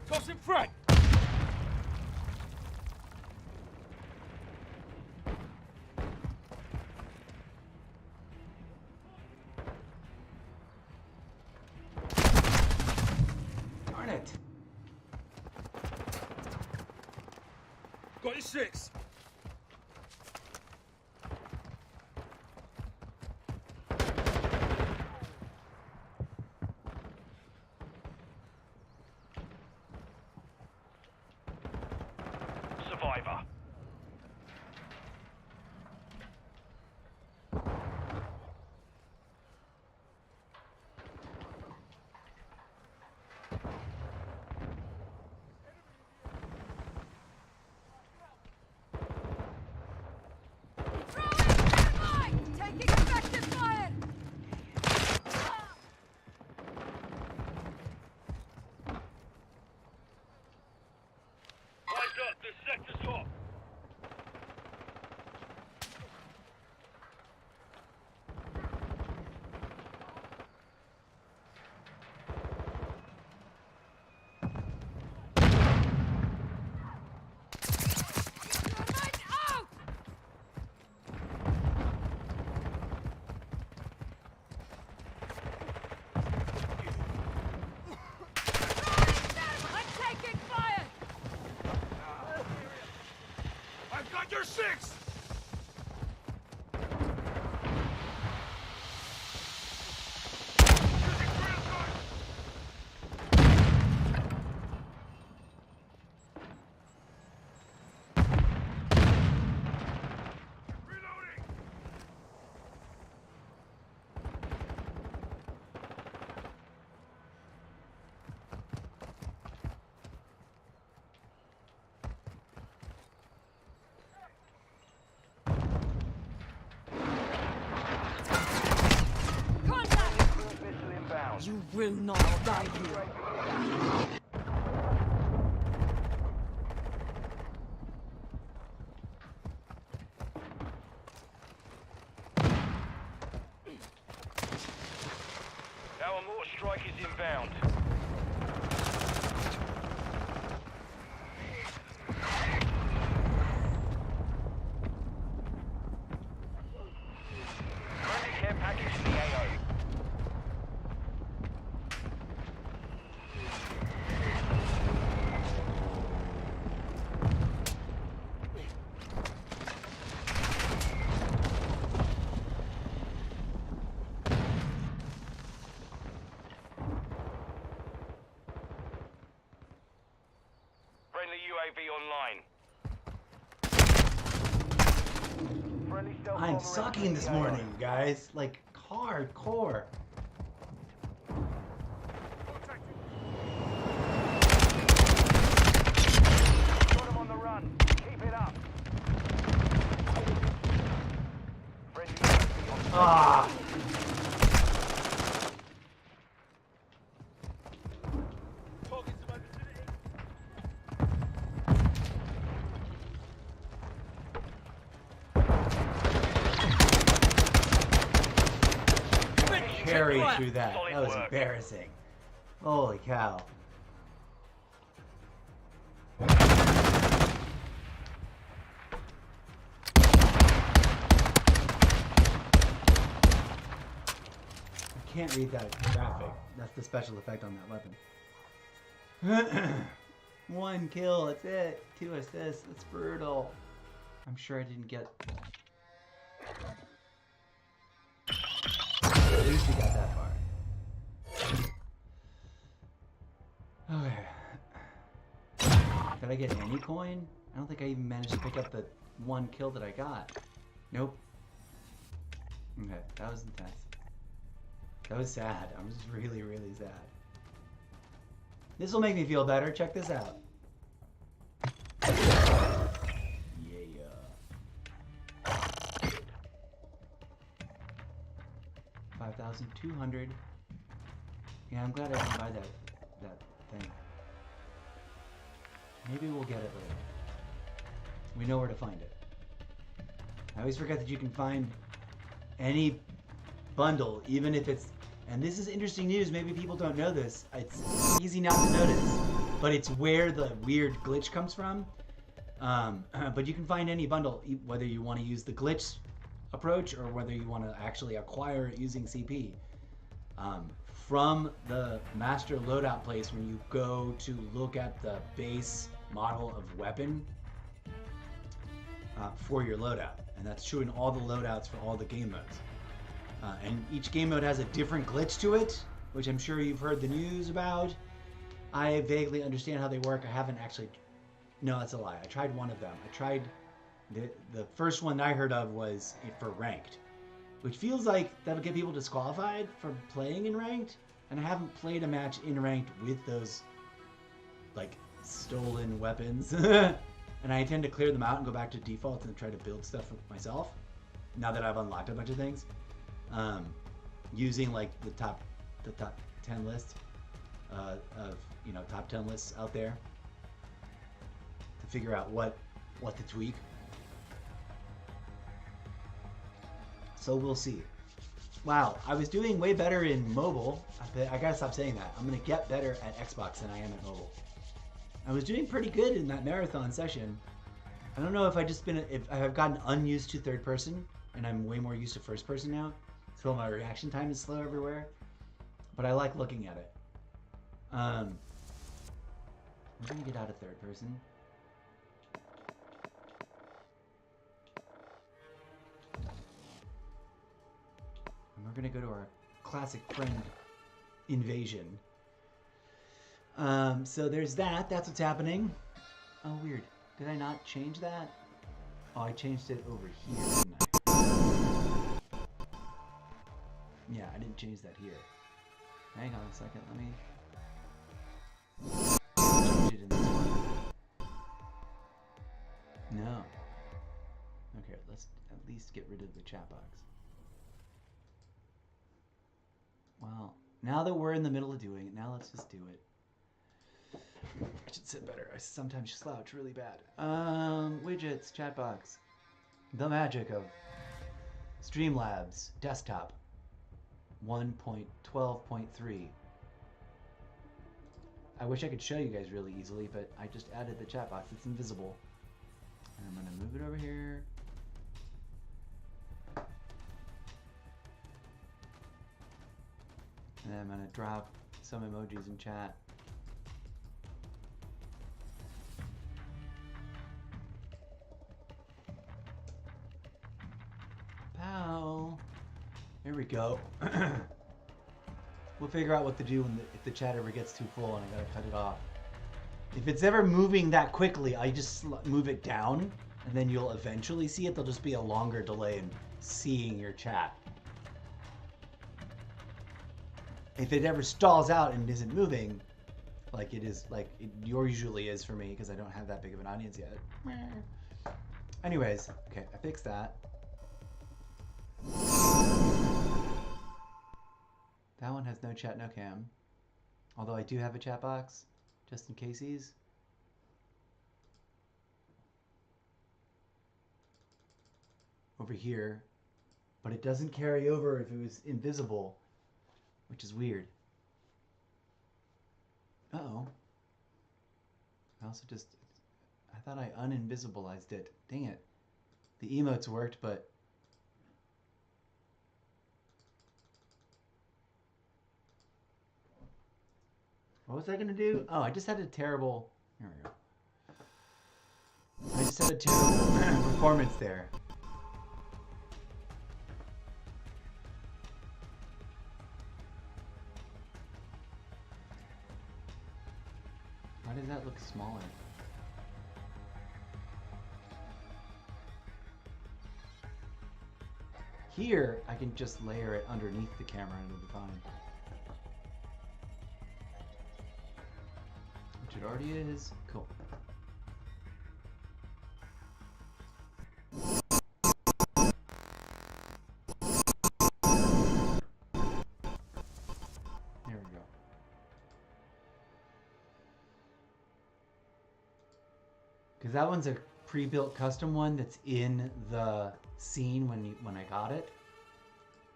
Tossing frag. Darn it. Got your 6. Survivor. Throwing thermite! Taking effective fire! Eyes up. The sector's hot. Thermite out! I'm taking fire! I've got your 6. Reloading. Contact! Cruise missile inbound. You will not die here. Our mortar strike is inbound. Friendly care package Friendly UAV online. Friendly stealth I'm bomber sucking entering this the AO. morning, guys. Like, hardcore. Got him on the run. Keep it up. Friendly UAV on Ah! Targets in my vicinity. Carried through that. Solid That was work. embarrassing. Holy cow. I can't read that graphic. That's the special effect on that weapon. 1 kill, that's it. 2 assists, that's brutal. I'm sure I didn't get... At least we got that far. Okay. Did I get any coin? I don't think I even managed to pick up the 1 kill that I got. Nope. Okay, that was intense. That was sad. I was really, really sad. This will make me feel better. Check this out. Yeah. 5,200. Yeah, I'm glad I didn't buy that thing. Maybe we'll get it later. We know where to find it. I always forget that you can find any bundle, even if it's... And this is interesting news, maybe people don't know this. It's easy not to notice, but it's where the weird glitch comes from. But you can find any bundle, whether you want to use the glitch approach or whether you want to actually acquire it using CP. From the master loadout place, when you go to look at the base model of weapon for your loadout. And that's true in all the loadouts for all the game modes. And each game mode has a different glitch to it, which I'm sure you've heard the news about. I vaguely understand how they work. I haven't actually... No, that's a lie. I tried one of them. I tried... The first one I heard of was for ranked, which feels like that would get people disqualified from playing in ranked. And I haven't played a match in ranked with those, like, stolen weapons. And I intend to clear them out and go back to default and try to build stuff myself, now that I've unlocked a bunch of things. Using like the top 10 list of top 10 lists out there to figure out what to tweak. So we'll see. Wow, I was doing way better in mobile. I gotta stop saying that. I'm gonna get better at Xbox than I am at mobile. I was doing pretty good in that marathon session. I don't know if if I've gotten unused to third person and I'm way more used to first person now. So my reaction time is slow everywhere, but I like looking at it. We're gonna get out of third person. And we're gonna go to our classic friend invasion. So there's that. That's what's happening. Oh, weird. Did I not change that? Oh, I changed it over here, didn't I? Yeah, I didn't change that here. Hang on a second, let me change it in this one. No. Okay, let's at least get rid of the chat box. Well, now that we're in the middle of doing it, now let's just do it. I should sit better. I sometimes slouch really bad. Widgets, chat box. The magic of Streamlabs desktop. 1.12.3. I wish I could show you guys really easily, but I just added the chat box. It's invisible. And I'm going to move it over here. And then I'm going to drop some emojis in chat. Pow. Here we go. We'll figure out what to do if the chat ever gets too full and I gotta cut it off. If it's ever moving that quickly, I just move it down, and then you'll eventually see it. There'll just be a longer delay in seeing your chat. If it ever stalls out and isn't moving, like it is, like it usually is for me, because I don't have that big of an audience yet. Anyways, okay, I fixed that. That one has no chat, no cam. Although I do have a chat box, just in casesies. Over here. But it doesn't carry over if it was invisible, which is weird. Uh-oh. I also just... I thought I uninvisibilized it. Dang it. The emotes worked, but... What was I gonna do? Oh, I just had a terrible... Here we go. I just had a terrible performance there. Why does that look smaller? Here, I can just layer it underneath the camera and it'll be fine. Which it already is. Cool. There we go. Because that one's a pre-built custom one that's in the scene when I got it.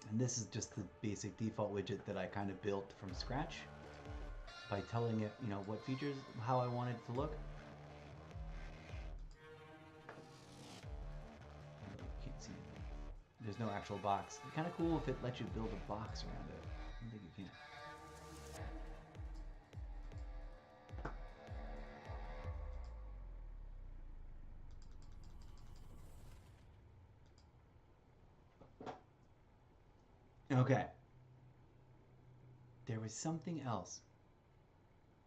And this is just the basic default widget that I kind of built from scratch by telling it, you know, what features, how I want it to look. You can't see anything. There's no actual box. It's kind of cool if it lets you build a box around it. I don't think you can. Okay. There was something else.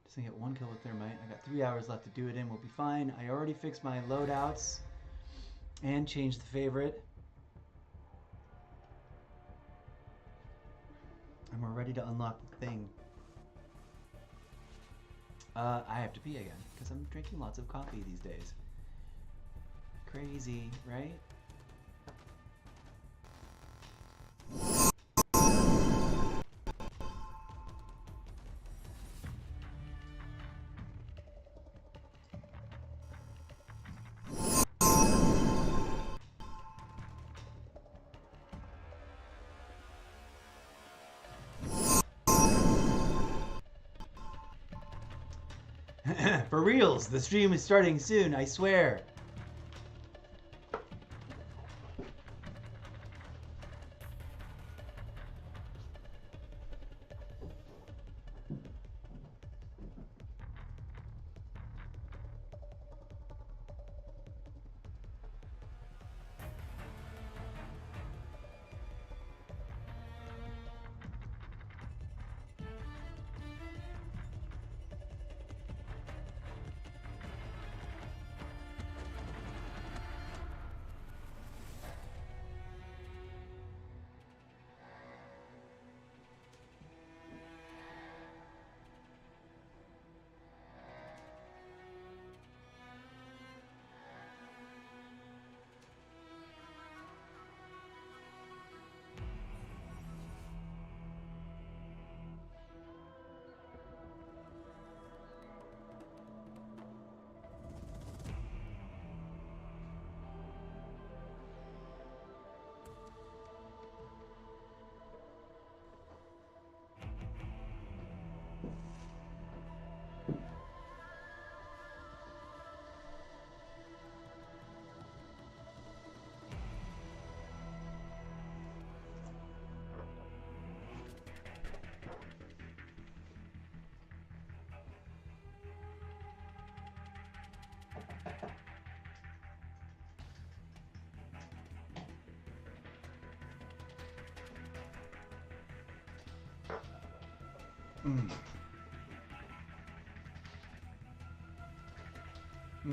Just gonna get 1 kill with thermite. I got 3 hours left to do it in. We'll be fine. I already fixed my loadouts and changed the favorite. And we're ready to unlock the thing. I have to pee again because I'm drinking lots of coffee these days. Crazy, right? For reals, the stream is starting soon, I swear.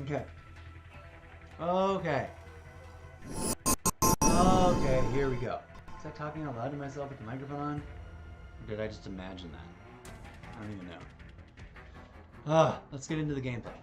Okay. Okay. Okay, here we go. Was I talking out loud to myself with the microphone on? Or did I just imagine that? I don't even know. Let's get into the gameplay.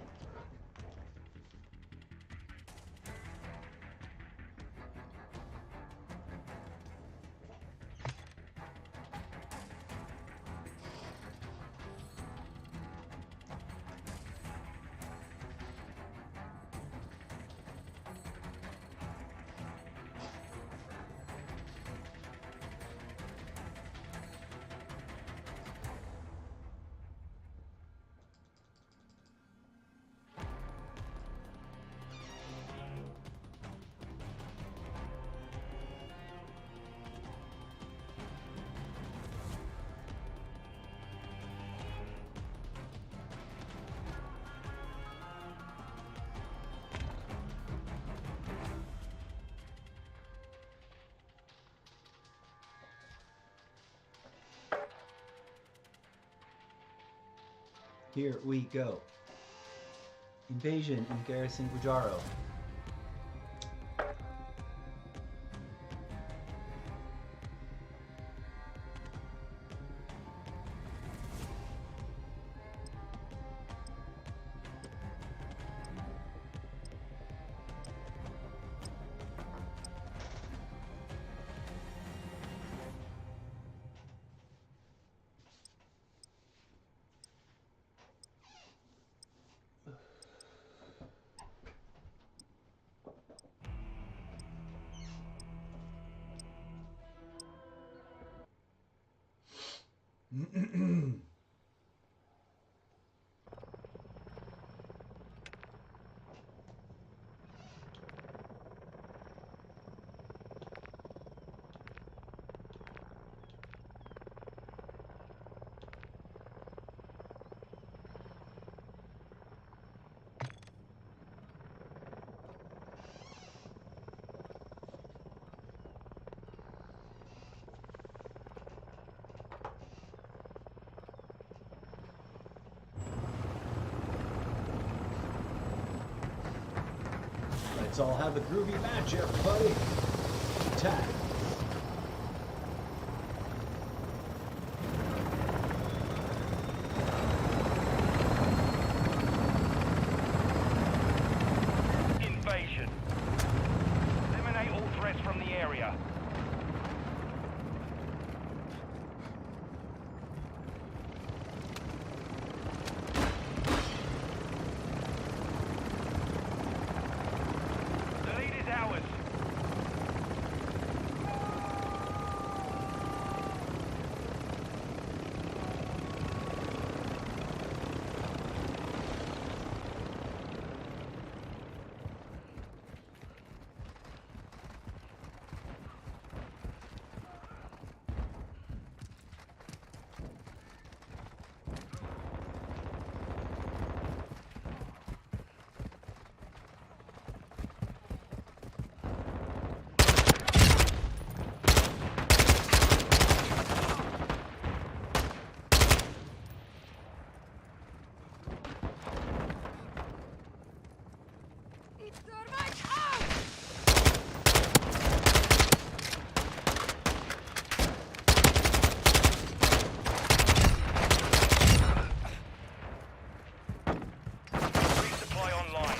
Here we go. Invasion in Garrison Guajaro. Let's all have a groovy match, everybody. Attack. Invasion. Eliminate all threats from the area. The lead is ours. Exterminate out! Resupply online.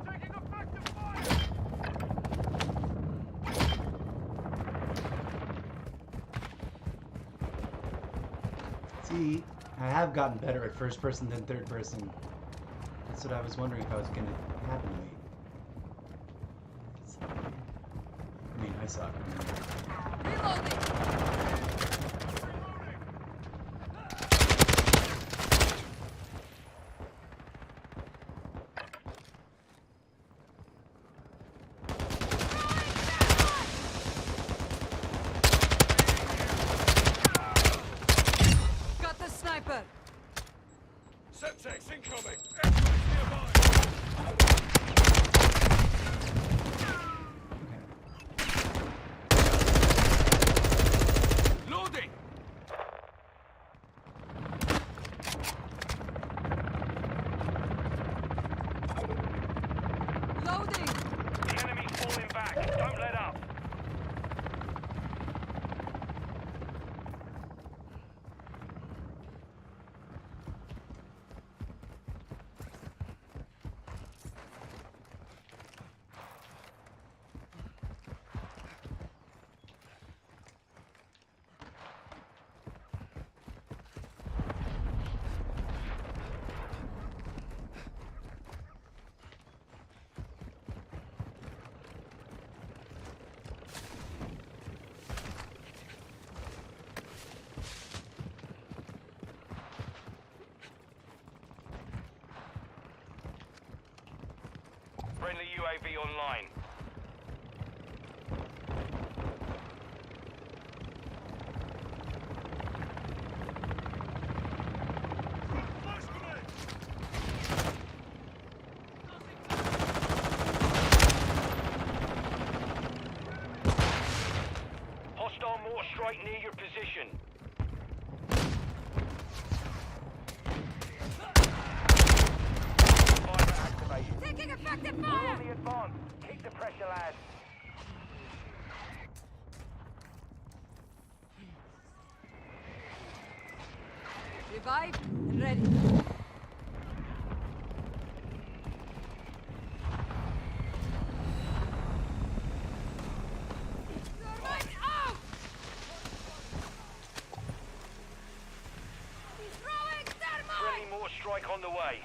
Taking effective fire! See, I have gotten better at first person than third person. That's what I was wondering if I was gonna happen to me. I mean, I suck. Reloading! Don't let up. Friendly UAV online. Hostile mortar strike near your position. Fire activated. Taking effective We're fire! on the advance. Keep the pressure, lads. Revived and ready. Thermite out! Throwing thermite! Friendly mortar strike on the way.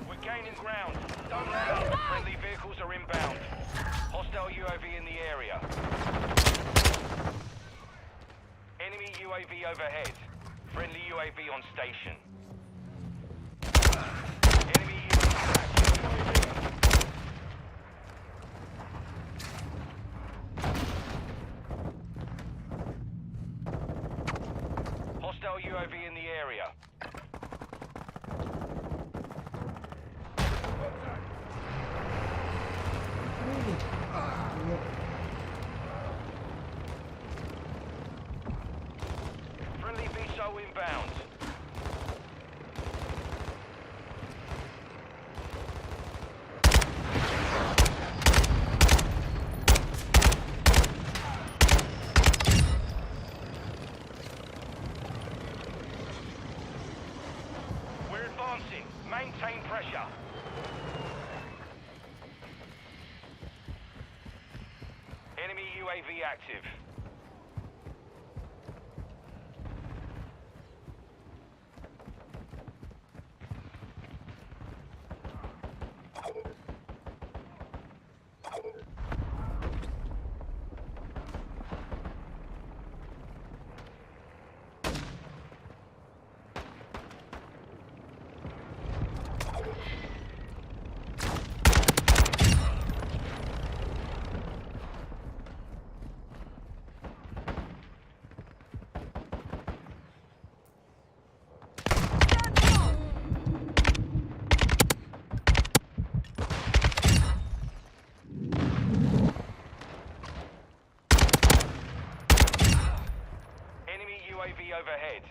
We're gaining ground. Don't let up. Friendly vehicles are inbound. Hostile UAV in the area. Enemy UAV overhead. Friendly UAV on station. Enemy UAV active. Hostile UAV in the area. Friendly VSO inbound. We're advancing. Maintain pressure. Enemy UAV active. Enemy UAV overhead.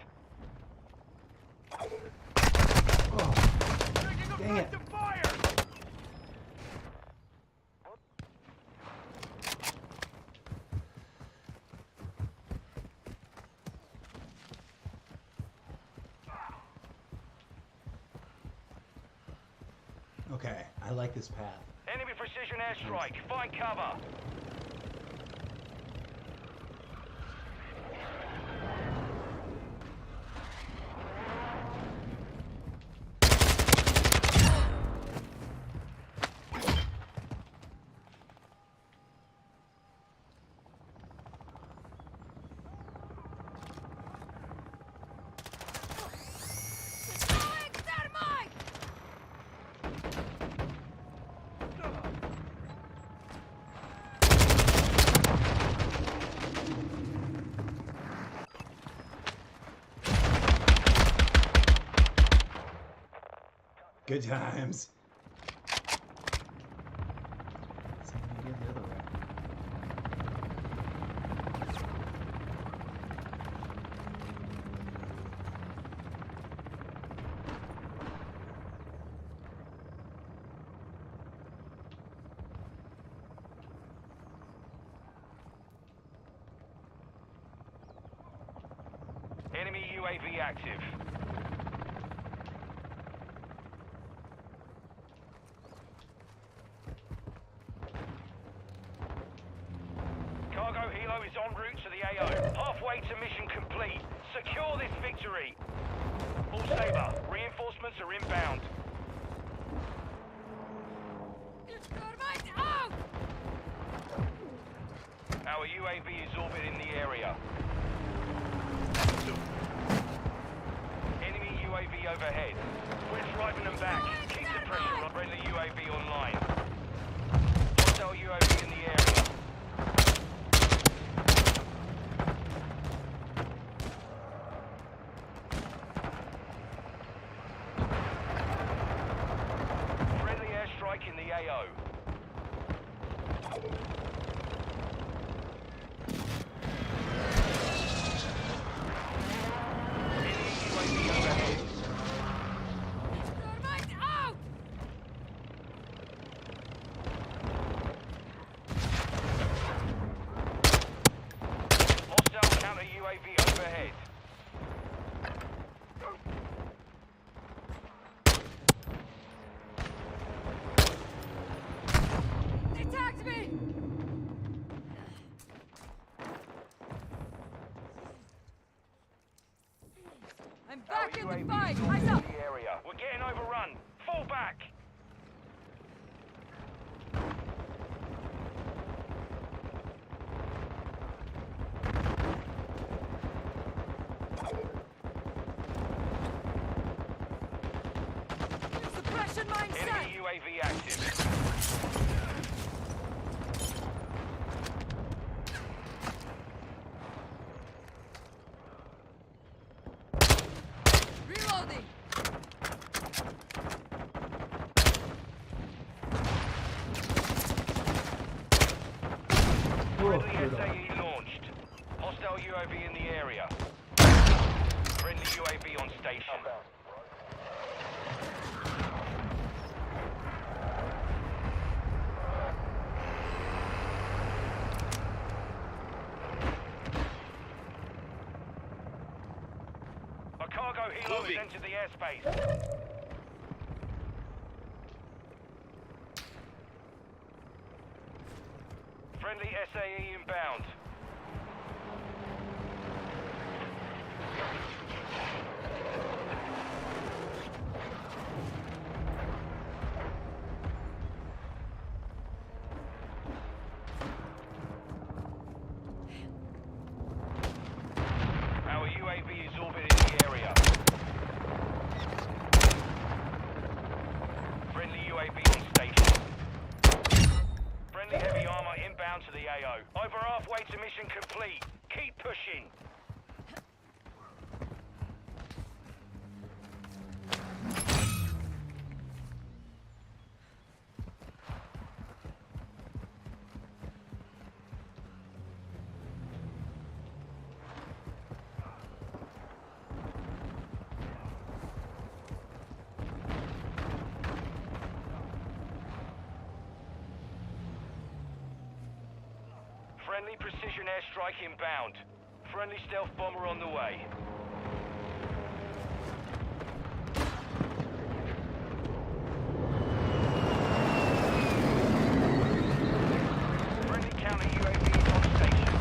Dang it. Okay, I like this path. Enemy precision airstrike. Find cover. Throwing thermite! Good times. Somebody did the other way. Enemy UAV active. Cargo helo is en route to the AO. Halfway to mission complete. Secure this victory. All Sabre, reinforcements are inbound. Thermite out! Our UAV is orbiting the area. Enemy UAV overhead. We're driving them back. Keep the pressure on. Friendly UAV online. Hostile UAV in the area. Friendly airstrike in the AO. Enemy UAV overhead. Thermite out! Hostile counter UAV overhead. They tagged me! I'm back in the fight! Eyes up! The area. We're getting overrun. Fall back. Suppression mindset! Enemy UAV active. Reloading! Friendly SAE launched. Hostile UAV in the area. Friendly UAV on station. A cargo helo has entered the airspace. Friendly SAE inbound. Our UAV is orbiting the area. Friendly UAV on station. Friendly heavy armor inbound to the AO. Over halfway to mission complete. Keep pushing. Friendly precision airstrike inbound. Friendly stealth bomber on the way. Friendly counter UAV on station.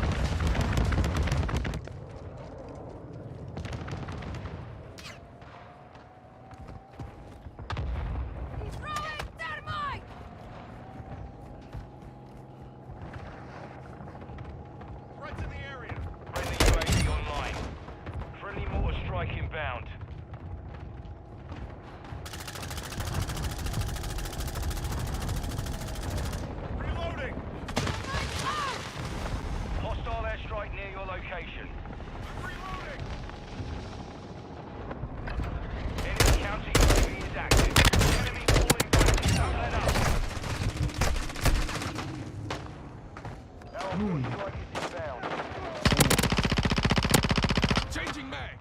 Throwing thermite! Threats in the area. Friendly UAV online. Friendly mortar strike inbound. Reloading. Hostile airstrike near your location. Reloading. Enemy counter UAV is active. mag.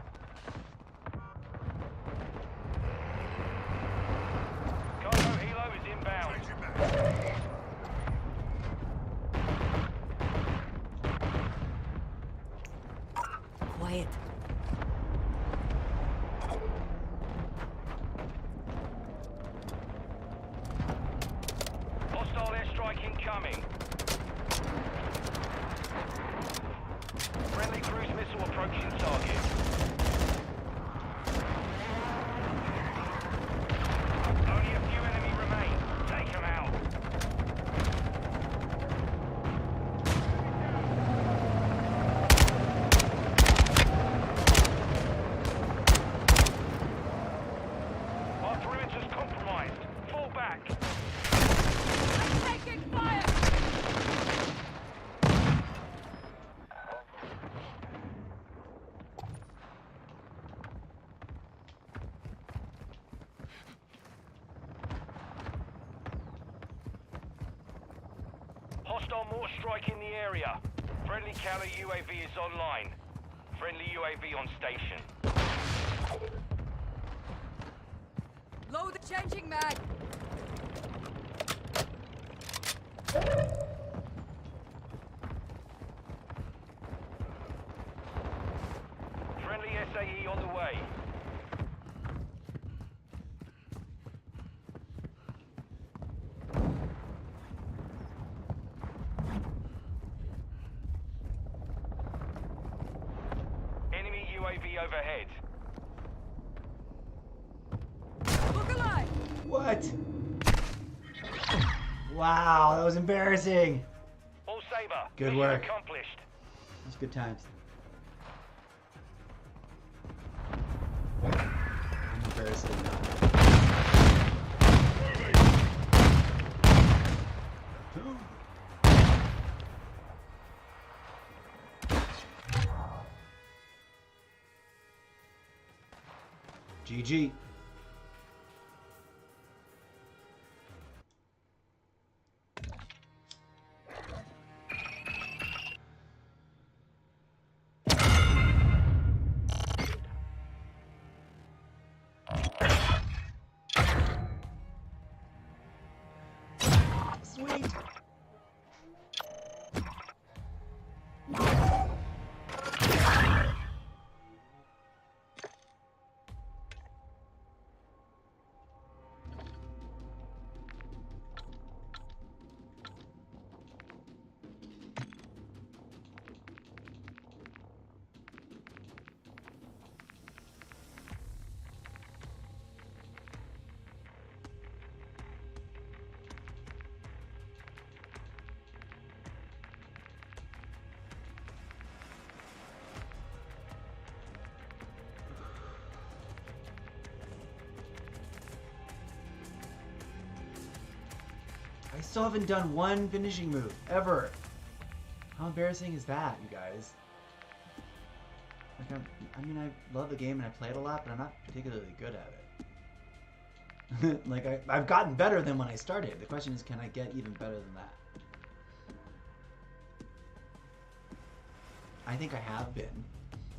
Cargo helo is inbound. Changing mag. Quiet. Hostile airstrike incoming. Friendly cruise missile approaching target. Only a few enemy remain. Take them out. Our perimeter's compromised. Fall back. I'm taking fire! Hostile mortar strike in the area. Friendly counter UAV is online. Friendly UAV on station. Load the changing mag! Friendly SAE on the way. Enemy UAV overhead. Look alive! What? Wow, that was embarrassing. All Saber. Good mission work. accomplished. That's good times. I'm embarrassed enough. GG. Sweet. I still haven't done one finishing move, ever. How embarrassing is that, you guys? Like, I mean, I love the game and I play it a lot, but I'm not particularly good at it. Like, I've gotten better than when I started. The question is, can I get even better than that? I think I have been.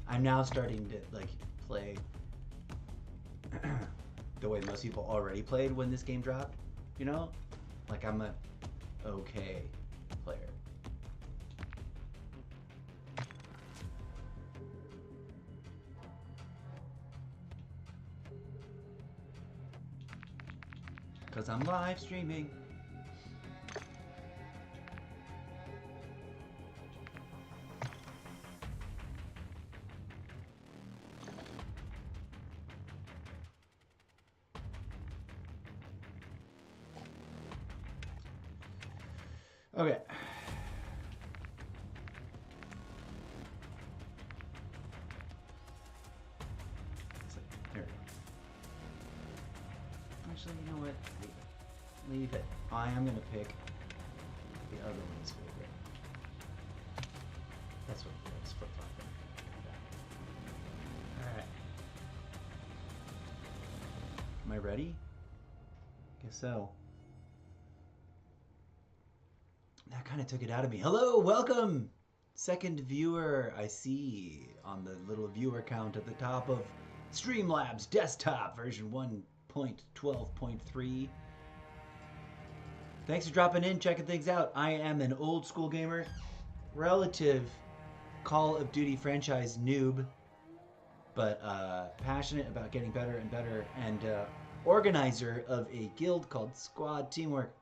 I'm now starting to, like, play the way most people already played when this game dropped, you know? Like, I'm a okay player. Cause I'm live streaming. Okay. So, there we go. Actually, you know what? Leave it. I am gonna pick the other one's favorite. That's what it is. Flip-flopping. Alright. Am I ready? Guess so. That kind of took it out of me. Hello, welcome, second viewer I see on the little viewer count at the top of Streamlabs desktop version 1.12.3. Thanks for dropping in, checking things out. I am an old school gamer, relative Call of Duty franchise noob, but passionate about getting better and better, and organizer of a guild called Squad Teamwork.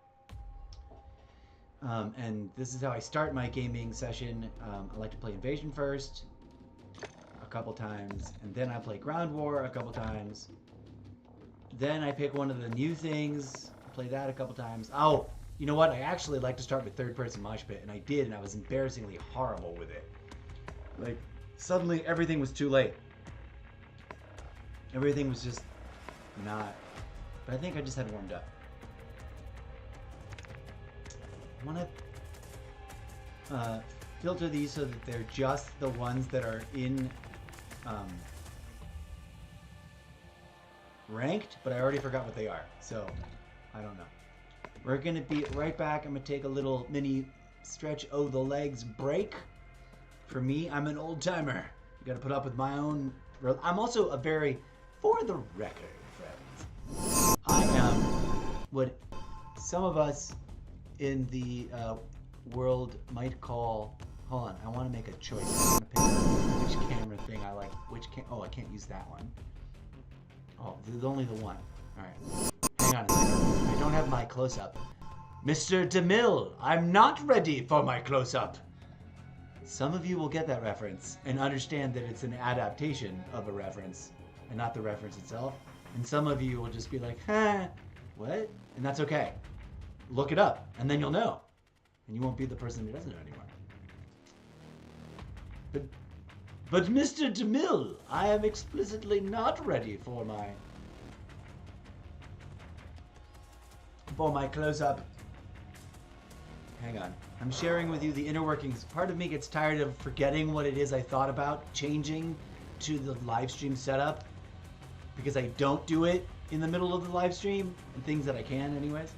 And this is how I start my gaming session. I like to play Invasion first, a couple times, and then I play Ground War a couple times. Then I pick one of the new things, play that a couple times. Oh, you know what? I actually like to start with third-person mosh pit, and I did, and I was embarrassingly horrible with it. Like, suddenly everything was too late. Everything was just not... But I think I just had warmed up. I want to filter these so that they're just the ones that are in ranked, but I already forgot what they are, so I don't know. We're going to be right back. I'm going to take a little mini stretch the legs break. For me, I'm an old timer. You got to put up with my own... I'm also a very... For the record, friends, I am what some of us in the world might call... Hold on, I want to make a choice. I want to pick which camera thing I like. Oh, I can't use that one. Oh, there's only the one. Alright. Hang on a second. I don't have my close-up. Mr. DeMille, I'm not ready for my close-up. Some of you will get that reference and understand that it's an adaptation of a reference and not the reference itself. And some of you will just be like, huh, what? And that's okay. Look it up, and then you'll know. And you won't be the person who doesn't know anymore. But Mr. DeMille, I am explicitly not ready for my close-up. Hang on. I'm sharing with you the inner workings. Part of me gets tired of forgetting what it is I thought about changing to the live stream setup because I don't do it in the middle of the live stream and things that I can anyways.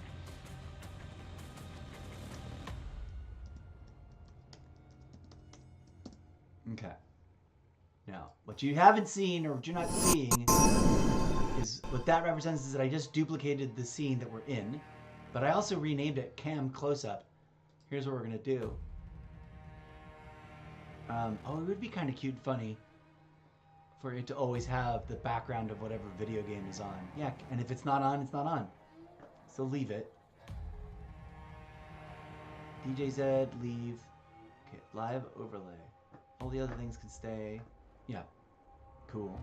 Okay. Now, what you haven't seen or what you're not seeing is what that represents is that I just duplicated the scene that we're in, but I also renamed it Cam Close-Up. Here's what we're gonna do. Oh, it would be kind of cute and funny for it to always have the background of whatever video game is on. Yeah, and if it's not on, it's not on. So leave it. DJZ, leave. Okay, live overlay. All the other things can stay. Yeah, cool.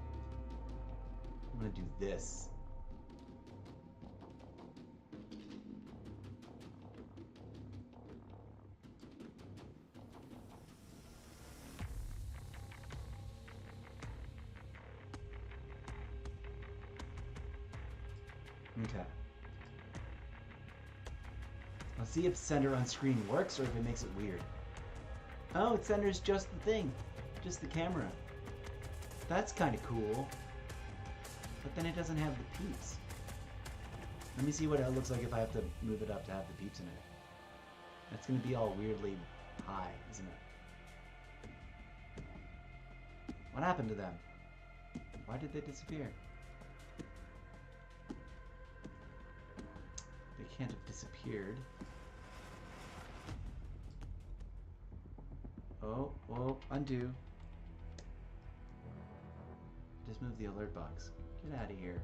I'm gonna do this. Okay. Let's see if center on screen works or if it makes it weird. Oh, it centers just the thing. Just the camera. That's kind of cool. But then it doesn't have the peeps. Let me see what it looks like if I have to move it up to have the peeps in it. That's going to be all weirdly high, isn't it? What happened to them? Why did they disappear? They can't have disappeared. Oh, undo. Just move the alert box. Get out of here.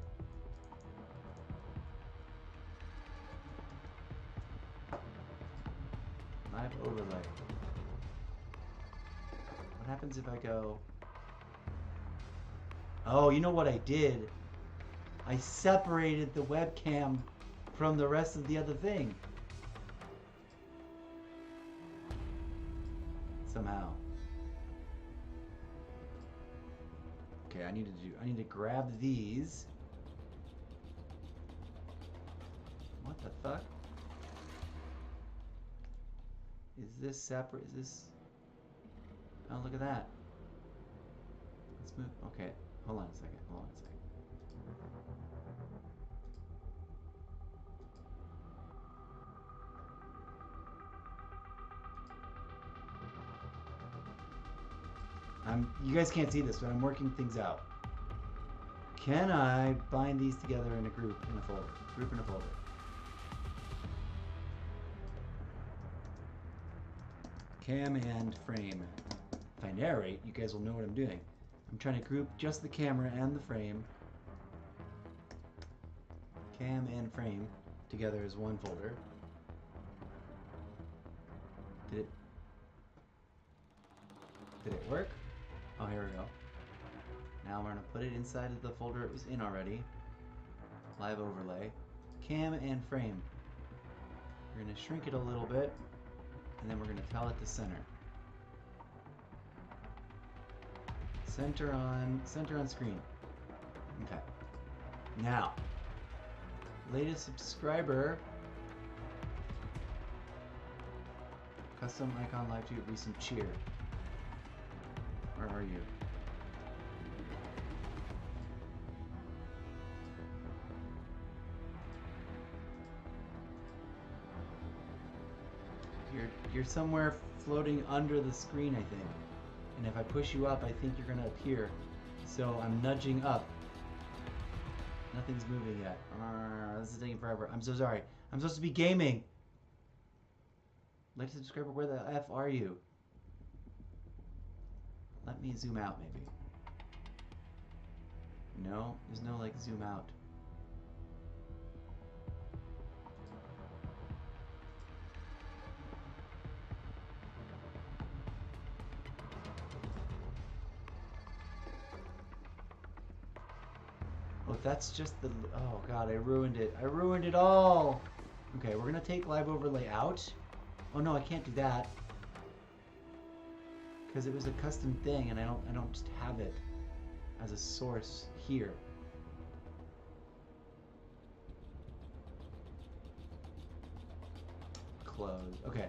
Live overlay. What happens if I go... Oh, you know what I did? I separated the webcam from the rest of the other thing. Somehow. Okay, I need to grab these. What the fuck? Is this separate? Is this... Oh, look at that. Let's move. Okay, hold on a second. Hold on a second. You guys can't see this, but I'm working things out. Can I bind these together in a group in a folder? Group in a folder. Cam and frame. If I narrate, you guys will know what I'm doing. I'm trying to group just the camera and the frame. Cam and frame together as one folder. Did it work? Oh, here we go. Now we're gonna put it inside of the folder it was in already. Live overlay. Cam and frame. We're gonna shrink it a little bit, and then we're gonna tell it to center. Center on screen. Okay. Now, latest subscriber. Custom icon live to recent cheer. Where are you? You're somewhere floating under the screen, I think. And if I push you up, I think you're gonna appear. So I'm nudging up. Nothing's moving yet. This is taking forever. I'm so sorry. I'm supposed to be gaming. Latest subscriber, where the F are you? Let me zoom out, maybe. No, there's no like zoom out. Oh, that's just the, oh god, I ruined it. I ruined it all. Okay, we're gonna take live overlay out. Oh no, I can't do that. Because it was a custom thing and I don't just have it as a source here. Close. Okay.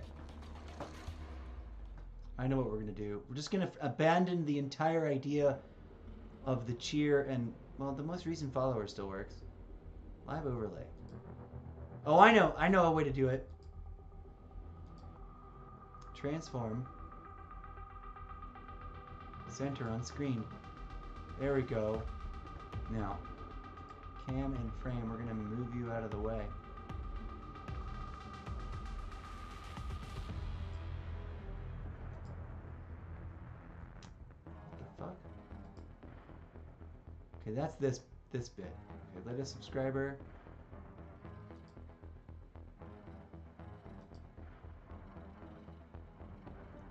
I know what we're gonna do. We're just gonna abandon the entire idea of the cheer and, well, the most recent follower still works. Live overlay. Oh, I know a way to do it. Transform. Center on screen. There we go. Now, cam and frame, we're gonna move you out of the way. What the fuck? Okay, that's this bit. Okay, latest subscriber.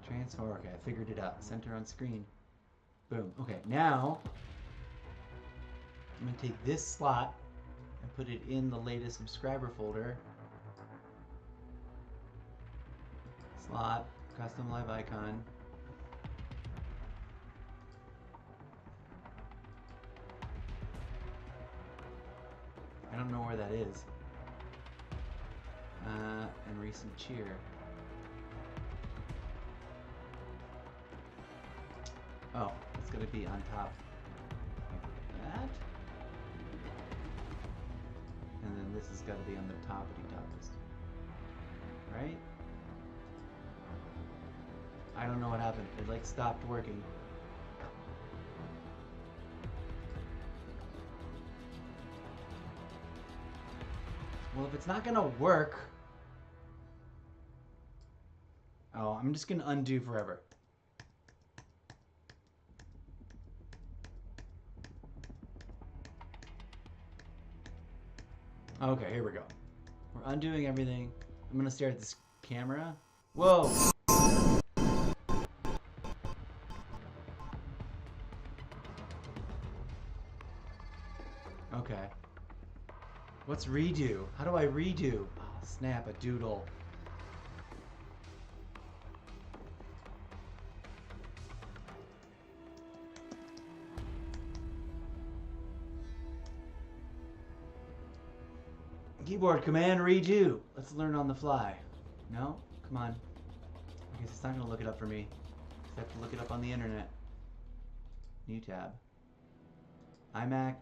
Transform. Okay, I figured it out. Center on screen. Boom. Okay, now I'm gonna take this slot and put it in the latest subscriber folder. Slot, custom live icon. I don't know where that is. And recent cheer. Oh, it's gonna be on top like that. And then this has got to be on the toppity-toppest. Right? I don't know what happened. It like stopped working. Well, if it's not gonna work... Oh, I'm just gonna undo forever. Okay, here we go. We're undoing everything. I'm gonna stare at this camera. Whoa! Okay. What's redo? How do I redo? Oh, snap, a doodle. Keyboard command redo. Let's learn on the fly. No? Come on. I guess it's not gonna look it up for me. I have to look it up on the internet. New tab. iMac.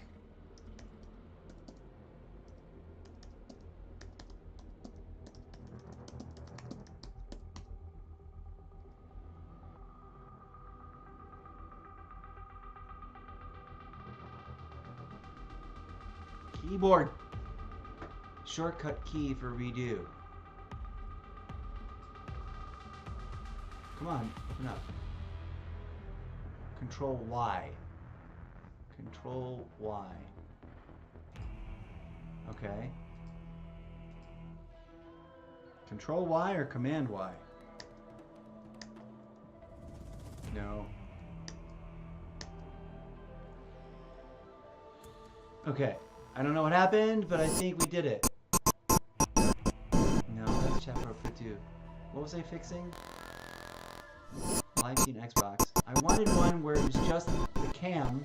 Keyboard. Shortcut key for redo. Come on, open up. Control Y. Control Y. Okay. Control Y or Command Y? No. Okay. I don't know what happened, but I think we did it. No, that's chapter 2. What was I fixing? Live scene Xbox. I wanted one where it was just the cam.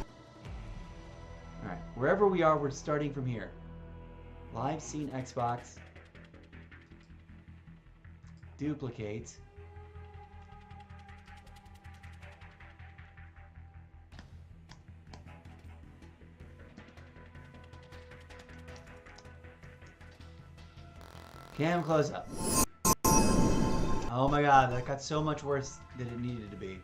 Alright, wherever we are, we're starting from here. Live scene Xbox. Duplicate. Cam close up. Oh my god, that got so much worse than it needed to be.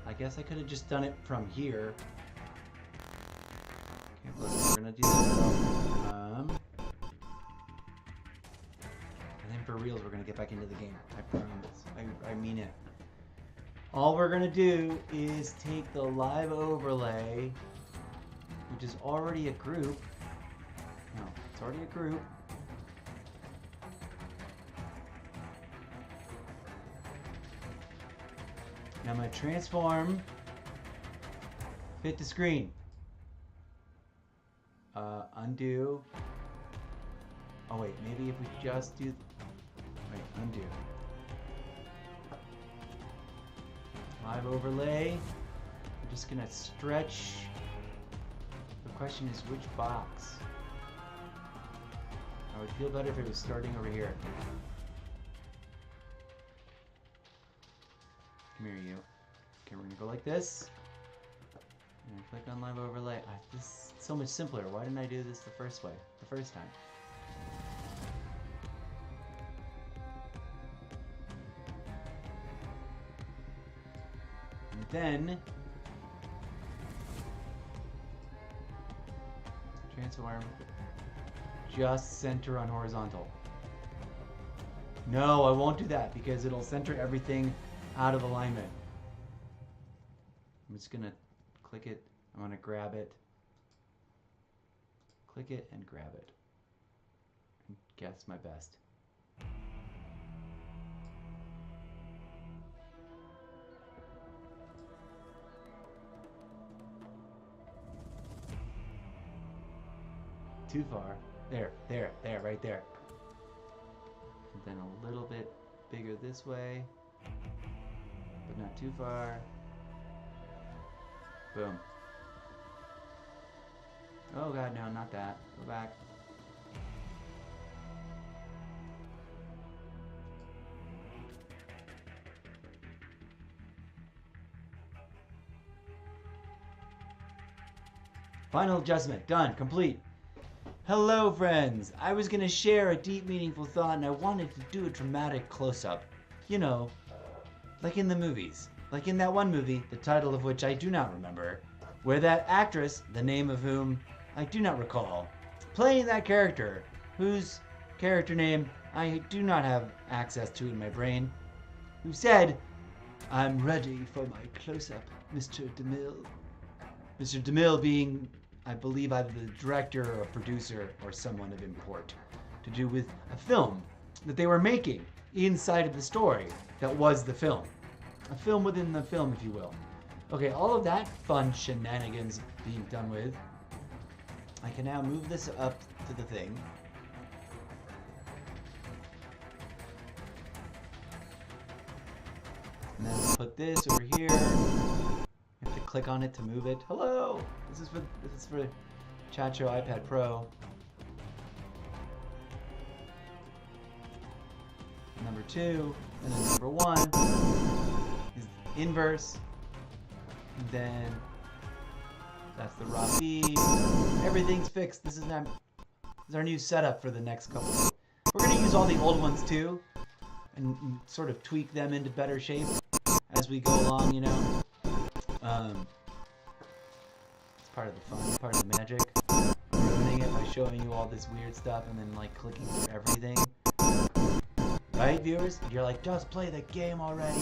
I guess I could have just done it from here. Cam close up. We're gonna do this though. And then for reals, we're gonna get back into the game. I promise. I mean it. All we're gonna do is take the live overlay, which is already a group. No, it's already a group. Now I'm gonna transform, fit to screen. Undo. Oh wait, maybe if we just do, wait, undo. Live overlay. I'm just gonna stretch. The question is which box? I would feel better if it was starting over here. Come here, you. Okay, we're gonna go like this. And click on live overlay. This is so much simpler. Why didn't I do this the first time? Then transform, just center on horizontal. No, I won't do that because it'll center everything out of alignment. I'm just gonna click it. I'm gonna grab it, click it, and grab it. And guess my best. Too far. There, right there. And then a little bit bigger this way, but not too far. Boom. Oh god, no, not that. Go back. Final adjustment. Done. Complete. Hello friends! I was gonna share a deep meaningful thought and I wanted to do a dramatic close-up. You know, like in the movies. Like in that one movie, the title of which I do not remember, where that actress, the name of whom I do not recall, playing that character, whose character name I do not have access to in my brain, who said, "I'm ready for my close-up, Mr. DeMille." Mr. DeMille being, I believe, either the director or producer or someone of import, to do with a film that they were making inside of the story that was the film. A film within the film, if you will. Okay, all of that fun shenanigans being done with, I can now move this up to the thing. And then put this over here. You have to click on it to move it. Hello! This is for Chat Show iPad Pro. Number 2, and then number 1 is inverse. And then that's the raw feed. Everything's fixed. This is our new setup for the next couple. We're gonna use all the old ones too, and sort of tweak them into better shape as as we go along, you know. It's part of the fun, part of the magic. Ruining it by showing you all this weird stuff and then like clicking through everything. Right, viewers? You're like, just play the game already.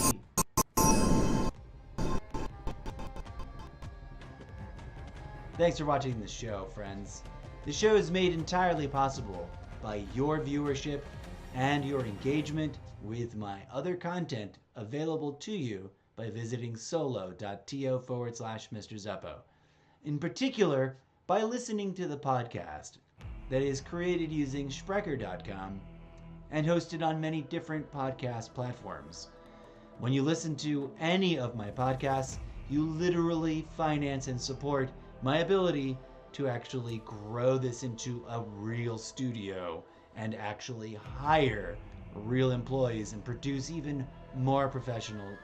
Thanks for watching the show, friends. The show is made entirely possible by your viewership and your engagement with my other content available to you by visiting solo.to/Mr. Zeppo. In particular, by listening to the podcast that is created using Sprecher.com and hosted on many different podcast platforms. When you listen to any of my podcasts, you literally finance and support my ability to actually grow this into a real studio and actually hire real employees and produce even more professional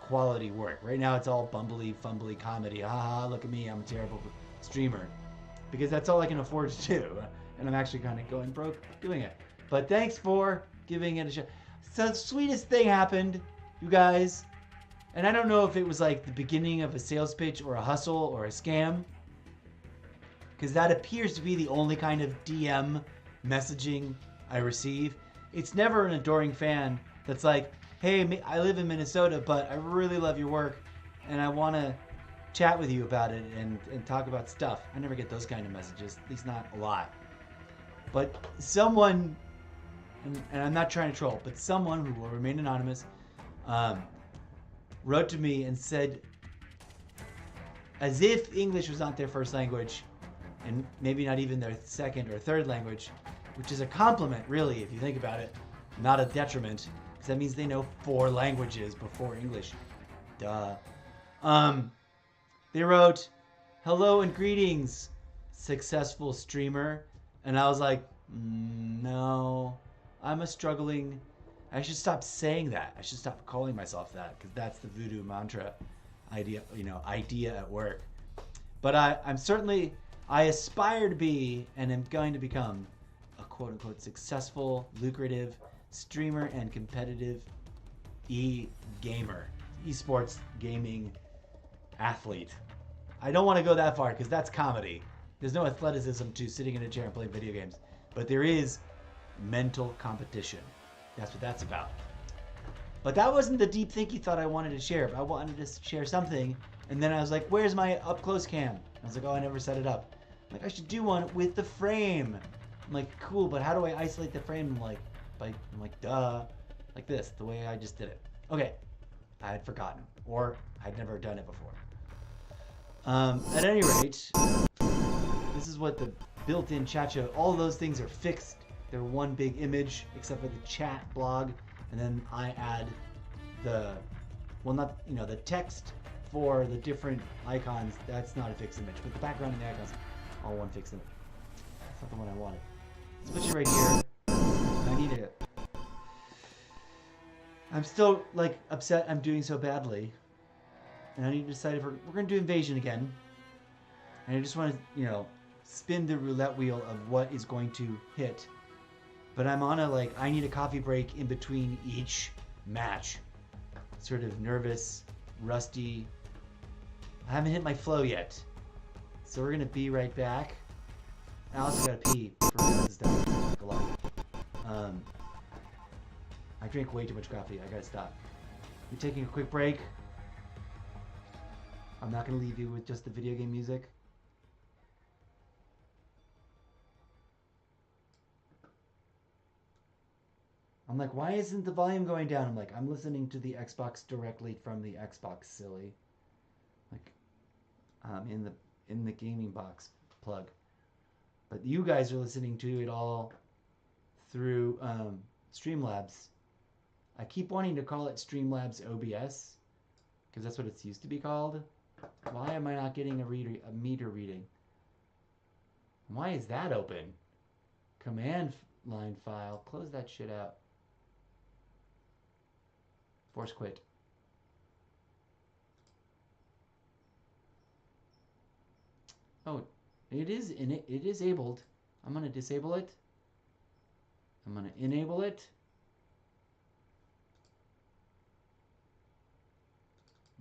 quality work. Right now it's all bumbly, fumbly comedy. Haha, look at me, I'm a terrible streamer. Because that's all I can afford to do. And I'm actually kind of going broke doing it. But thanks for giving it a shot. So the sweetest thing happened, you guys. And I don't know if it was like the beginning of a sales pitch or a hustle or a scam. Because that appears to be the only kind of DM messaging I receive. It's never an adoring fan that's like, hey, I live in Minnesota, but I really love your work, and I want to chat with you about it and talk about stuff. I never get those kind of messages, at least not a lot. But someone, and I'm not trying to troll, but someone who will remain anonymous wrote to me and said, as if English was not their first language, and maybe not even their second or third language, which is a compliment, really, if you think about it, not a detriment, because that means they know 4 languages before English. Duh. They wrote, hello and greetings, successful streamer. And I was like, no, I'm a struggling... I should stop saying that. I should stop calling myself that, because that's the voodoo mantra idea, idea at work. But I aspire to be, and am going to become, a quote-unquote successful, lucrative streamer and competitive e-gamer, esports gaming athlete. I don't want to go that far because that's comedy. There's no athleticism to sitting in a chair and playing video games, but there is mental competition. That's what that's about. But that wasn't the deep thinky thought I wanted to share. I wanted to share something, and then I was like, where's my up-close cam? I was like, oh, I never set it up. I'm like, I should do one with the frame. I'm like, cool, but how do I isolate the frame? I'm like, duh. Like this, the way I just did it. Okay, I had forgotten, or I'd never done it before. At any rate, this is what the built-in chat show, all those things are fixed. They're one big image, except for the chat blog, and then I add the, the text for the different icons. That's not a fixed image, but the background and the icons, all one fixed image. That's not the one I wanted. Let's put you right here. I need it. I'm still upset I'm doing so badly, and I need to decide if we're gonna do invasion again. And I just want to spin the roulette wheel of what is going to hit. But I'm on I need a coffee break in between each match. Sort of nervous, rusty. I haven't hit my flow yet, so we're gonna be right back. I also gotta pee for this stuff. A lot. I drink way too much coffee. I gotta stop. We're taking a quick break. I'm not gonna leave you with just the video game music. I'm like, why isn't the volume going down? I'm like, I'm listening to the Xbox directly from the Xbox, silly. In the gaming box plug. But you guys are listening to it all through Streamlabs. I keep wanting to call it Streamlabs OBS, because that's what it's used to be called. Why am I not getting a meter reading? Why is that open? Command line file. Close that shit out. Force quit. Oh, it is enabled. I'm gonna disable it. I'm gonna enable it.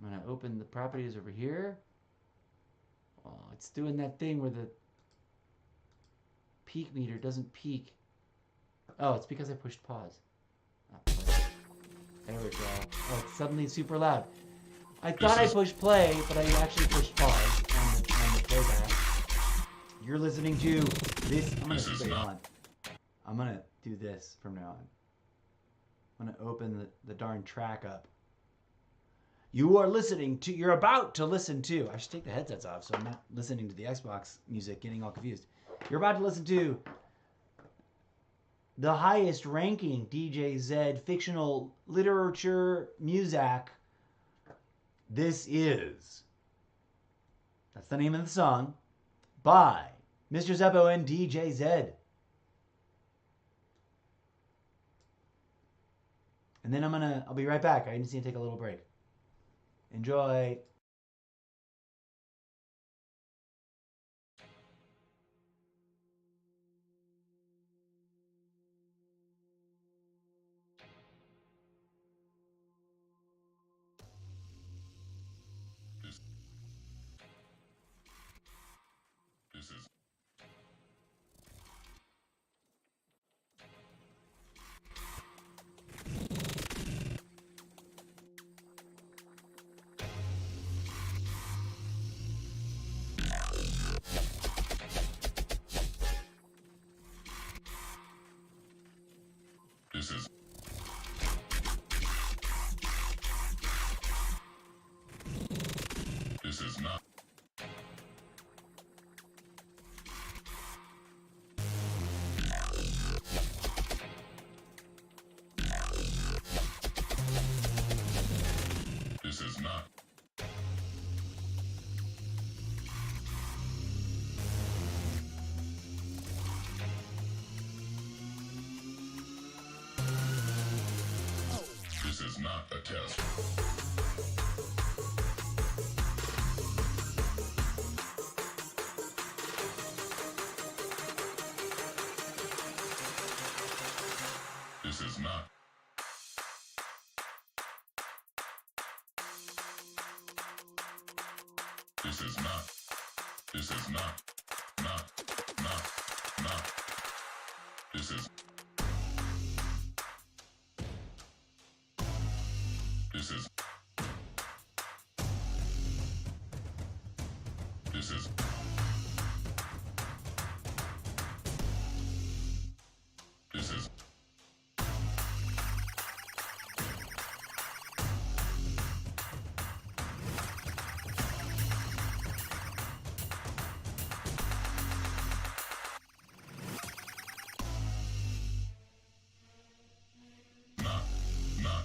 I'm gonna open the properties over here. Oh, it's doing that thing where the peak meter doesn't peak. Oh, it's because I pushed pause. Oh, there we go. Oh, it's suddenly super loud. I thought I pushed play, but I actually pushed pause on the playback. You're listening to this. I'm gonna stay on. I'm gonna do this from now on. I'm gonna open the darn track up. You're about to listen to. I should take the headsets off so I'm not listening to the Xbox music, getting all confused. You're about to listen to the highest ranking DJ Zed fictional literature music. This is. That's the name of the song by Mr. Zeppo and DJ Zed. And then I'll be right back. I just need to take a little break. Enjoy. This is not. This is not. This is not a test. This is not. This is not. This is not. Not. This is. This is. This is. This is. Not.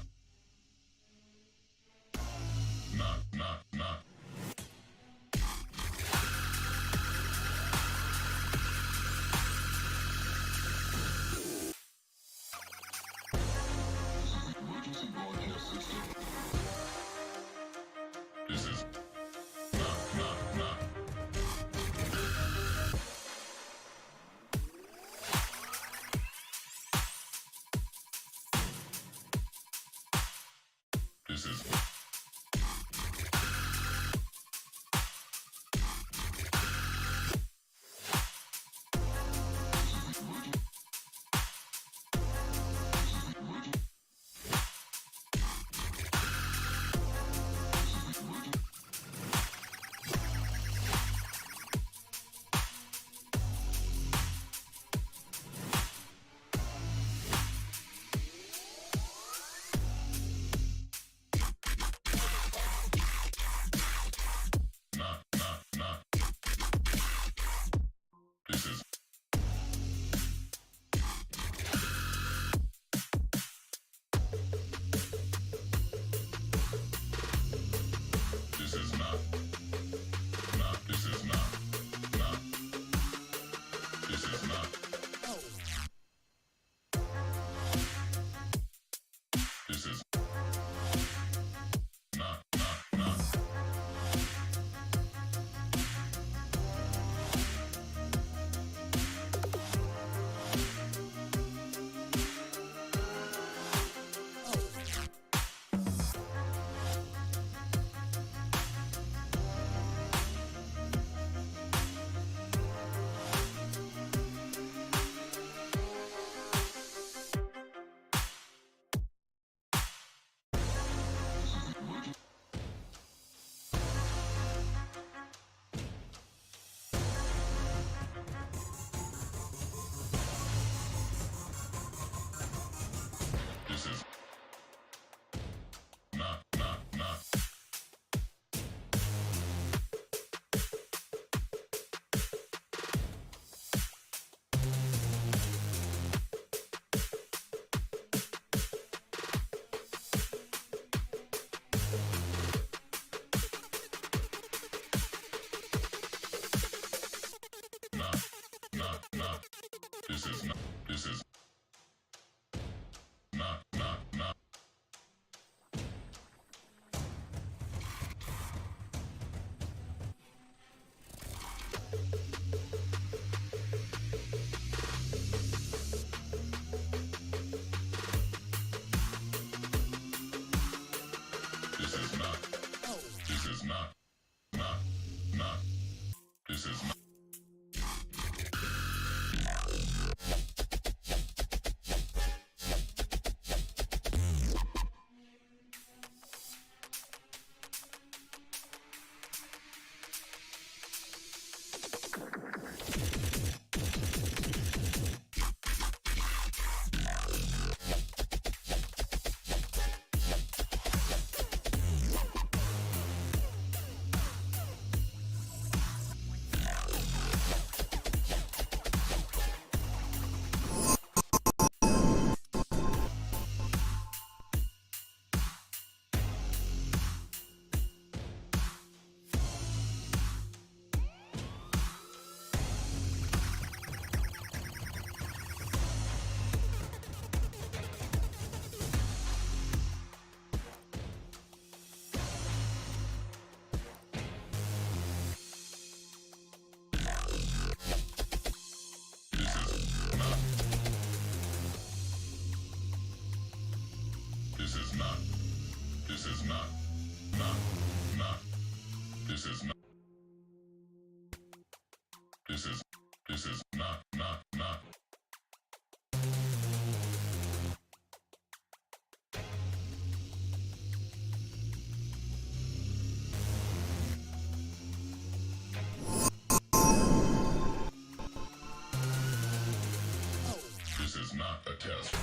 test.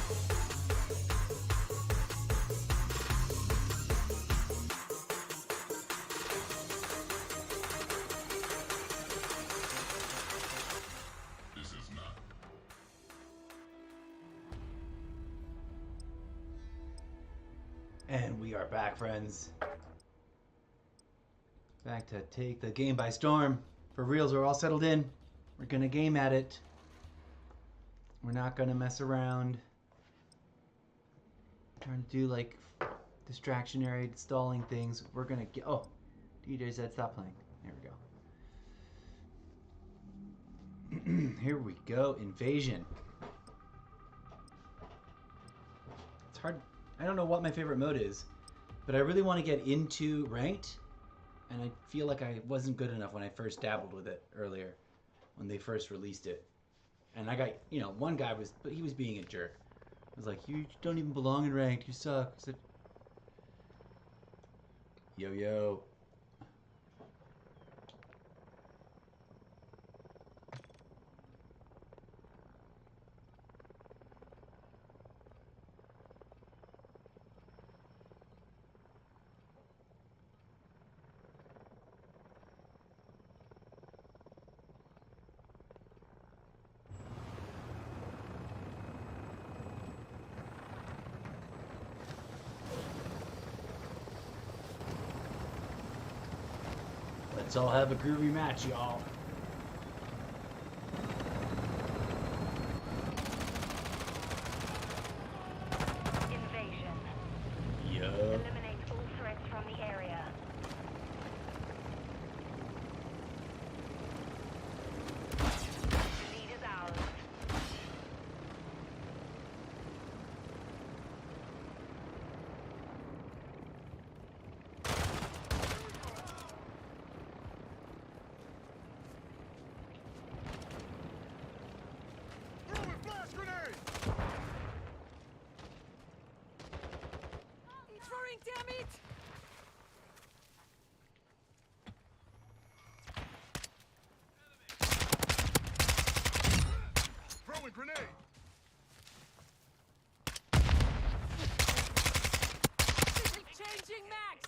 This is not. And we are back, friends. Back to take the game by storm. For reals, we're all settled in. We're gonna game at it. We're not gonna mess around. Trying to do like distractionary stalling things. We're gonna get. Oh, DJ said stop playing. There we go. Here we go. Invasion. It's hard. I don't know what my favorite mode is, but I really want to get into ranked, and I feel like I wasn't good enough when I first dabbled with it earlier, when they first released it. And I got, you know, one guy was, but he was being a jerk. I was like, you don't even belong in ranked, you suck. I said, yo, yo. Let's all have a groovy match, y'all. Invasion. Yeah. Eliminate all threats from the area. The lead is ours. Throwing flash grenade! Throwing, damn it! Throwing grenade! Changing max!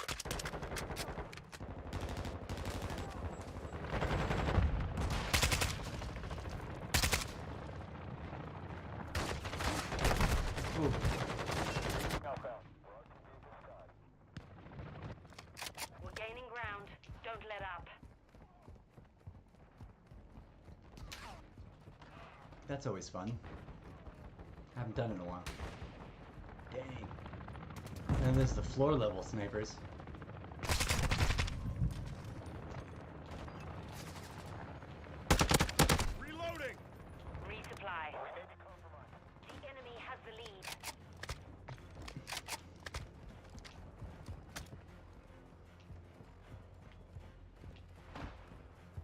Ooh. We're gaining ground. Don't let up. That's always fun. Haven't done it in a while. Dang. And there's the floor level snipers. Reloading! Resupply. The enemy has the lead.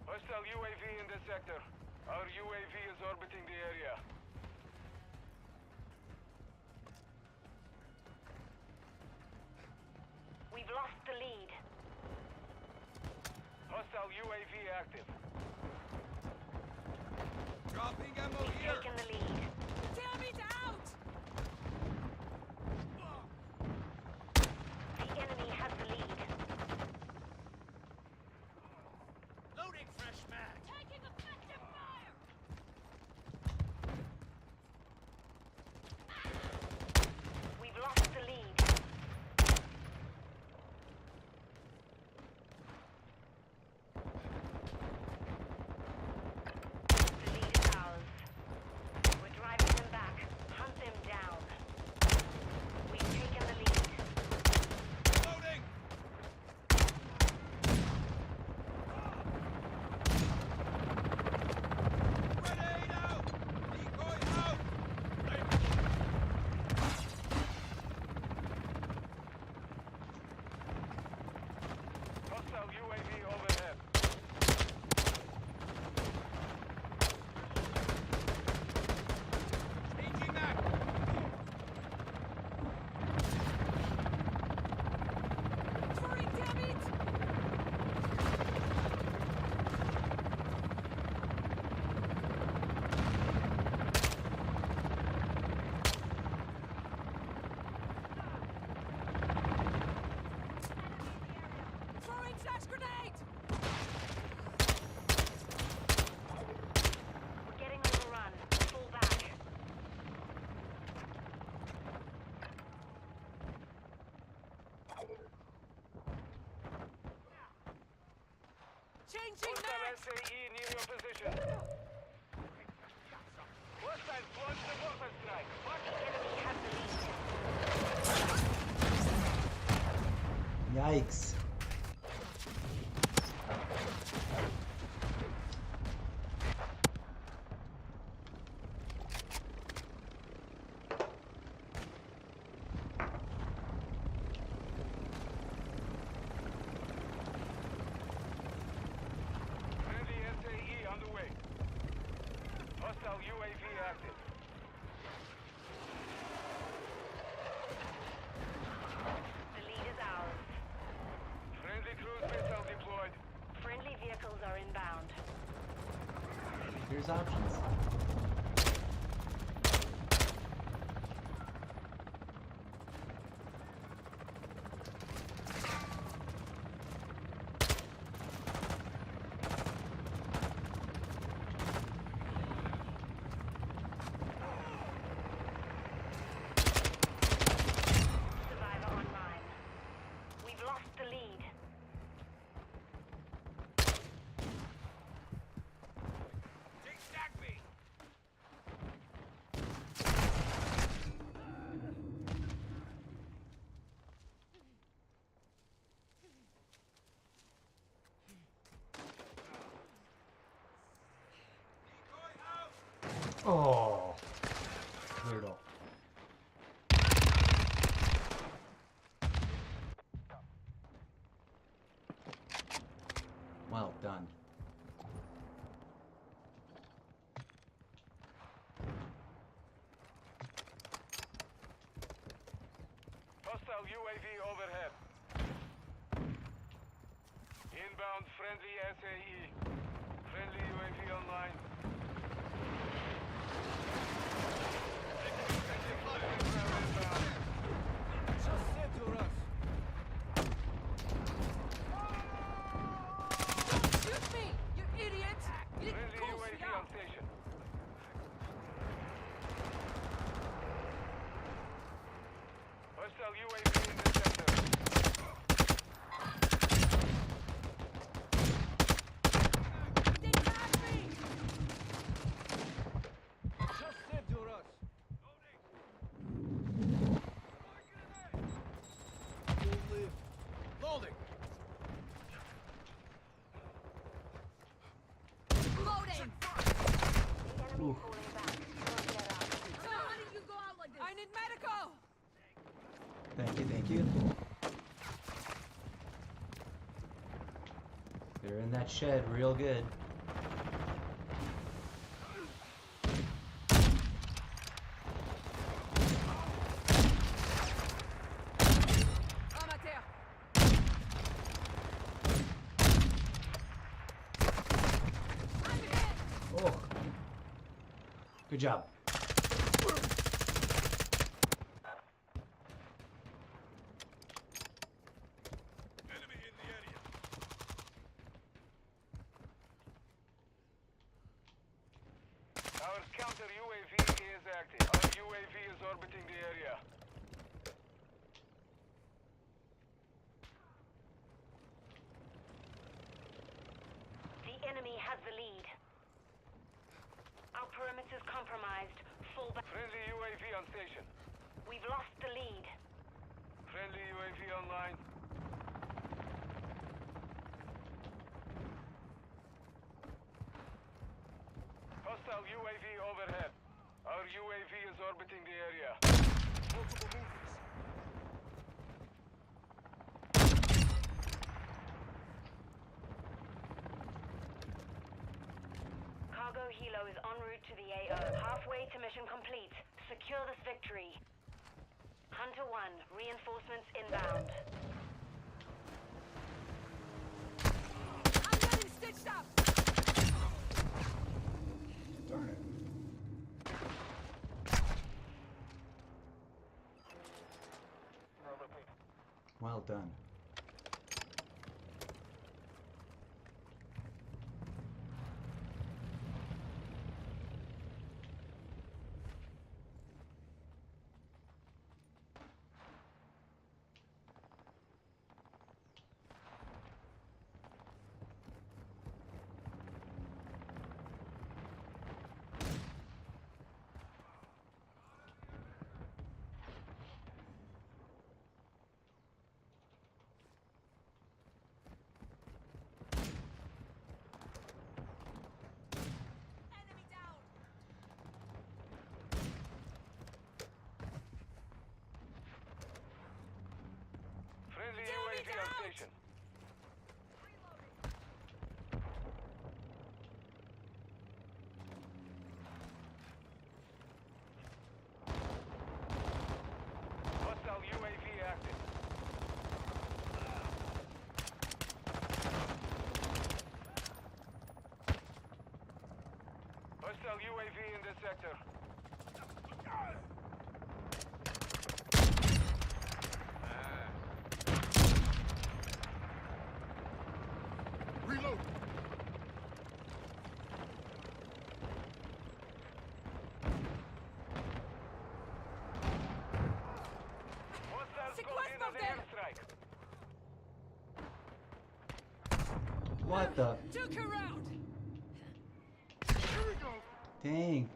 Hostile UAV in the sector. Our UAV is orbiting the area. We've lost the lead. Hostile UAV active. Dropping ammo We've here. taken the lead. Damn it, out! The enemy has the lead. Loading fresh mag. Taking effective fire! We've lost the lead. The lead is ours. We're driving them back. Hunt changing Hostile mags! SAE near your position. Hostiles launch the mortar strike. Watch The enemy has the lead. Yikes. Friendly SAE on the way. Hostile UAV active. The lead is ours. Friendly cruise missile deployed. Friendly vehicles are inbound. Here's options. Survivor online. We've lost the lead. Take stack me. Decoy out. Oh. Brutal. Well done. Hostile UAV overhead. Inbound friendly SAE. Friendly UAV online. Friendly cruise missile inbound. Just said to us. Shoot me, you idiot! Get Friendly close UAV now! on station. Hostile UAV in the sector. They got me! Just said to us. Don't live. Loading. Loading! The enemy Oof. is falling back. Don't get up. So how did you go out like this? I need medical! Thank you, thank you. They're in that shed real good. I'm at there. I'm hit! Oh. Good job. Enemy in the area. Our counter UAV is active. Our UAV is orbiting the area. The enemy has the lead. Our perimeter's compromised. Fall back. Friendly UAV on station. We've lost the lead. Friendly UAV online. Hostile UAV overhead. Our UAV is orbiting the area. Multiple movements. Cargo helo is en route to the AO. Halfway to mission complete. Secure this victory. Hunter 1, reinforcements inbound. I'm getting stitched up! Darn it. Well done. on station. Hostile UAV active. Hostile UAV in this sector. Reload. Hostiles C'est close quoi ce in on the bordel? airstrike. What the? Took her out. Here we go. Dang.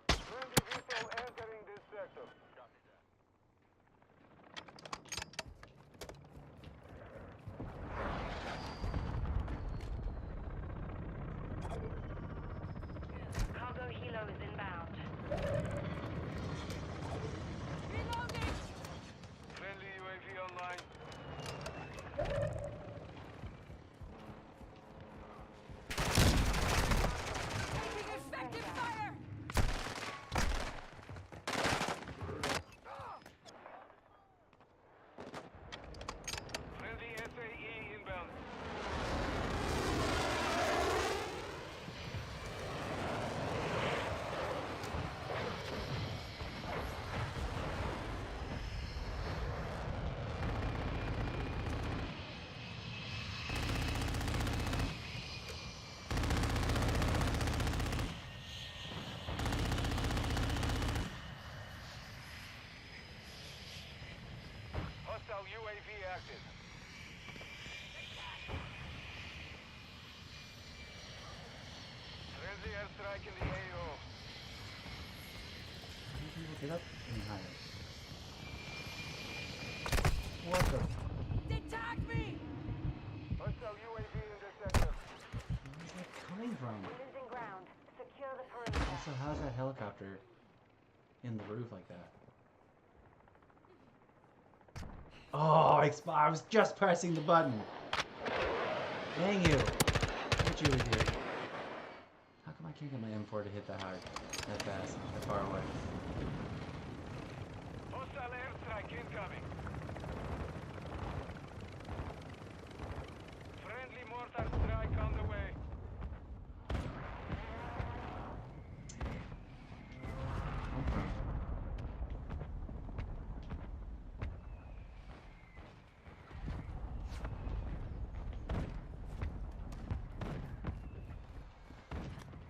Friendly vehicle entering this sector. Copy that. Cargo helo is inbound. Reloading. Friendly UAV online. Taking effective fire. Friendly SAE inbound. Hostile UAV active. Friendly airstrike in the AO. People get up any higher. What the? They tagged me. Hostile UAV in this sector. Where's that coming from? Losing ground. Secure the perimeter. Also, how's that helicopter in the roof like that? Oh, I was just pressing the button. Dang you. What you would do? How come I can't get my M4 to hit that hard, that fast, that far away? Hostile airstrike incoming. Friendly mortar strike on the way. Okay.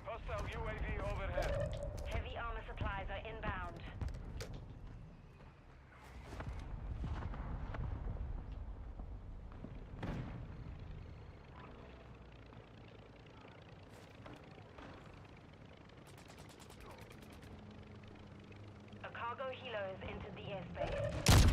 Hostile UAV overhead. Heavy armor supplies are inbound. A cargo helo has entered the airspace.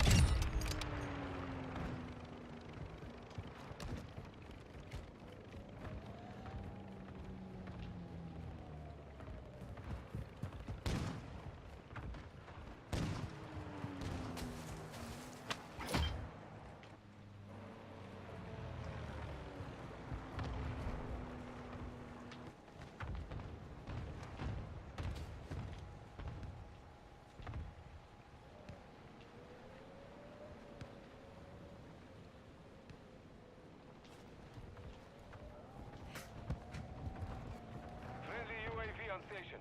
Friendly UAV on station.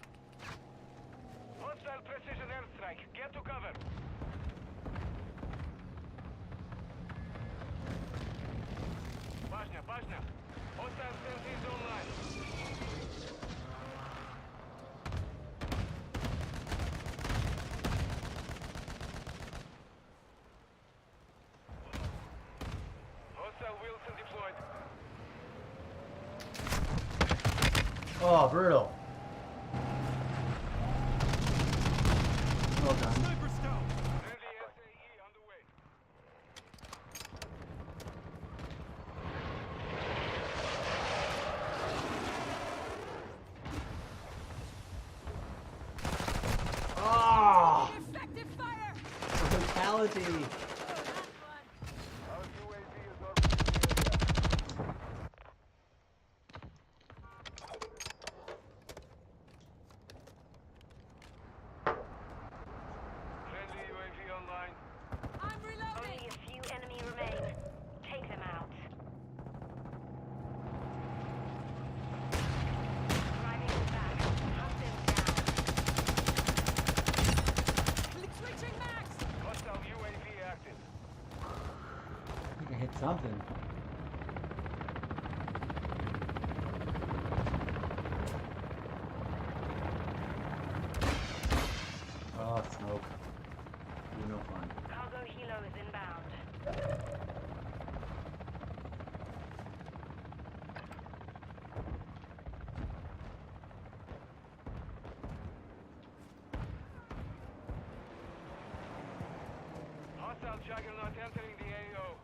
Hostile precision airstrike. Get to cover. Bashня, bashня. Hostile sensors online. Hostile Wilson deployed. Oh, brutal. Well done. Sniper scout. Friendly SAE on the way. Oh! Effective fire. Brutality! hit something. Oh, smoke. You're no fun. Cargo helo is inbound. Hostile juggernaut entering the AO.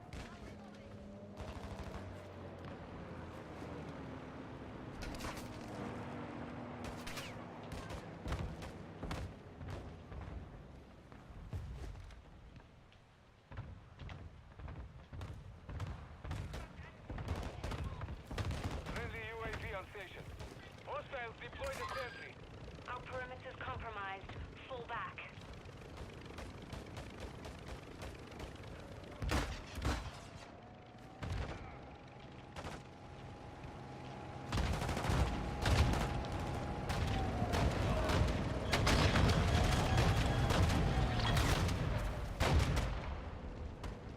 Friendly UAV on station. Hostiles deploy the sentry. Our perimeter's compromised. Fall back.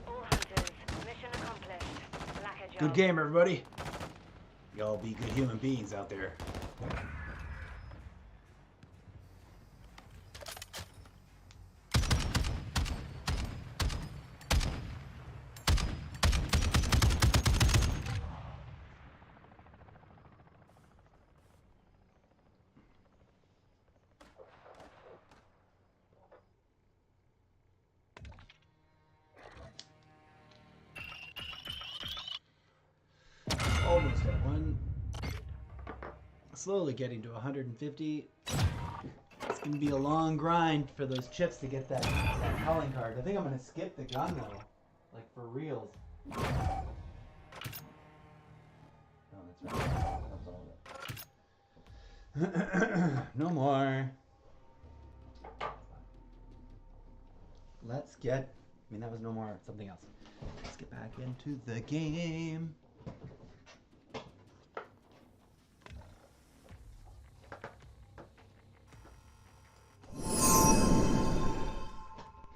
All hunters, mission accomplished. Black a job. Good game, everybody. Y'all be good human beings out there. Almost at one. Slowly getting to 150. It's gonna be a long grind for those chips to get that calling card. I think I'm gonna skip the gun though, like for reals. Oh, that's right. That was all of it. No more. Let's get. I mean, that was no more. Something else. Let's get back into the game.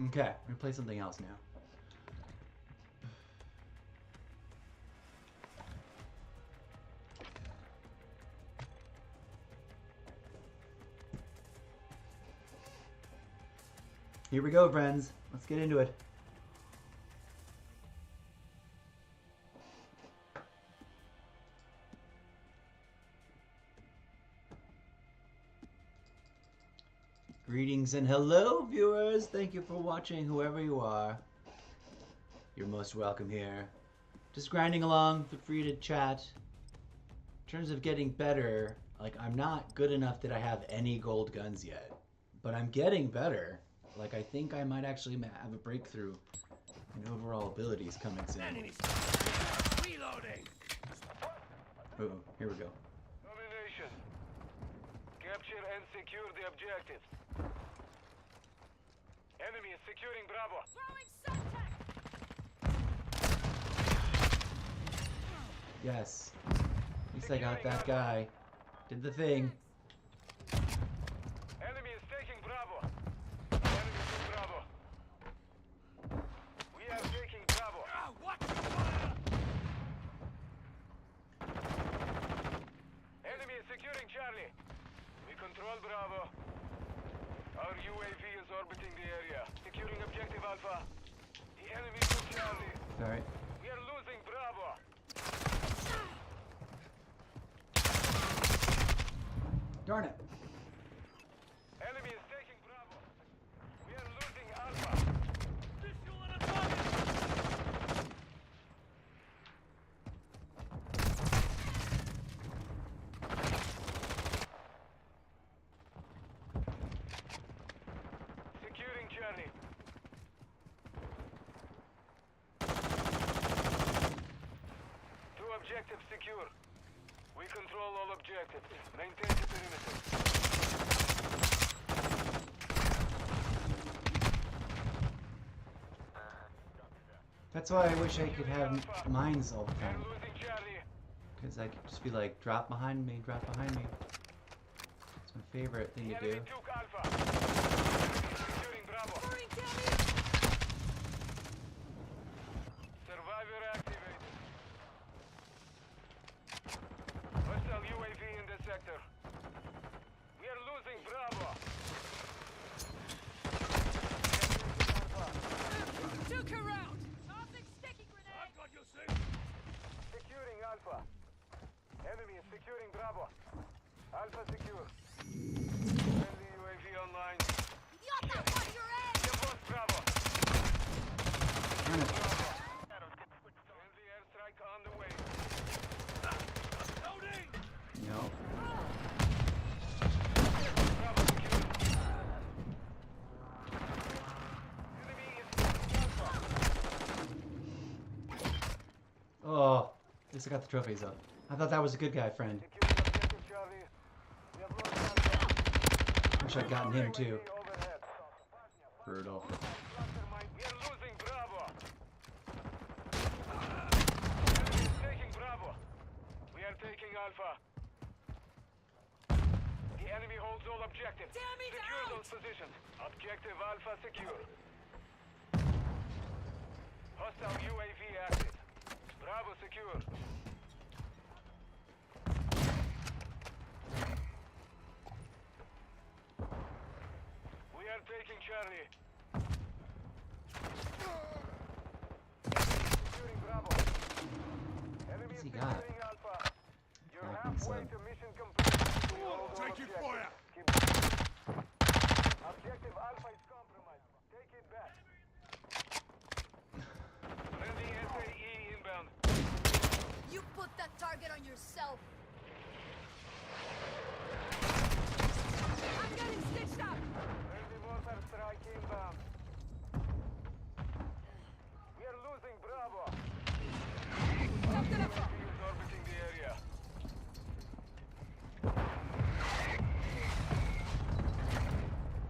Okay, I'm gonna play something else now. Here we go, friends. Let's get into it. Greetings and hello, viewers. Thank you for watching, whoever you are. You're most welcome here. Just grinding along, feel free to chat. In terms of getting better, like, I'm not good enough that I have any gold guns yet. But I'm getting better. Like, I think I might actually have a breakthrough in overall abilities coming soon. Reloading. Oh, here we go. Domination. Capture and secure the objectives. Enemy is securing Bravo. Yes. At least I got that guy. Did the thing. Enemy is taking Bravo. Enemy took Bravo. We are taking Bravo. Watch the fire! Enemy is securing Charlie. We control Bravo. Our UAV is orbiting the area. Securing objective Alpha. The enemy took Charlie. Alright. We are losing Bravo. Darn it. Enemy is taking Bravo. We are losing Alpha. Visual and target. Securing Charlie. Two objectives secure. We control all objectives. Maintain the perimeter. That's why I wish I could have mines all the We are time. losing Charlie. Because I could just be like, drop behind me, drop behind me. It's my favorite thing The to do. enemy took Alpha. Enemy is securing Bravo. Survivor active. Alpha secure. Friendly UAV online. Idiota, watch your head! Я вот Bravo. Damn it. Friendly airstrike on the way. Loading! No. Bravo secure. Enemy is Alpha. Oh, at least I got the trophies up. I thought that was a good guy, friend. Secure objective Charlie. We have lost Alpha. Wish I'd gotten him too. Overhead. Brutal. Mastermind, we are losing Bravo. Enemy is taking Bravo. We are taking Alpha. The enemy holds all objectives. Damn it, Secure out! those positions. Objective Alpha secure. Hostile UAV active. Bravo secure. We are taking Charlie. Securing Bravo. Enemy What's is he got? securing Alpha. You're Like halfway sub. to mission complete. We hold all Taking objectives. fire! Keep Objective Alpha is compromised. Take it back. Friendly SAE inbound. You put that target on yourself! I'm getting stitched up! Friendly mortar strike inbound. We are losing Bravo. Stop the left. UAV is orbiting the area.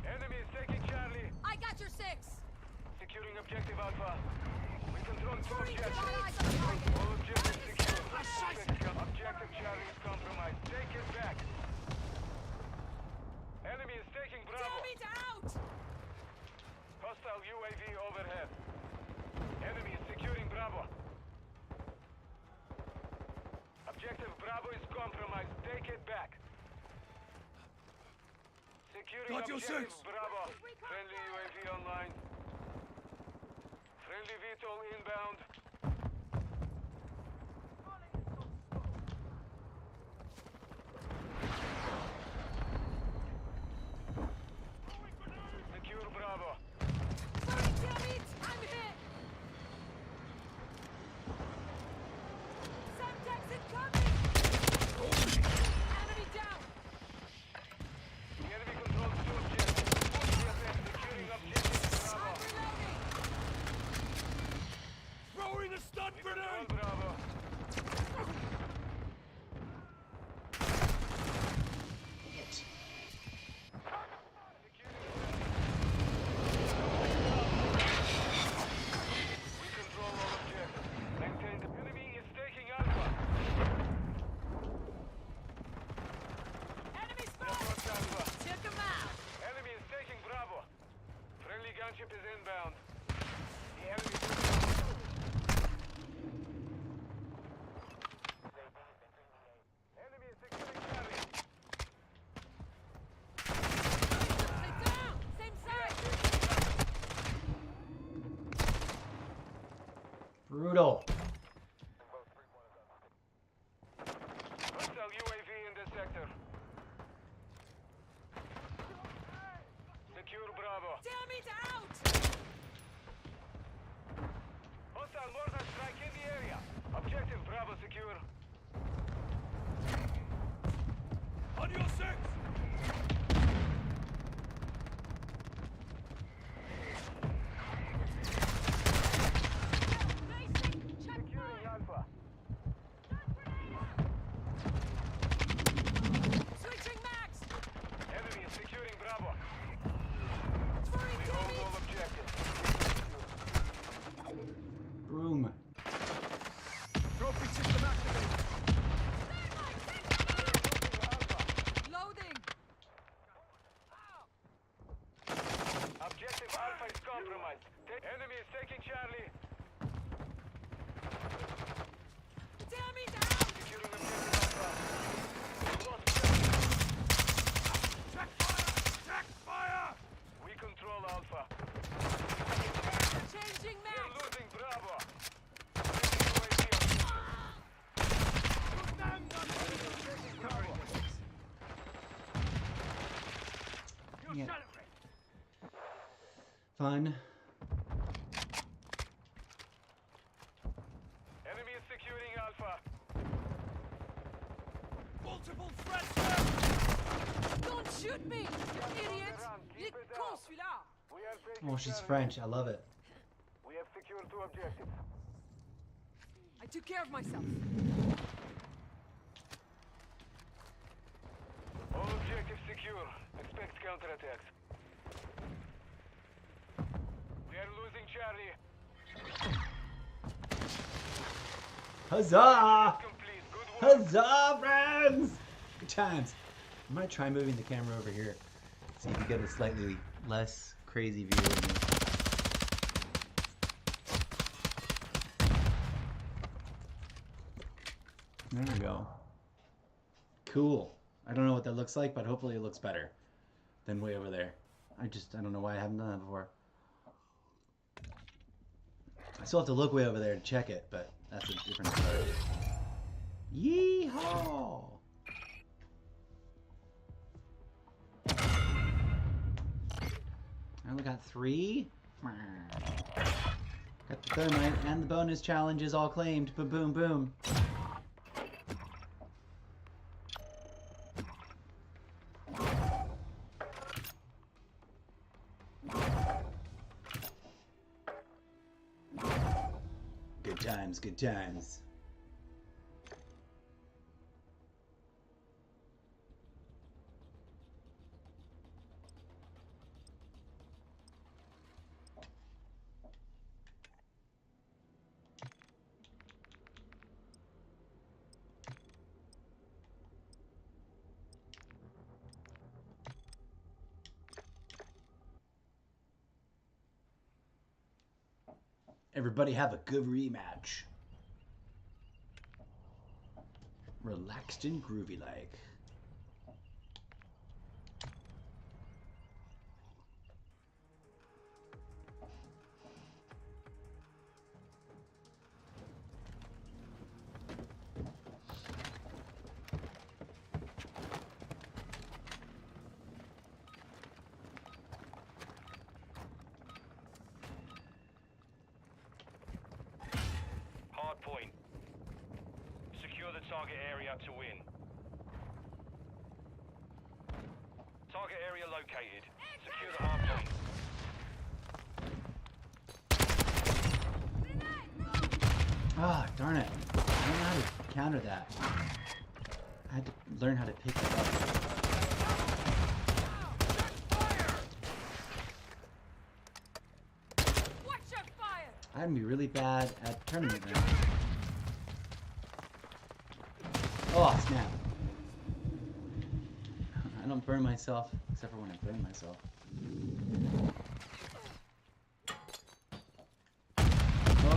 Enemy is taking Charlie. I got your six! Securing objective Alpha. We control two Three, got objectives. eyes on the target! All objectives secure. Target! Objective Charlie is compromised. Take it back. Enemy is taking Bravo. Damn it, out! Hostile UAV overhead. Enemy is securing Bravo. Objective Bravo is compromised. Take it back. Securing Got your objective six. Bravo. Friendly UAV online. Friendly VTOL inbound. Secure Bravo. Sorry, damn it! I'm hit! Semtex incoming! Enemy down! The enemy controls two objectives. Securing objective I'm Bravo. reloading! Throwing a stun Control grenade! Bravo. Hit. We control all objectives. Maintain the enemy is taking Alpha. Enemy We spotted! have lost Alpha. Took him out! Enemy is taking Bravo. Friendly gunship is inbound. The enemy Enemy is securing Charlie. Stay down! Same side! Brutal. Hostile UAV in this sector. Secure Bravo. Damn it, out! Hostile mortar strike in the area. Objective Bravo secure. On your six! Basic checkpoint! Securing Alpha. Switching max! Enemy is securing Bravo. Three, We damn hold it! all objectives. Room. Trophy system activated! Fun. Enemy is securing Alpha. Multiple threats there! Don't shoot me, you idiot! Il est con celui-là! We are taking Oh, she's French. I love it. We have secured 2 objectives. I took care of myself. All objectives secure. Expect counterattacks. We are losing Charlie. Huzzah! Complete. Good work. Huzzah, friends! Good times. I'm gonna try moving the camera over here. See if you get a slightly less crazy view of me. There we go. Cool. I don't know what that looks like, but hopefully it looks better than way over there. I don't know why I haven't done that before. I still have to look way over there to check it, but that's a different story. Yeehaw! I only got 3. Got the thermite and the bonus challenges all claimed. Boom, boom, boom. Good times, good times. Everybody have a good rematch. Relaxed and groovy like. Hard point. Secure the target area to win. Target area located. Secure the hard point. Ah, darn it. I don't know how to counter that. I had to learn how to pick it up. Watch your fire! I'm gonna be really bad at tournament now. Oh, snap. I don't burn myself, except for when I burn myself.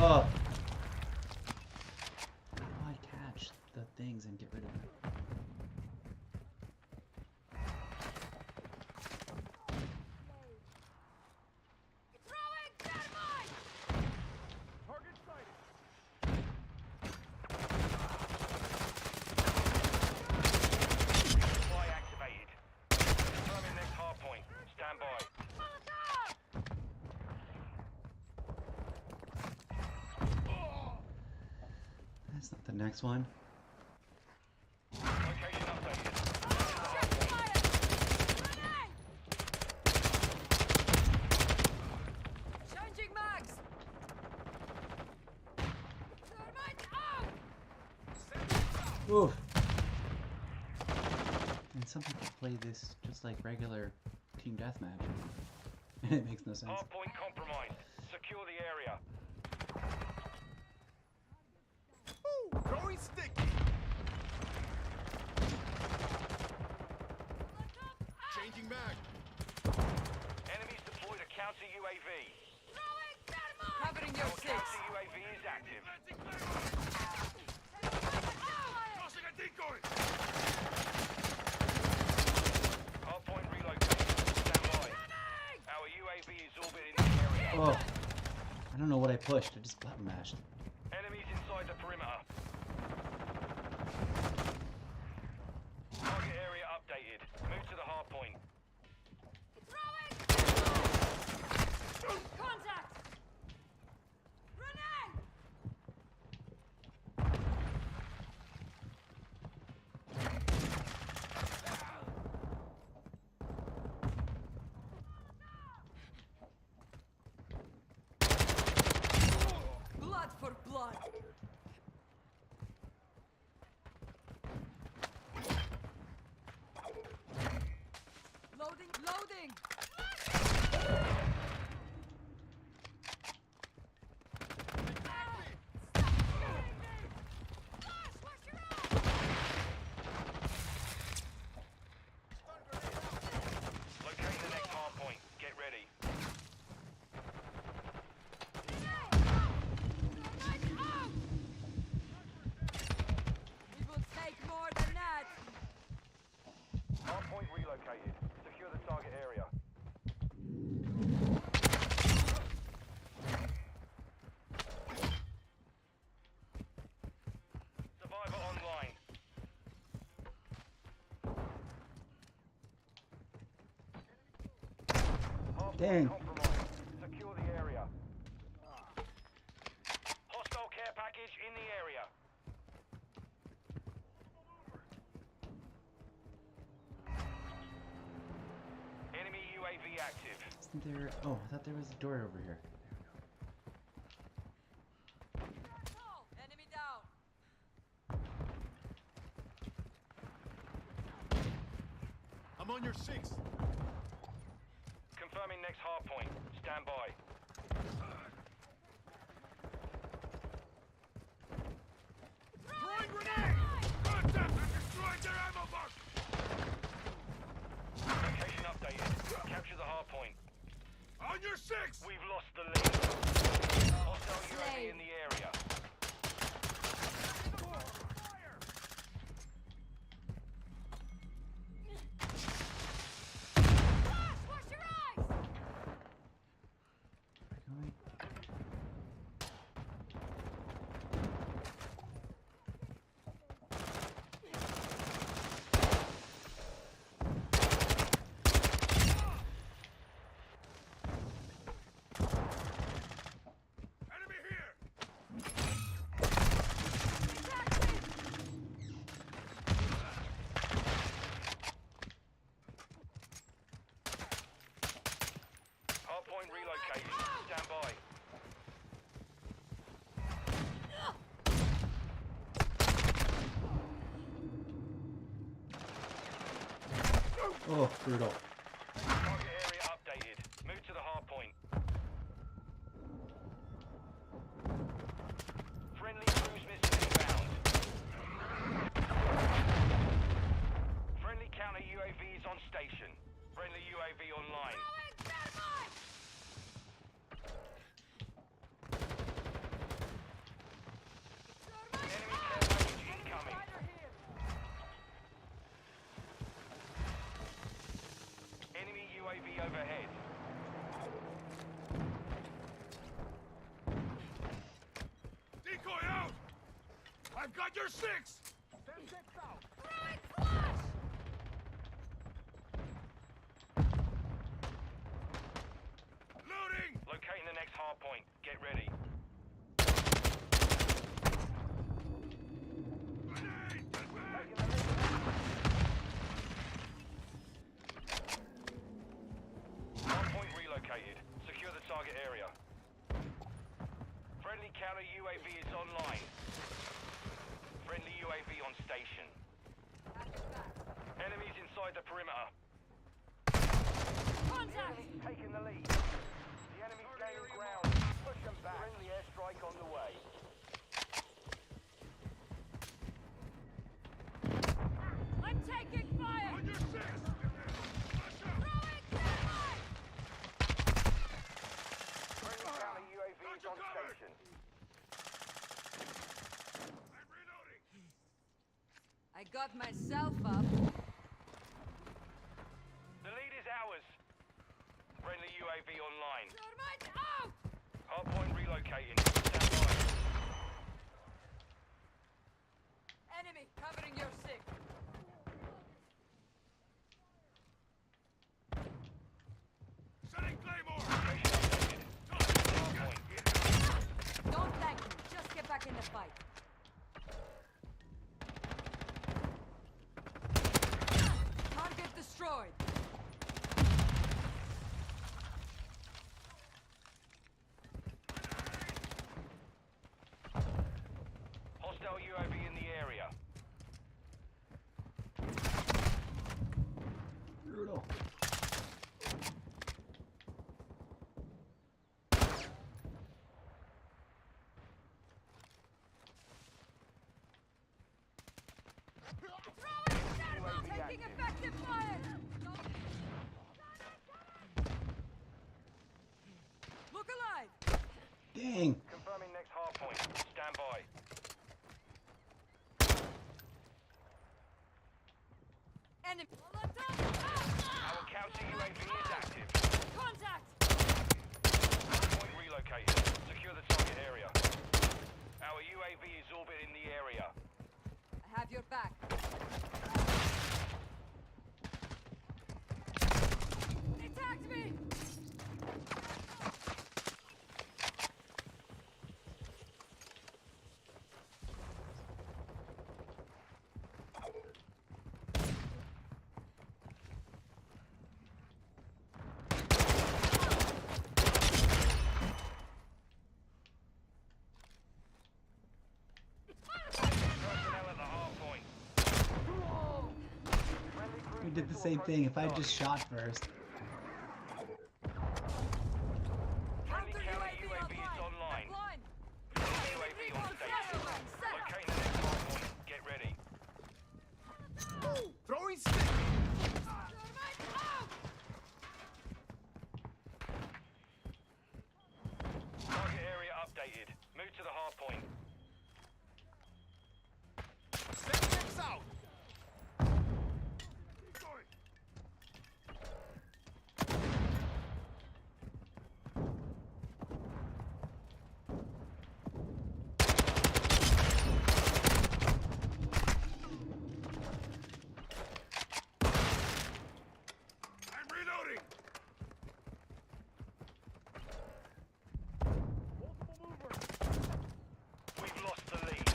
Oh! How do I catch the things and get rid of them? Throwing dynamite! Target sighted! Supply activated. Confirming next hard point. Stand by. That's not the next one. Location updated. Check fire! Grenade! Changing mags! Thermite out! Oof. And some people play this just like regular team deathmatch. And it makes no sense. Hard point compromised. Secure the area. Going sticky! Changing mag! Enemies deployed a counter UAV. Throwing dynamite! Covering your Our six! counter UAV is active. Tossing a decoy! Hard point relocated. Stand by. Our UAV is orbiting the area. Oh. I don't know what I pushed. I just button mashed. Enemies inside the perimeter. Target area updated. Move to the hard point. Contact! Grenade! Blood for blood! Loading! Loading! Locating the next hard point. Get ready. We will take more than that! Hard point relocated. Secure the target area. Survivor online. Hard Dang. point compromised. Secure the area. Hostile care package in the area. Enemy UAV active. Isn't there? Oh, I thought there was a door over here. Enemy down! I'm on your 6. Confirming next hard point. Stand by. Throwing grenade! Contact! I destroyed their ammo box! Location updated. Capture the hard point. On your 6! We've lost the lead. Hostile UAV in the area. Watch your eyes! Going. Enemy here! Hard point relocated. Stand by. Oh, brutal. Target area updated. Move to the hard point. Friendly cruise missile inbound. Friendly counter UAV is on station. Friendly UAV online. Enemy care package incoming. Enemy UAV overhead. Decoy out! I've got your 6! Loading! Locating the next hard point. Get ready. Grenade! Hard point relocated. Secure the target area. Friendly counter UAV is online. Friendly UAV on station. Enemies inside the perimeter. Contact! Taking the lead. The enemy's gaining ground. Push them back. Friendly airstrike on the way. I'm taking fire! On your 6! Flash out! Throwing thermite! Friendly counter UAV is on cover. station. I'm reloading! I got myself up. The lead is ours. Friendly UAV online. Thermite out! Hardpoint relocating. Stand by. Enemy covering your sick. Setting Claymore! Location updated. the fight. Target destroyed. Hostile UAV in the area. Brutal. Taking effective fire. Look alive. Dang. Confirming next hard point. Stand by. Enemy. Our counter UAV is active. Contact. Point relocated. Secure the target area. Our UAV is orbiting the area. I have your back. They attacked me. Personnel at the hard point. We did the same thing. If I just shot first. Friendly Counter counter UAV UAV is online. Online. UAV on station. Locating the next hard point. Get ready. Throwing stick! Target area updated. Move to the hard point. Six out! Going! I'm reloading! Multiple movers! We've lost the lead.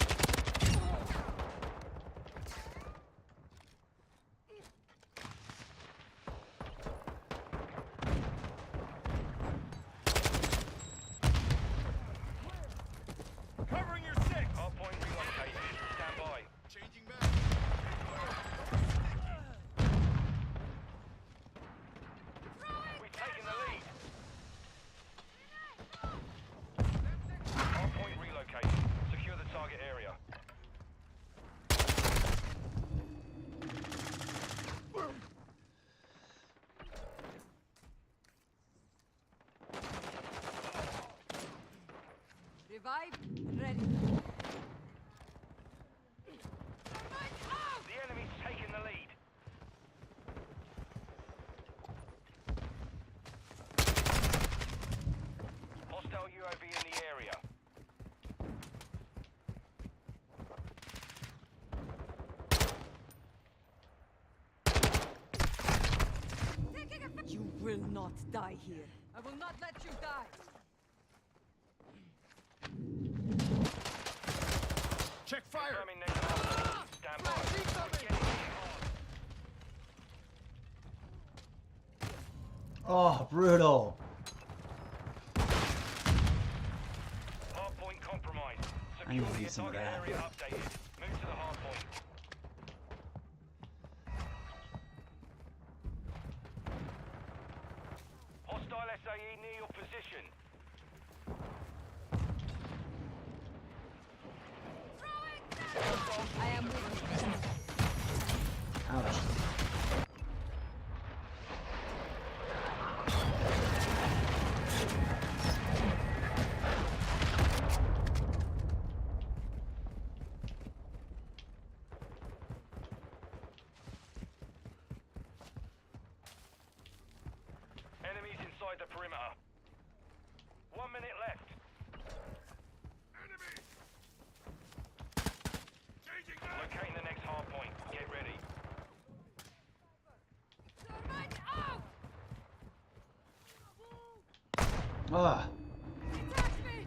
Covering your six! Hard point relocated. Stand by. Changing back. We've taken the lead. Hard point relocated. Secure the target area. Revive. Ready. The enemy's taken the lead. Hostile UAV in the area. You will not die here. I will not let you die. Check fire! Confirming next hard point. Stand by. Get in hard. Oh, brutal. Hard point compromised. I need to Secure see the some of target that. area updated. Move to the hard point. Hostile SAE near your position. I am with you. Ouch. Enemies inside the perimeter. 1 minute left. Enemy! Changing back! Locating the next hard point. Get ready. Thermite out! Ah. Attack me!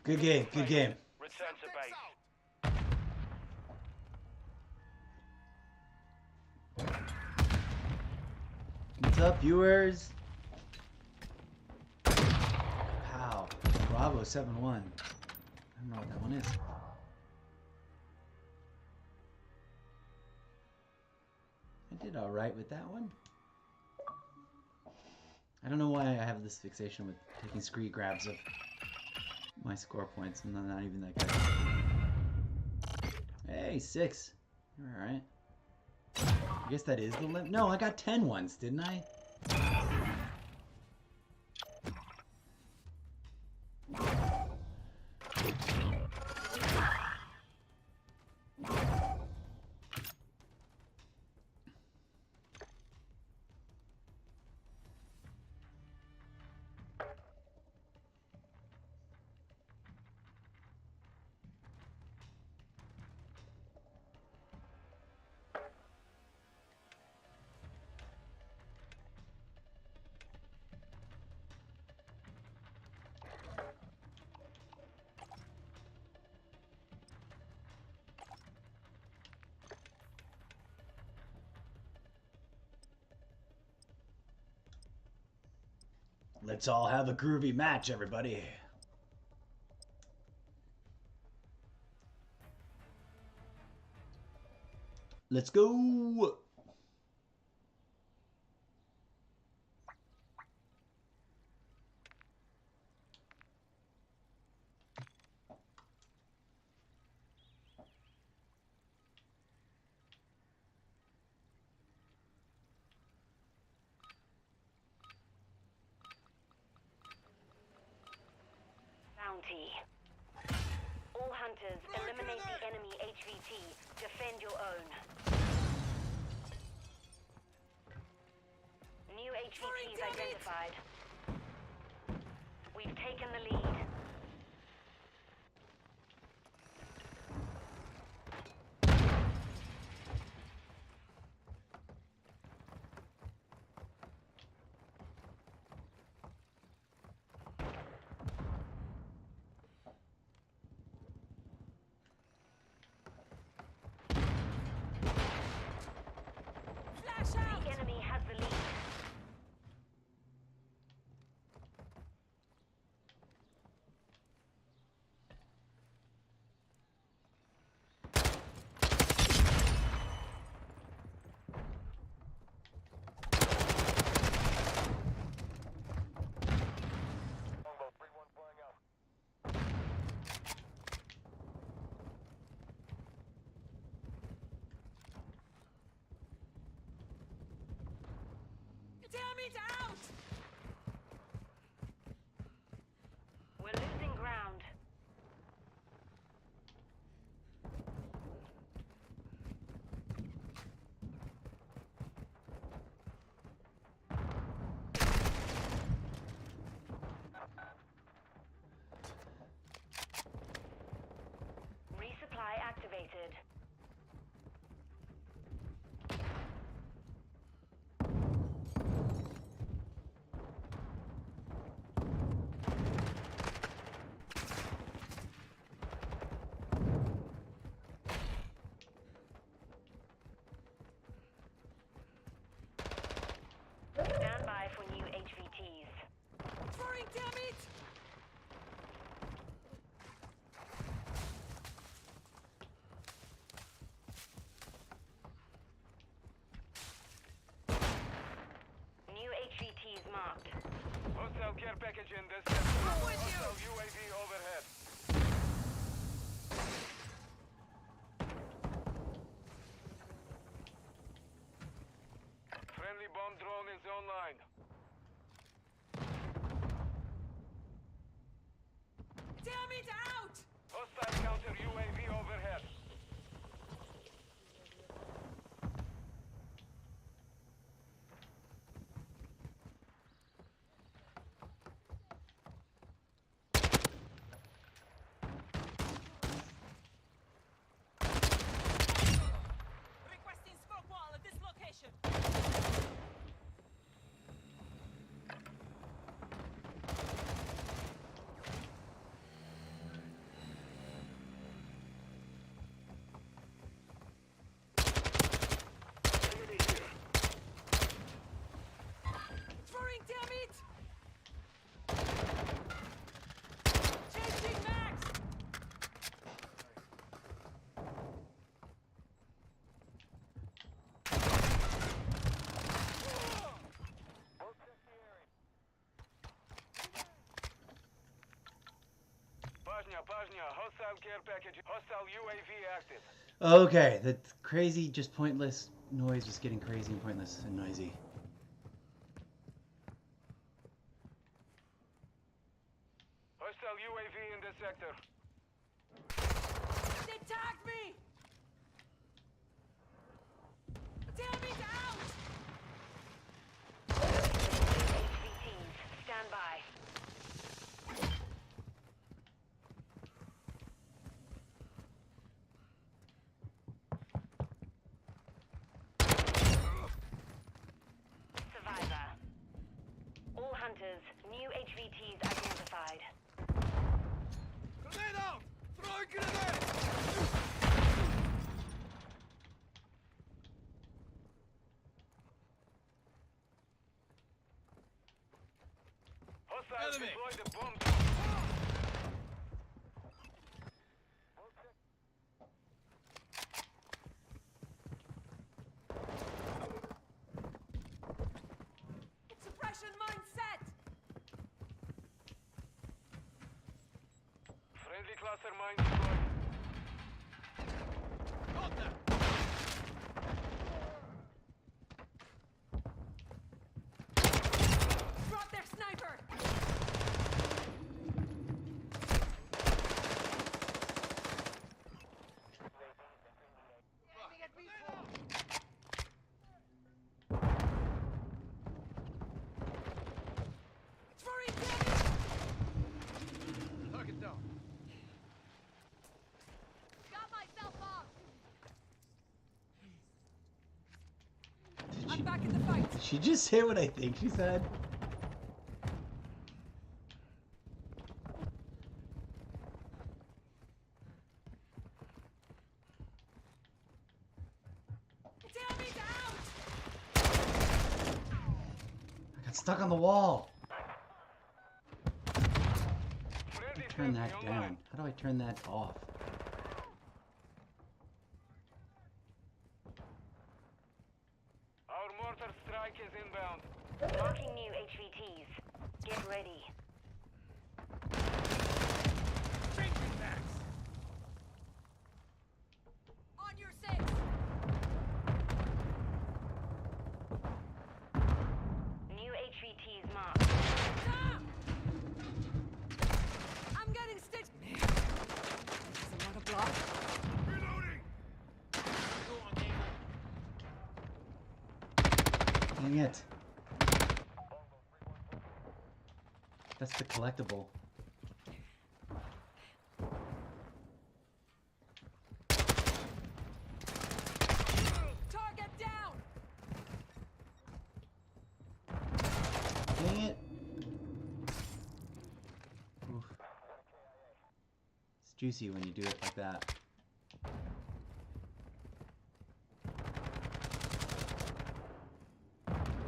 Good game, good game. Return to base. What's up, viewers? Wow. Bravo 7-1. I don't know what that one is. I did alright with that one. I don't know why I have this fixation with taking screen grabs of my score points. I'm not even that good. Hey, 6. You're alright. I guess that is the limit. No, I got 10 once, didn't I? Let's all have a groovy match, everybody. Let's go. Bounty. All hunters, eliminate the enemy HVT. Defend your own. New HVTs identified. We've taken the lead. Flash out! The enemy has the lead. Damn it, out! We're losing ground. Resupply activated. Stand by for new HVTs. Throwing, damn it! New HVTs marked. Hostile care package in this sector. Hostile UAV overhead. Friendly bomb drone is online. Damn it, out! Hostile counter UAV overhead. Hostile care package. Hostile UAV active. Okay, the crazy, just pointless noise was getting crazy and pointless and noisy. Hostile UAV in the sector. They tagged me! Damn it, out! HVTs, stand by. Survivor. All hunters, new HVTs identified. Grenade out! Throw a grenade! Hostiles Enemy. deploy the bomb. Suppression mine set! Friendly cluster mine deployed. Got them! Drop their sniper! Throwing damage! Target down. Got myself off! Did I'm back in the fight! she just say what I think she said? Damn it, out! I got stuck on the wall. Friendly Turn that sentry down. online. How do I turn that off? Our mortar strike is inbound. Marking new HVTs. Get ready. Changing backs! On your six! New HVTs marked. Stop! I'm getting stitched! Doesn't want to block? Reloading! Go on, Eagle. Dang it. That's the collectible. Target down! Dang it. Oof. It's juicy when you do it like that.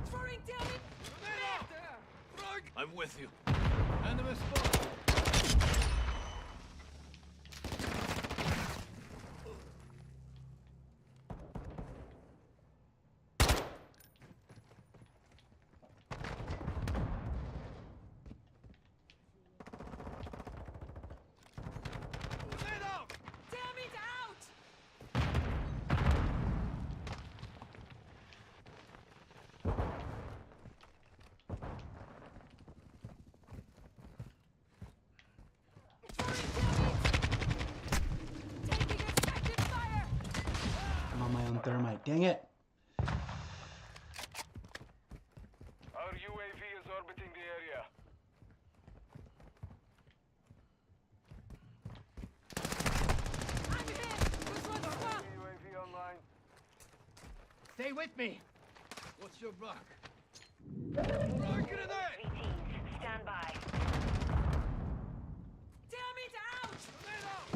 Throwing damage! Grenade out! There! Frag! I'm with you. Enemy spot! Grenade out! Damn it, out! Throwing damage! Taking effective fire! I'm on my own thermite. Dang it. Our UAV is orbiting the area. I'm hit! Which one's fuck? UAV online. Stay with me! What's your block? Frag grenade! HVTs, stand by. Damn it, out! Grenade out!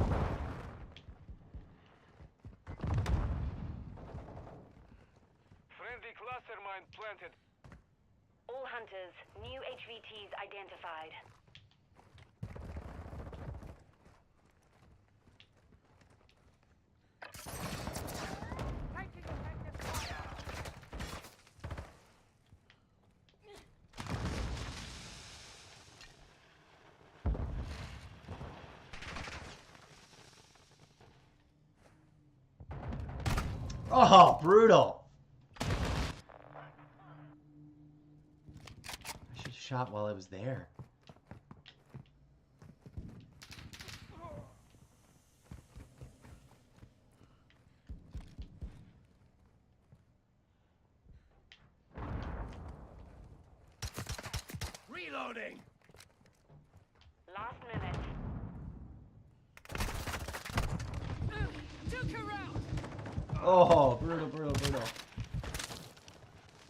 Friendly cluster mine planted. All hunters, new HVTs identified. Taking effective fire! Oh, brutal. I should have shot while I was there. Reloading. Last minute. Took her out. Oh, brutal, brutal, brutal.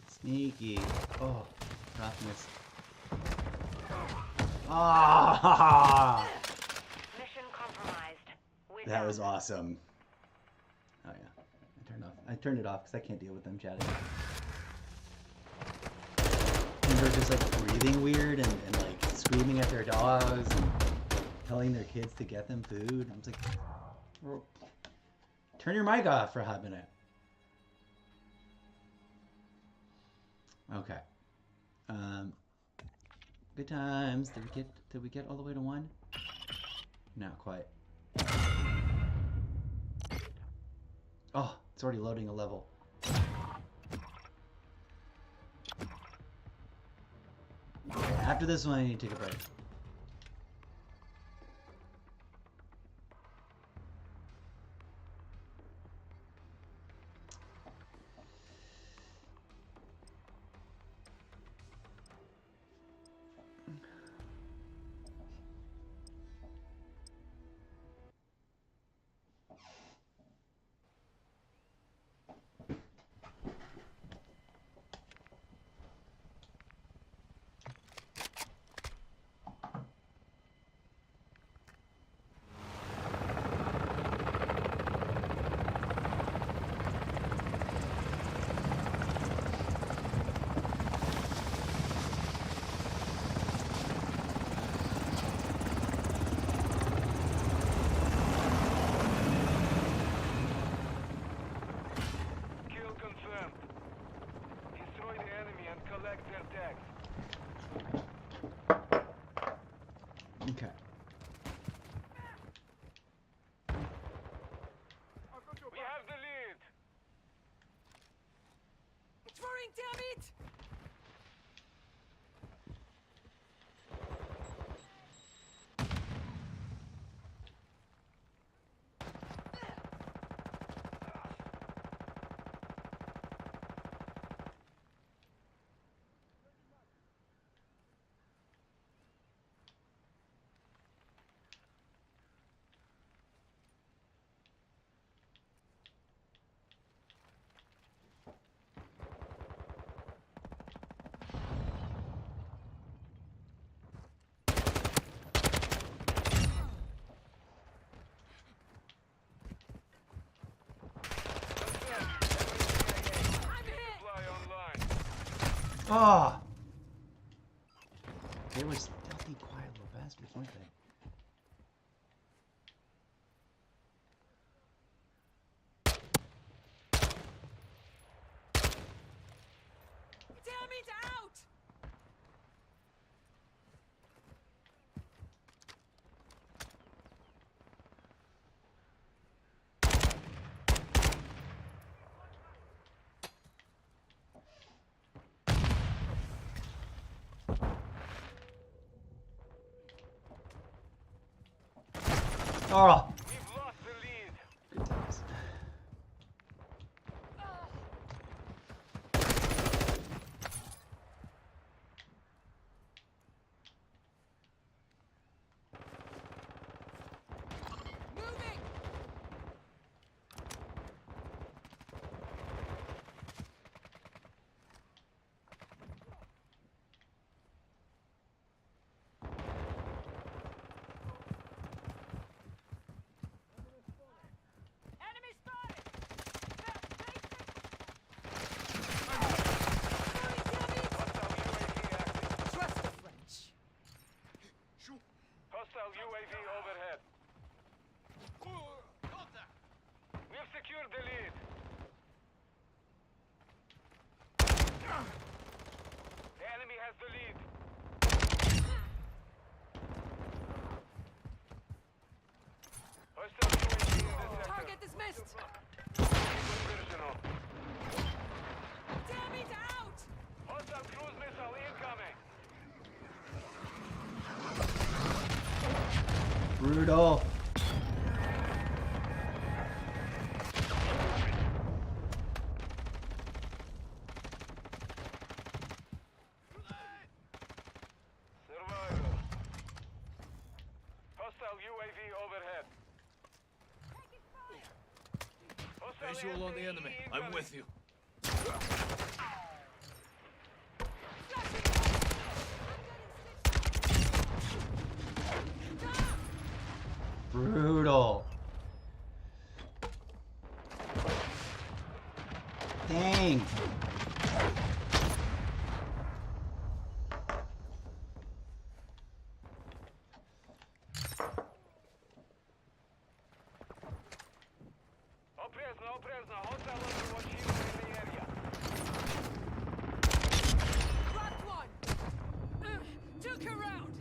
Sneaky. Oh, roughness. Ah! Mission compromised. We're That done. was awesome. Oh yeah, I turned it off because I can't deal with them chatting. And they're just like breathing weird and like screaming at their dogs and telling their kids to get them food. I'm just like, "Bro, turn your mic off for a hot minute." Okay. Good times. Did we get all the way to 1? Not quite. Oh, it's already loading a level. After this one, I need to take a break. Kill confirmed. Destroy the enemy and collect their tags. Okay. I've got your We back. have the lead. Throwing, damn it! I'm hit! Fly online. Oh! They were stealthy, quiet little bastards, weren't they? Damn it, out! Oh! We've lost the lead. Good times. Moving! Enemy spotted! Hostile UAV active. Trust the French. Shoot. Hostile UAV overhead. Contact. We've secured the lead. The enemy has the lead. Hostile UAV in the sector. Target dismissed! Personal. Damn it out! Hostile cruise missile incoming. Brutal. Survivor. Hostile UAV overhead. Hostile Visual on the SAE enemy. I'm incoming. with you. Brutal. Dang. Oprezno. Hostile Overwatch hero in the area. Cracked one! Took her out!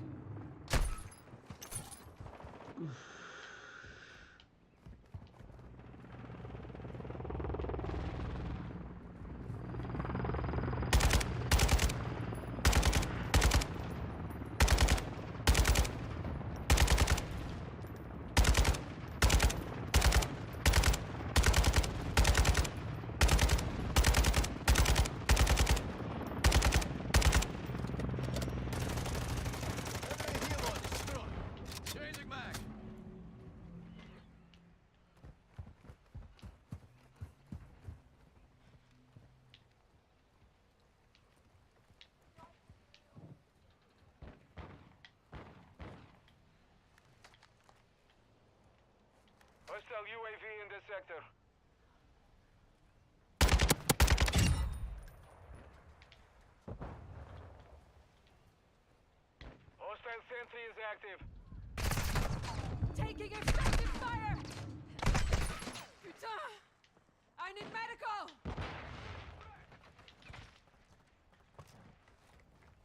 Enemy helo destroyed. Changing mag. Hostile UAV in the sector. Hostile sentry is active. Taking effective fire! Putain! I need medical!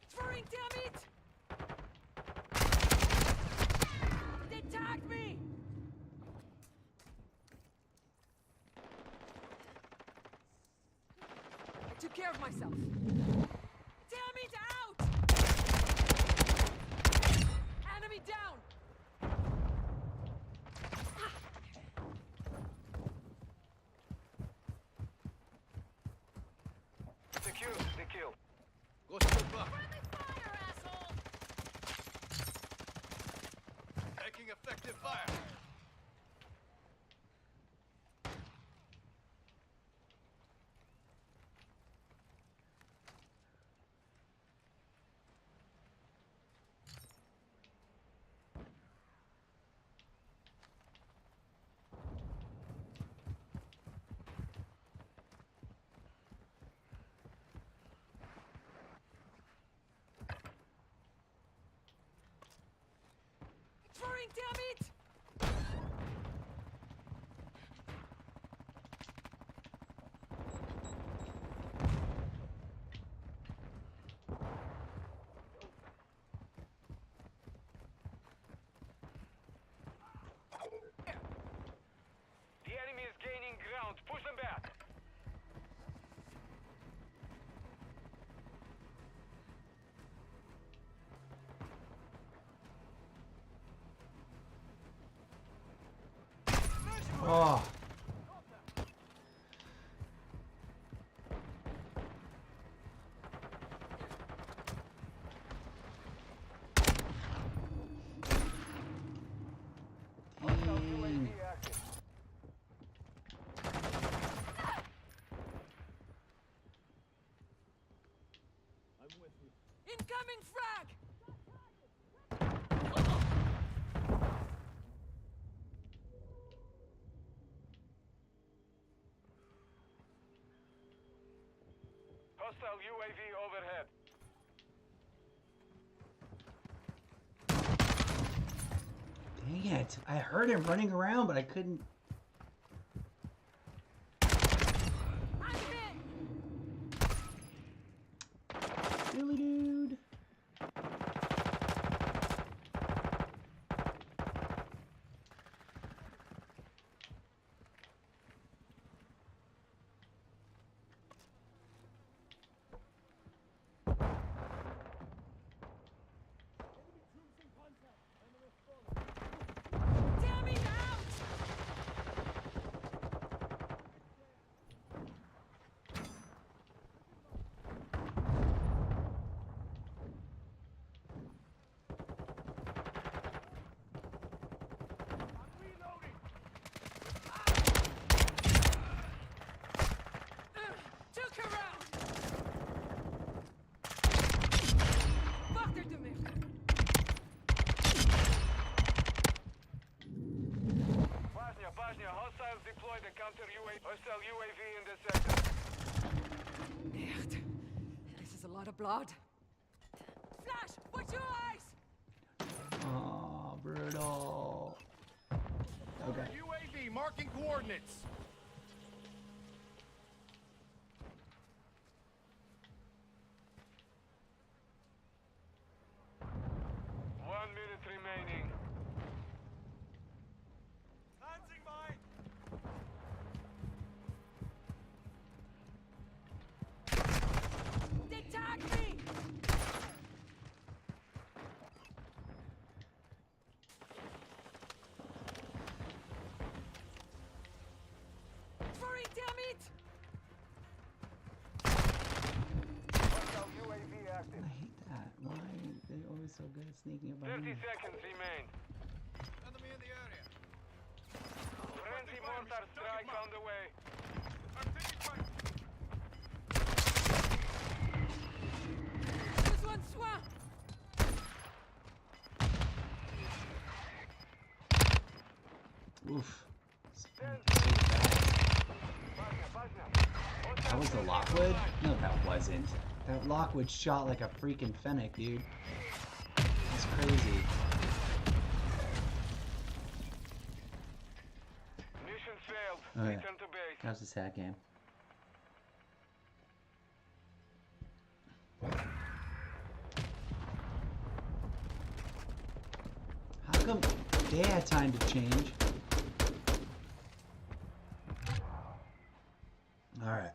Throwing damn it! They tagged me! I took care of myself. Damn it out! Enemy down! Secure the kill. Go still back. Fire, asshole! Taking effective fire. Throwing damn it! The enemy is gaining ground. Push them back. Oh. Hostile Dang. UAV active. I'm with you. Incoming frag! Hostile UAV overhead. Dang it. I heard him running around, but I couldn't. I'm hit! Really, dude? the blood. Flash, watch your eyes! Oh, brutal. Okay. UAV marking coordinates. Remaining. Lancing mine. They tagged me! Hurry, damn it! I hate that. Why are they always so good at sneaking up on 30 me? seconds remain. Enemy in the area. Friendly mortar strike on the way. I'm taking fire. Besoin de soins! Oof. So bad. That was the Lockwood? No, that wasn't. That Lockwood shot like a freaking fennec, dude. That's crazy. Mission failed. Okay. Return to base. That was a sad game. How come they had time to change? Alright.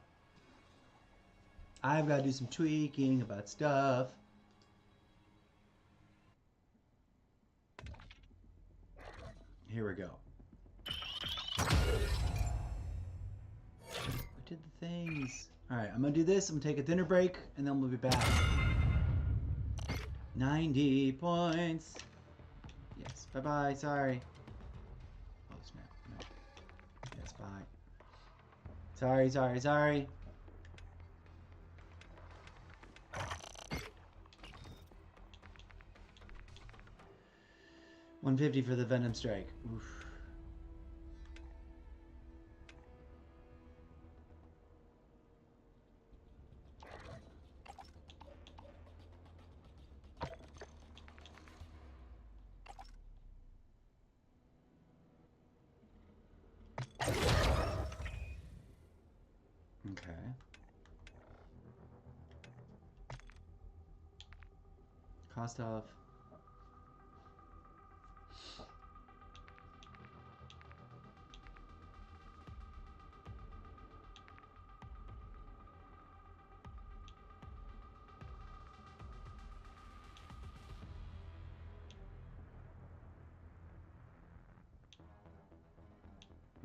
I've got to do some tweaking about stuff. Here we go. We did the things. Alright, I'm going to do this. I'm going to take a dinner break, and then we'll be back. 90 points. Yes. Bye-bye. Sorry. Oh, snap. No. Yes, bye. Sorry, sorry, sorry. $150 for the Venom Strike. Oof. Okay. Cost of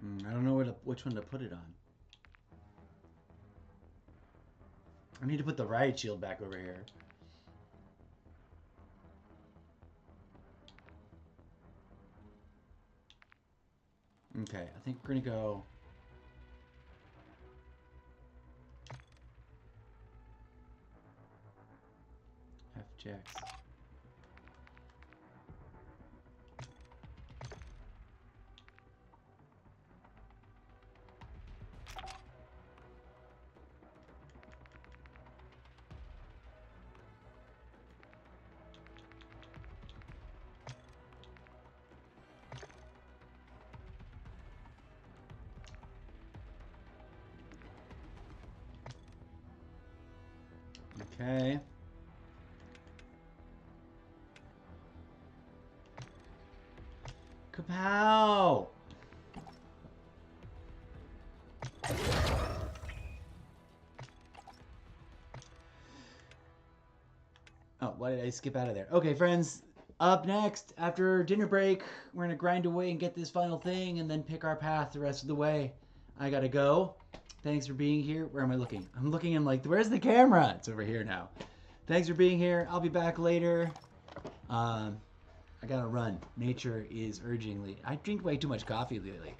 I don't know which one to put it on. I need to put the riot shield back over here. Okay, I think we're gonna go FJX. Okay. Kapow! Oh, why did I skip out of there? Okay, friends, up next, after dinner break, we're gonna grind away and get this final thing and then pick our path the rest of the way. I gotta go. Thanks for being here. Where am I looking? I'm looking and like, where's the camera? It's over here now. Thanks for being here. I'll be back later. I gotta run. Nature is urgingly. I drink way too much coffee lately.